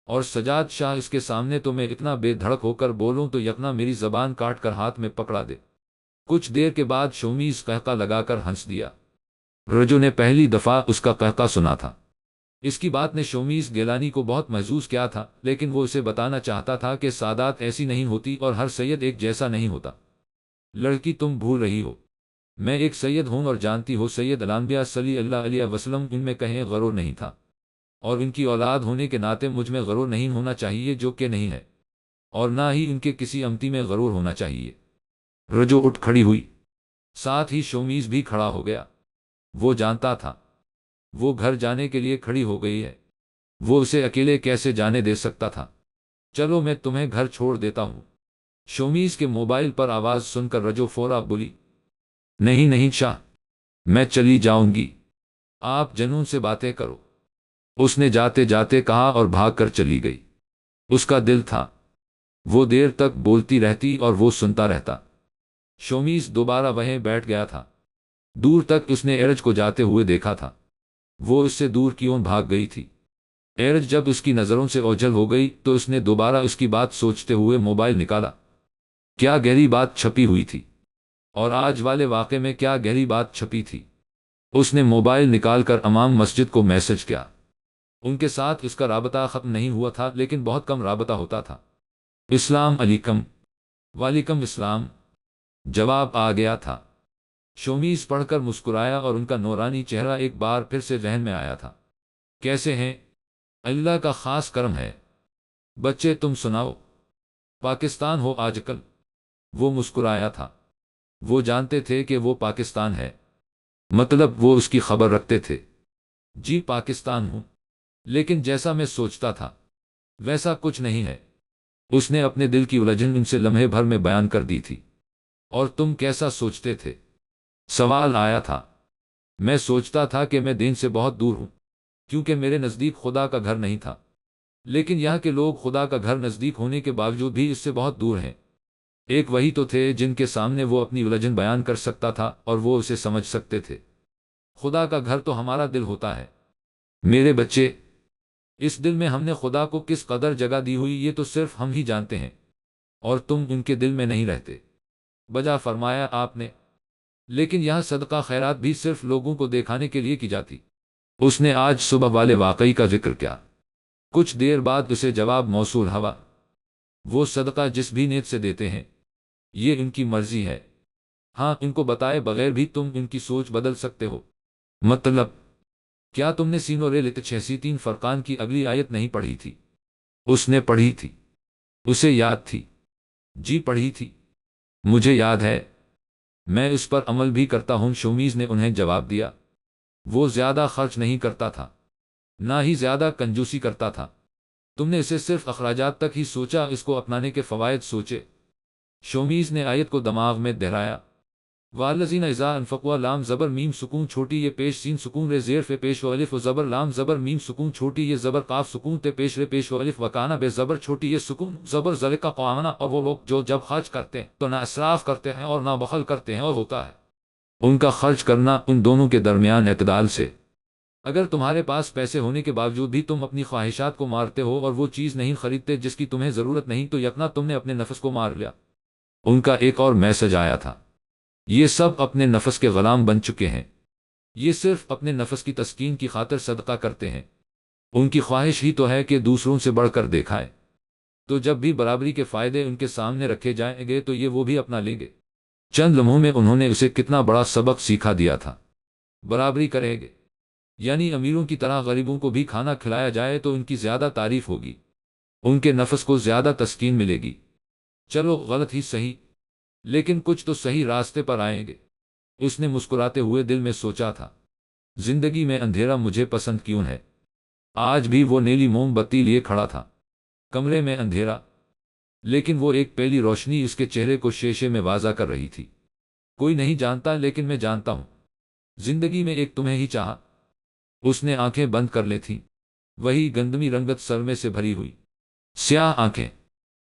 اور سجاد شاہ اس کے سامنے تو میں اتنا بے دھڑک ہو کر بولوں تو یکنا میری زبان کاٹ کر ہاتھ میں پکڑا دے۔ کچھ دیر کے بعد شومیز قہقہ لگا کر ہنس دیا۔ رجو نے پہلی دفعہ اس کا قہقہ سنا تھا۔ اس کی بات نے شومیز گیلانی کو بہت محظوظ کیا تھا، لیکن وہ اسے بتانا چاہتا تھا کہ سعادت ایسی نہیں ہوتی اور ہر سید ایک جیسا نہیں ہوتا۔ لڑکی، تم بھول رہی ہو، میں ایک سید ہوں، اور جانتی ہو سید الانبیاء صلی اللہ علیہ وسلم ان میں کہیں غرور نہیں تھا، اور ان کی اولاد ہونے کے ناطے مجھ میں غرور نہیں ہونا چاہیے، جو کہ نہیں ہے، اور نہ ہی ان کے کسی امتی میں غرور ہونا چاہیے۔ رجو اٹھ کھڑی ہوئی، ساتھ ہی شومیز بھی کھڑا ہو گیا۔ وہ جانتا تھا وہ گھر جانے کے لیے کھڑی ہو گئی ہے، وہ اسے اکیلے کیسے جانے دے سکتا تھا؟ چلو میں تمہیں گھر چھوڑ دیتا ہوں۔ شومیز کے موبائل پر آواز سن کر رجو فورا بولی، نہیں نہیں شاہ، میں چلی جاؤں گی، آپ جنون سے باتیں کرو، اس نے جاتے جاتے کہا اور بھاگ کر چلی گئی۔ اس کا دل تھا وہ دیر تک بولتی رہتی اور وہ سنتا رہتا۔ شومیز دوبارہ وہیں بیٹھ گیا تھا۔ دور تک اس نے ایرج کو جاتے ہوئے دیکھا تھا، وہ اس سے دور کیوں بھاگ گئی تھی؟ ایرج جب اس کی نظروں سے اوجھل ہو گئی تو اس نے دوبارہ اس کی بات سوچتے ہوئے موبائل نکالا۔ کیا گہری بات چھپی ہوئی تھی؟ اور آج والے واقعے میں کیا گہری بات چھپی تھی؟ اس نے موبائل نکال کر امام مسجد کو میسج کیا۔ ان کے ساتھ اس کا رابطہ ختم نہیں ہوا تھا، لیکن بہت کم رابطہ ہوتا تھا۔ السلام علیکم۔ وعلیکم السلام، جواب آ گیا تھا۔ شومیز پڑھ کر مسکرایا اور ان کا نورانی چہرہ ایک بار پھر سے ذہن میں آیا تھا۔ کیسے ہیں؟ اللہ کا خاص کرم ہے۔ بچے تم سناؤ، پاکستان ہو آج کل؟ وہ مسکرایا تھا۔ وہ جانتے تھے کہ وہ پاکستان ہے، مطلب وہ اس کی خبر رکھتے تھے۔ جی پاکستان ہوں، لیکن جیسا میں سوچتا تھا ویسا کچھ نہیں ہے۔ اس نے اپنے دل کی الجھن ان سے لمحے بھر میں بیان کر دی تھی۔ اور تم کیسا سوچتے تھے؟ سوال آیا تھا۔ میں سوچتا تھا کہ میں دین سے بہت دور ہوں، کیونکہ میرے نزدیک خدا کا گھر نہیں تھا، لیکن یہاں کے لوگ خدا کا گھر نزدیک ہونے کے باوجود بھی اس سے بہت دور ہیں۔ ایک وہی تو تھے جن کے سامنے وہ اپنی الجھن بیان کر سکتا تھا اور وہ اسے سمجھ سکتے تھے۔ خدا کا گھر تو ہمارا دل ہوتا ہے میرے بچے، اس دل میں ہم نے خدا کو کس قدر جگہ دی ہوئی یہ تو صرف ہم ہی جانتے ہیں، اور تم ان کے دل میں نہیں رہتے۔ بجا فرمایا آپ نے، لیکن یہاں صدقہ خیرات بھی صرف لوگوں کو دکھانے کے لیے کی جاتی۔ اس نے آج صبح والے واقعی کا ذکر کیا۔ کچھ دیر بعد اسے جواب موصول ہوا، وہ صدقہ جس بھی نیت سے دیتے ہیں یہ ان کی مرضی ہے، ہاں ان کو بتائے بغیر بھی تم ان کی سوچ بدل سکتے ہو۔ مطلب کیا تم نے سینو ریلت 6 فرقان کی اگلی آیت نہیں پڑھی تھی؟ اس نے پڑھی تھی، اسے یاد تھی۔ جی پڑھی تھی، مجھے یاد ہے، میں اس پر عمل بھی کرتا ہوں، شومیز نے انہیں جواب دیا۔ وہ زیادہ خرچ نہیں کرتا تھا، نہ ہی زیادہ کنجوسی کرتا تھا۔ تم نے اسے صرف اخراجات تک ہی سوچا، اس کو اپنانے کے فوائد سوچے؟ شومیز نے آیت کو دماغ میں دہرایا۔ والذین اذا انفقوا لام زبر میم سکون چھوٹی یہ پیش سین سکون رے زیر فے پیش و الف و زبر لام زبر میم سکون چھوٹی یہ زبر قاف سکون تے پیش رے پیش و الف وکانا بے زبر چھوٹی یہ سکون زبر ذلک کا قوانا، اور وہ لوگ جو جب خرچ کرتے ہیں تو نہ اسراف کرتے ہیں اور نہ بخل کرتے ہیں، اور ہوتا ہے ان کا خرچ کرنا ان دونوں کے درمیان اعتدال سے۔ اگر تمہارے پاس پیسے ہونے کے باوجود بھی تم اپنی خواہشات کو مارتے ہو اور وہ چیز نہیں خریدتے جس کی تمہیں ضرورت نہیں، تو یقینا تم نے اپنے نفس کو مار لیا۔ ان کا ایک اور میسج آیا تھا، یہ سب اپنے نفس کے غلام بن چکے ہیں، یہ صرف اپنے نفس کی تسکین کی خاطر صدقہ کرتے ہیں، ان کی خواہش ہی تو ہے کہ دوسروں سے بڑھ کر دکھائیں، تو جب بھی برابری کے فائدے ان کے سامنے رکھے جائیں گے تو یہ وہ بھی اپنا لیں گے۔ چند لمحوں میں انہوں نے اسے کتنا بڑا سبق سکھا دیا تھا۔ برابری کریں گے یعنی امیروں کی طرح غریبوں کو بھی کھانا کھلایا جائے تو ان کی زیادہ تعریف ہوگی، ان کے نفس کو زیادہ تسکین ملے گی۔ چلو غلط ہی صحیح، لیکن کچھ تو صحیح راستے پر آئیں گے، اس نے مسکراتے ہوئے دل میں سوچا تھا۔ زندگی میں اندھیرا مجھے پسند کیوں ہے؟ آج بھی وہ نیلی موم بتی لیے کھڑا تھا، کمرے میں اندھیرا، لیکن وہ ایک پیلی روشنی اس کے چہرے کو شیشے میں واضح کر رہی تھی۔ کوئی نہیں جانتا لیکن میں جانتا ہوں، زندگی میں ایک تمہیں ہی چاہا۔ اس نے آنکھیں بند کر لی تھیں، وہی گندمی رنگت سرمے سے بھری ہوئی سیاہ آنکھیں،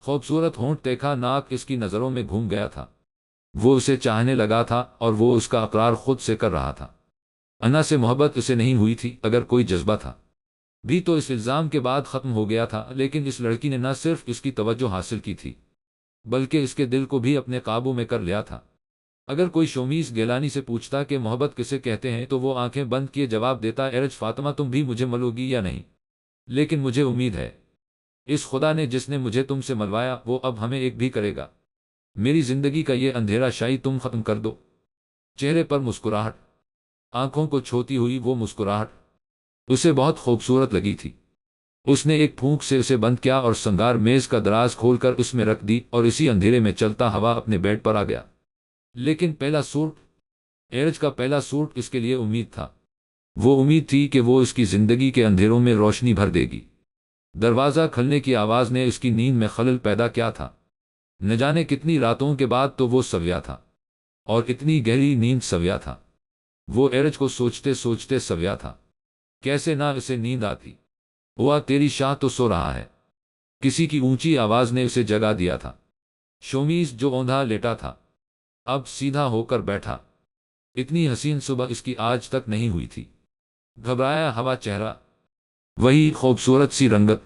خوبصورت ہونٹ، تیکھا ناک اس کی نظروں میں گھوم گیا تھا۔ وہ اسے چاہنے لگا تھا اور وہ اس کا اقرار خود سے کر رہا تھا۔ انا سے محبت اسے نہیں ہوئی تھی، اگر کوئی جذبہ تھا بھی تو اس الزام کے بعد ختم ہو گیا تھا، لیکن اس لڑکی نے نہ صرف اس کی توجہ حاصل کی تھی بلکہ اس کے دل کو بھی اپنے قابو میں کر لیا تھا۔ اگر کوئی شومیز گیلانی سے پوچھتا کہ محبت کسے کہتے ہیں تو وہ آنکھیں بند کیے جواب دیتا، ارج فاطمہ تم بھی مجھے ملو گی یا نہیں؟ لیکن مجھے امید ہے اس خدا نے جس نے مجھے تم سے ملوایا وہ اب ہمیں ایک بھی کرے گا۔ میری زندگی کا یہ اندھیرا شاہی تم ختم کر دو۔ چہرے پر مسکراہٹ، آنکھوں کو چھوتی ہوئی وہ مسکراہٹ اسے بہت خوبصورت لگی تھی۔ اس نے ایک پھونک سے اسے بند کیا اور سنگار میز کا دراز کھول کر اس میں رکھ دی اور اسی اندھیرے میں چلتا ہوا اپنے بیڈ پر آ گیا۔ لیکن پہلا سوٹ، ایرج کا پہلا سوٹ اس کے لیے امید تھا۔ وہ امید تھی کہ وہ اس کی زندگی کے اندھیروں میں روشنی بھر دے گی۔ دروازہ کھلنے کی آواز نے اس کی نیند میں خلل پیدا کیا تھا۔ نہ جانے کتنی راتوں کے بعد تو وہ سویا تھا، اور اتنی گہری نیند سویا تھا۔ وہ ایرج کو سوچتے سوچتے سویا تھا، کیسے نہ اسے نیند آتی۔ ہوا تیری شاہ تو سو رہا ہے، کسی کی اونچی آواز نے اسے جگا دیا تھا۔ شومیز جو اوندھا لیٹا تھا اب سیدھا ہو کر بیٹھا۔ اتنی حسین صبح اس کی آج تک نہیں ہوئی تھی۔ گھبرایا ہوا چہرہ، وہی خوبصورت سی رنگت،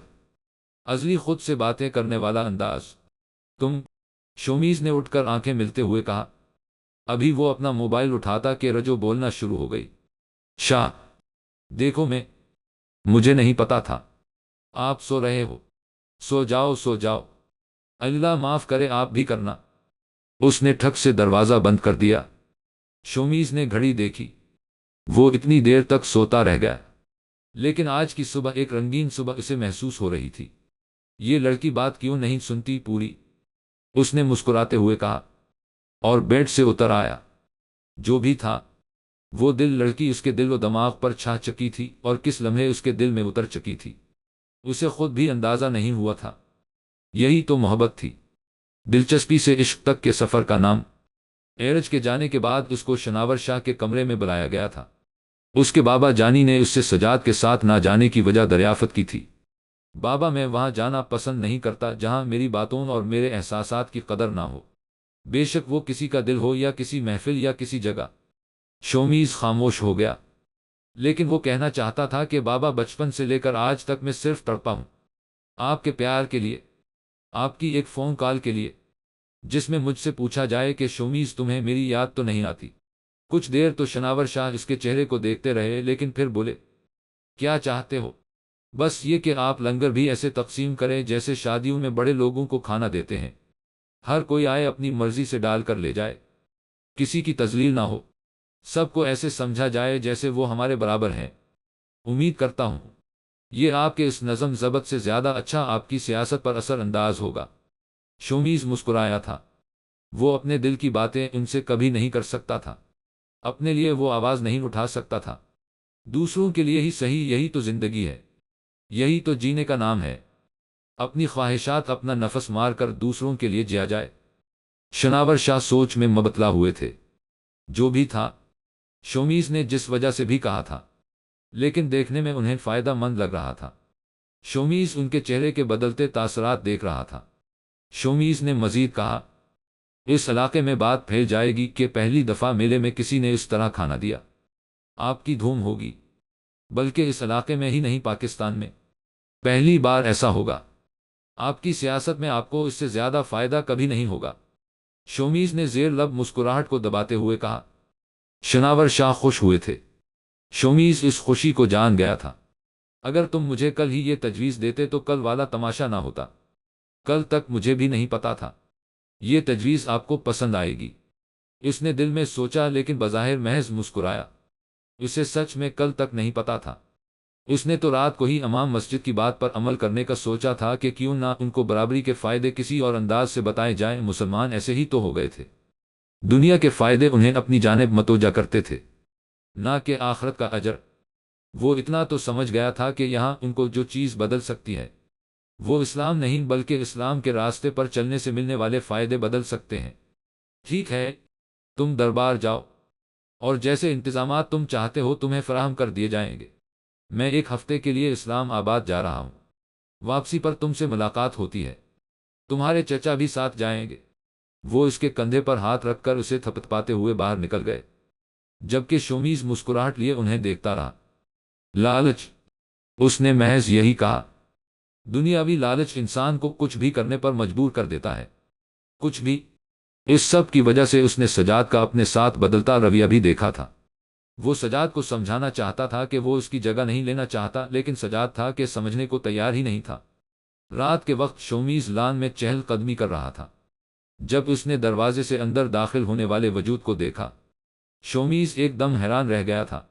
ازلی خود سے باتیں کرنے والا انداز۔ تم؟ شومیز نے اٹھ کر آنکھیں ملتے ہوئے کہا۔ ابھی وہ اپنا موبائل اٹھاتا کہ رجو بولنا شروع ہو گئی۔ شاہ دیکھو، مجھے نہیں پتا تھا آپ سو رہے ہو۔ سو جاؤ سو جاؤ، اللہ معاف کرے آپ بھی کرنا۔ اس نے ٹھک سے دروازہ بند کر دیا۔ شومیز نے گھڑی دیکھی، وہ اتنی دیر تک سوتا رہ گیا، لیکن آج کی صبح ایک رنگین صبح اسے محسوس ہو رہی تھی۔ یہ لڑکی بات کیوں نہیں سنتی پوری؟ اس نے مسکراتے ہوئے کہا، اور بیڈ سے اتر آیا۔ جو بھی تھا وہ دل لڑکی اس کے دل و دماغ پر چھا چکی تھی، اور کس لمحے اس کے دل میں اتر چکی تھی اسے خود بھی اندازہ نہیں ہوا تھا۔ یہی تو محبت تھی، دلچسپی سے عشق تک کے سفر کا نام۔ ایرج کے جانے کے بعد اس کو شناور شاہ کے کمرے میں بلایا گیا تھا۔ اس کے بابا جانی نے اس سے سجاد کے ساتھ نہ جانے کی وجہ دریافت کی تھی۔ بابا، میں وہاں جانا پسند نہیں کرتا جہاں میری باتوں اور میرے احساسات کی قدر نہ ہو، بے شک وہ کسی کا دل ہو یا کسی محفل یا کسی جگہ۔ شومیز خاموش ہو گیا، لیکن وہ کہنا چاہتا تھا کہ بابا، بچپن سے لے کر آج تک میں صرف تڑپا ہوں آپ کے پیار کے لیے، آپ کی ایک فون کال کے لیے جس میں مجھ سے پوچھا جائے کہ شومیز تمہیں میری یاد تو نہیں آتی۔ کچھ دیر تو شناور شاہ اس کے چہرے کو دیکھتے رہے، لیکن پھر بولے، کیا چاہتے ہو؟ بس یہ کہ آپ لنگر بھی ایسے تقسیم کریں جیسے شادیوں میں بڑے لوگوں کو کھانا دیتے ہیں، ہر کوئی آئے اپنی مرضی سے ڈال کر لے جائے، کسی کی تذلیل نہ ہو، سب کو ایسے سمجھا جائے جیسے وہ ہمارے برابر ہیں۔ امید کرتا ہوں یہ آپ کے اس نظم ضبط سے زیادہ اچھا آپ کی سیاست پر اثر انداز ہوگا۔ شومیز مسکرایا تھا، وہ اپنے دل کی باتیں ان سے کبھی نہیں کر سکتا تھا، اپنے لیے وہ آواز نہیں اٹھا سکتا تھا، دوسروں کے لیے ہی صحیح، یہی تو زندگی ہے، یہی تو جینے کا نام ہے، اپنی خواہشات اپنا نفس مار کر دوسروں کے لیے جیا جائے۔ شناور شاہ سوچ میں مبتلا ہوئے تھے۔ جو بھی تھا، شومیز نے جس وجہ سے بھی کہا تھا، لیکن دیکھنے میں انہیں فائدہ مند لگ رہا تھا۔ شومیز ان کے چہرے کے بدلتے تاثرات دیکھ رہا تھا۔ شومیز نے مزید کہا، اس علاقے میں بات پھیل جائے گی کہ پہلی دفعہ میلے میں کسی نے اس طرح کھانا دیا۔ آپ کی دھوم ہوگی، بلکہ اس علاقے میں ہی نہیں پاکستان میں پہلی بار ایسا ہوگا۔ آپ کی سیاست میں آپ کو اس سے زیادہ فائدہ کبھی نہیں ہوگا۔ شومیز نے زیر لب مسکراہٹ کو دباتے ہوئے کہا۔ شناور شاہ خوش ہوئے تھے۔ شومیز اس خوشی کو جان گیا تھا۔ اگر تم مجھے کل ہی یہ تجویز دیتے تو کل والا تماشا نہ ہوتا۔ کل تک مجھے بھی نہیں پتا تھا یہ تجویز آپ کو پسند آئے گی۔ اس نے دل میں سوچا لیکن بظاہر محض مسکرایا۔ اسے سچ میں کل تک نہیں پتا تھا۔ اس نے تو رات کو ہی امام مسجد کی بات پر عمل کرنے کا سوچا تھا کہ کیوں نہ ان کو برابری کے فائدے کسی اور انداز سے بتائے جائیں۔ مسلمان ایسے ہی تو ہو گئے تھے۔ دنیا کے فائدے انہیں اپنی جانب متوجہ کرتے تھے، نہ کہ آخرت کا اجر۔ وہ اتنا تو سمجھ گیا تھا کہ یہاں ان کو جو چیز بدل سکتی ہے وہ اسلام نہیں بلکہ اسلام کے راستے پر چلنے سے ملنے والے فائدے بدل سکتے ہیں۔ ٹھیک ہے، تم دربار جاؤ اور جیسے انتظامات تم چاہتے ہو تمہیں فراہم کر دیے جائیں گے۔ میں 1 ہفتے کے لیے اسلام آباد جا رہا ہوں۔ واپسی پر تم سے ملاقات ہوتی ہے۔ تمہارے چچا بھی ساتھ جائیں گے۔ وہ اس کے کندھے پر ہاتھ رکھ کر اسے تھپتھپاتے ہوئے باہر نکل گئے، جبکہ شومیز مسکراہٹ لیے انہیں دیکھتا رہا۔ لالچ، اس نے محض یہی کہا۔ دنیاوی لالچ انسان کو کچھ بھی کرنے پر مجبور کر دیتا ہے، کچھ بھی۔ اس سب کی وجہ سے اس نے سجاد کا اپنے ساتھ بدلتا رویہ بھی دیکھا تھا۔ وہ سجاد کو سمجھانا چاہتا تھا کہ وہ اس کی جگہ نہیں لینا چاہتا، لیکن سجاد تھا کہ سمجھنے کو تیار ہی نہیں تھا۔ رات کے وقت شومیز لان میں چہل قدمی کر رہا تھا۔ جب اس نے دروازے سے اندر داخل ہونے والے وجود کو دیکھا، شومیز ایک دم حیران رہ گیا تھا۔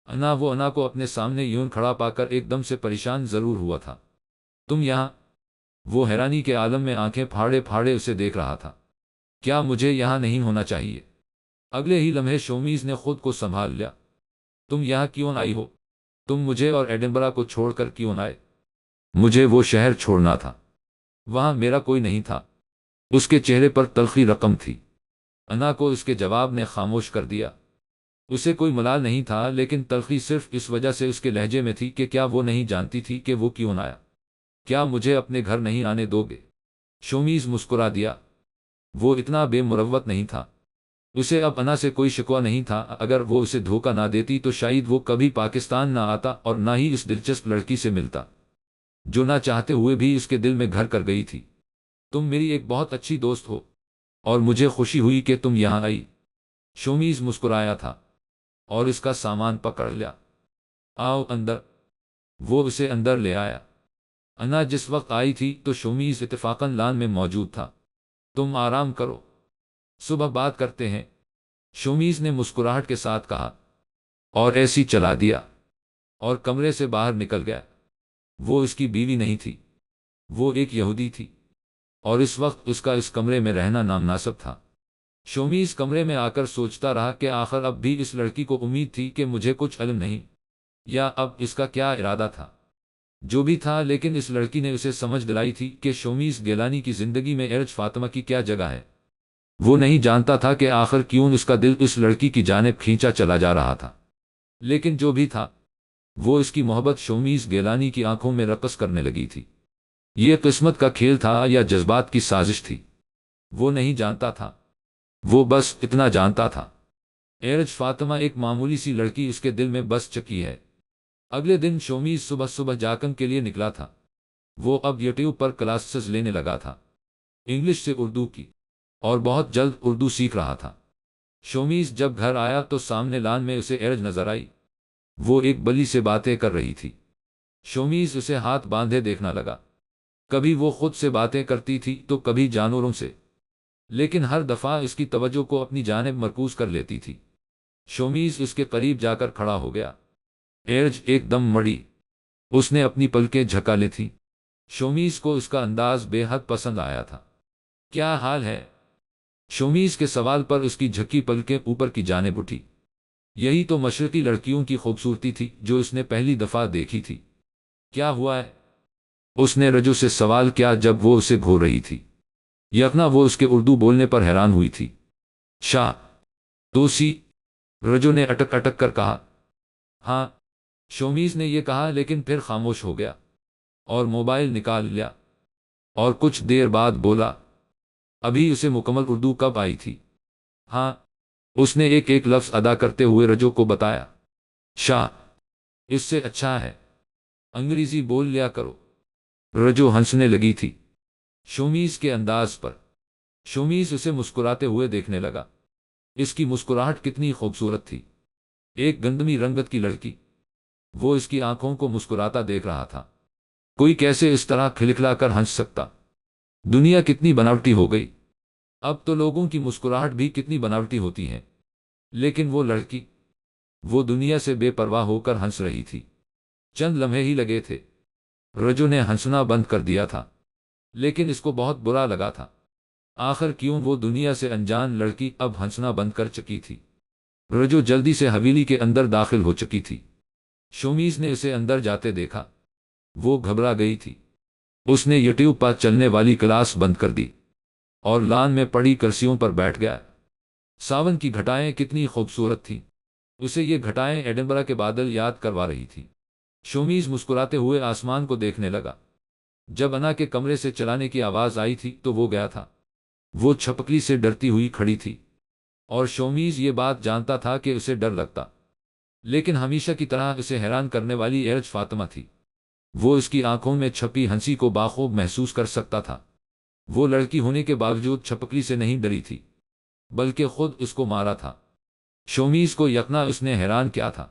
انا کو اپنے سامنے یوں کھڑا پا کر ایک دم سے پریشان ضرور ہوا تھا۔ تم یہاں؟ وہ حیرانی کے عالم میں آنکھیں پھاڑے پھاڑے اسے دیکھ رہا تھا۔ کیا مجھے یہاں نہیں ہونا چاہیے؟ اگلے ہی لمحے شومیز نے خود کو سنبھال لیا۔ تم یہاں کیوں آئی ہو؟ تم مجھے اور ایڈنبرا کو چھوڑ کر کیوں آئے؟ مجھے وہ شہر چھوڑنا تھا، وہاں میرا کوئی نہیں تھا۔ اس کے چہرے پر تلخی رقم تھی۔ انا کو اس کے جواب نے خاموش کر دیا۔ اسے کوئی ملال نہیں تھا، لیکن تلخی صرف اس وجہ سے اس کے لہجے میں تھی کہ کیا وہ نہیں جانتی تھی کہ وہ کیوں آیا؟ کیا مجھے اپنے گھر نہیں آنے دو گے؟ شومیز مسکرا دیا۔ وہ اتنا بے مروت نہیں تھا۔ اسے اب انا سے کوئی شکوہ نہیں تھا۔ اگر وہ اسے دھوکہ نہ دیتی تو شاید وہ کبھی پاکستان نہ آتا اور نہ ہی اس دلچسپ لڑکی سے ملتا جو نہ چاہتے ہوئے بھی اس کے دل میں گھر کر گئی تھی۔ تم میری ایک بہت اچھی دوست ہو اور مجھے خوشی ہوئی کہ تم یہاں آئی۔ شومیز مسکرایا تھا اور اس کا سامان پکڑ لیا۔ آؤ اندر۔ وہ اسے اندر لے آیا۔ انا جس وقت آئی تھی تو شومیز اتفاقاً لان میں موجود تھا۔ تم آرام کرو، صبح بات کرتے ہیں، شومیز نے مسکراہٹ کے ساتھ کہا، اور ایسی چلا دیا اور کمرے سے باہر نکل گیا۔ وہ اس کی بیوی نہیں تھی، وہ ایک یہودی تھی، اور اس وقت اس کا اس کمرے میں رہنا نامناسب تھا۔ شومیز کمرے میں آ کر سوچتا رہا کہ آخر اب بھی اس لڑکی کو امید تھی کہ مجھے کچھ علم نہیں، یا اب اس کا کیا ارادہ تھا؟ جو بھی تھا، لیکن اس لڑکی نے اسے سمجھ دلائی تھی کہ شومیز گیلانی کی زندگی میں ایرج فاطمہ کی کیا جگہ ہے۔ وہ نہیں جانتا تھا کہ آخر کیوں اس کا دل اس لڑکی کی جانب کھینچا چلا جا رہا تھا، لیکن جو بھی تھا وہ اس کی محبت شومیز گیلانی کی آنکھوں میں رقص کرنے لگی تھی۔ یہ قسمت کا کھیل تھا یا جذبات کی سازش تھی، وہ نہیں جانتا تھا۔ وہ بس اتنا جانتا تھا، ایرج فاطمہ ایک معمولی سی لڑکی اس کے دل میں بس چکی ہے۔ اگلے دن شومیز صبح صبح جاکن کے لیے نکلا تھا۔ وہ اب یوٹیوب پر کلاسز لینے لگا تھا، انگلش سے اردو کی، اور بہت جلد اردو سیکھ رہا تھا۔ شومیز جب گھر آیا تو سامنے لان میں اسے ایرج نظر آئی۔ وہ ایک بلی سے باتیں کر رہی تھی۔ شومیز اسے ہاتھ باندھے دیکھنا لگا۔ کبھی وہ خود سے باتیں کرتی تھی تو کبھی جانوروں سے، لیکن ہر دفعہ اس کی توجہ کو اپنی جانب مرکوز کر لیتی تھی۔ شومیز اس کے قریب جا کر کھڑا ہو گیا۔ ایرج ایک دم مڑی، اس نے اپنی پلکیں جھکا لی تھیں۔ شومیز کو اس کا انداز بے حد پسند آیا تھا۔ کیا حال ہے؟ شومیز کے سوال پر اس کی جھکی پلکیں اوپر کی جانب اٹھی۔ یہی تو مشرقی لڑکیوں کی خوبصورتی تھی جو اس نے پہلی دفعہ دیکھی تھی۔ کیا ہوا ہے؟ اس نے رجو سے سوال کیا جب وہ اسے گھور رہی تھی۔ یکنا وہ اس کے اردو بولنے پر حیران ہوئی تھی۔ شاہ دوسی، رجو نے اٹک اٹک کر کہا۔ ہاں، شومیز نے یہ کہا لیکن پھر خاموش ہو گیا اور موبائل نکال لیا اور کچھ دیر بعد بولا، ابھی اسے مکمل اردو کب آئی تھی؟ ہاں، اس نے ایک ایک لفظ ادا کرتے ہوئے رجو کو بتایا۔ شاہ، اس سے اچھا ہے انگریزی بول لیا کرو۔ رجو ہنسنے لگی تھی شومیز کے انداز پر۔ شومیز اسے مسکراتے ہوئے دیکھنے لگا۔ اس کی مسکراہٹ کتنی خوبصورت تھی، ایک گندمی رنگت کی لڑکی۔ وہ اس کی آنکھوں کو مسکراتا دیکھ رہا تھا۔ کوئی کیسے اس طرح کھلکھلا کر ہنس سکتا؟ دنیا کتنی بناوٹی ہو گئی۔ اب تو لوگوں کی مسکراہٹ بھی کتنی بناوٹی ہوتی ہے، لیکن وہ لڑکی، وہ دنیا سے بے پرواہ ہو کر ہنس رہی تھی۔ چند لمحے ہی لگے تھے، رجو نے ہنسنا بند کر دیا تھا، لیکن اس کو بہت برا لگا تھا۔ آخر کیوں وہ دنیا سے انجان لڑکی اب ہنسنا بند کر چکی تھی۔ رجو جلدی سے حویلی کے اندر داخل ہو چکی تھی۔ شومیز نے اسے اندر جاتے دیکھا، وہ گھبرا گئی تھی۔ اس نے یوٹیوب پر چلنے والی کلاس بند کر دی اور لان میں پڑی کرسیوں پر بیٹھ گیا۔ ساون کی گھٹائیں کتنی خوبصورت تھیں، اسے یہ گھٹائیں ایڈنبرا کے بادل یاد کروا رہی تھی۔ شومیز مسکراتے ہوئے آسمان کو دیکھنے لگا۔ جب انا کے کمرے سے چلانے کی آواز آئی تھی تو وہ گیا تھا۔ وہ چھپکلی سے ڈرتی ہوئی کھڑی تھی اور شومیز یہ بات جانتا تھا کہ اسے ڈر لگتا، لیکن ہمیشہ کی طرح اسے حیران کرنے والی ایرج فاطمہ تھی۔ وہ اس کی آنکھوں میں چھپی ہنسی کو باخوب محسوس کر سکتا تھا۔ وہ لڑکی ہونے کے باوجود چھپکلی سے نہیں ڈری تھی، بلکہ خود اس کو مارا تھا۔ شومیز کو یکنا اس نے حیران کیا تھا۔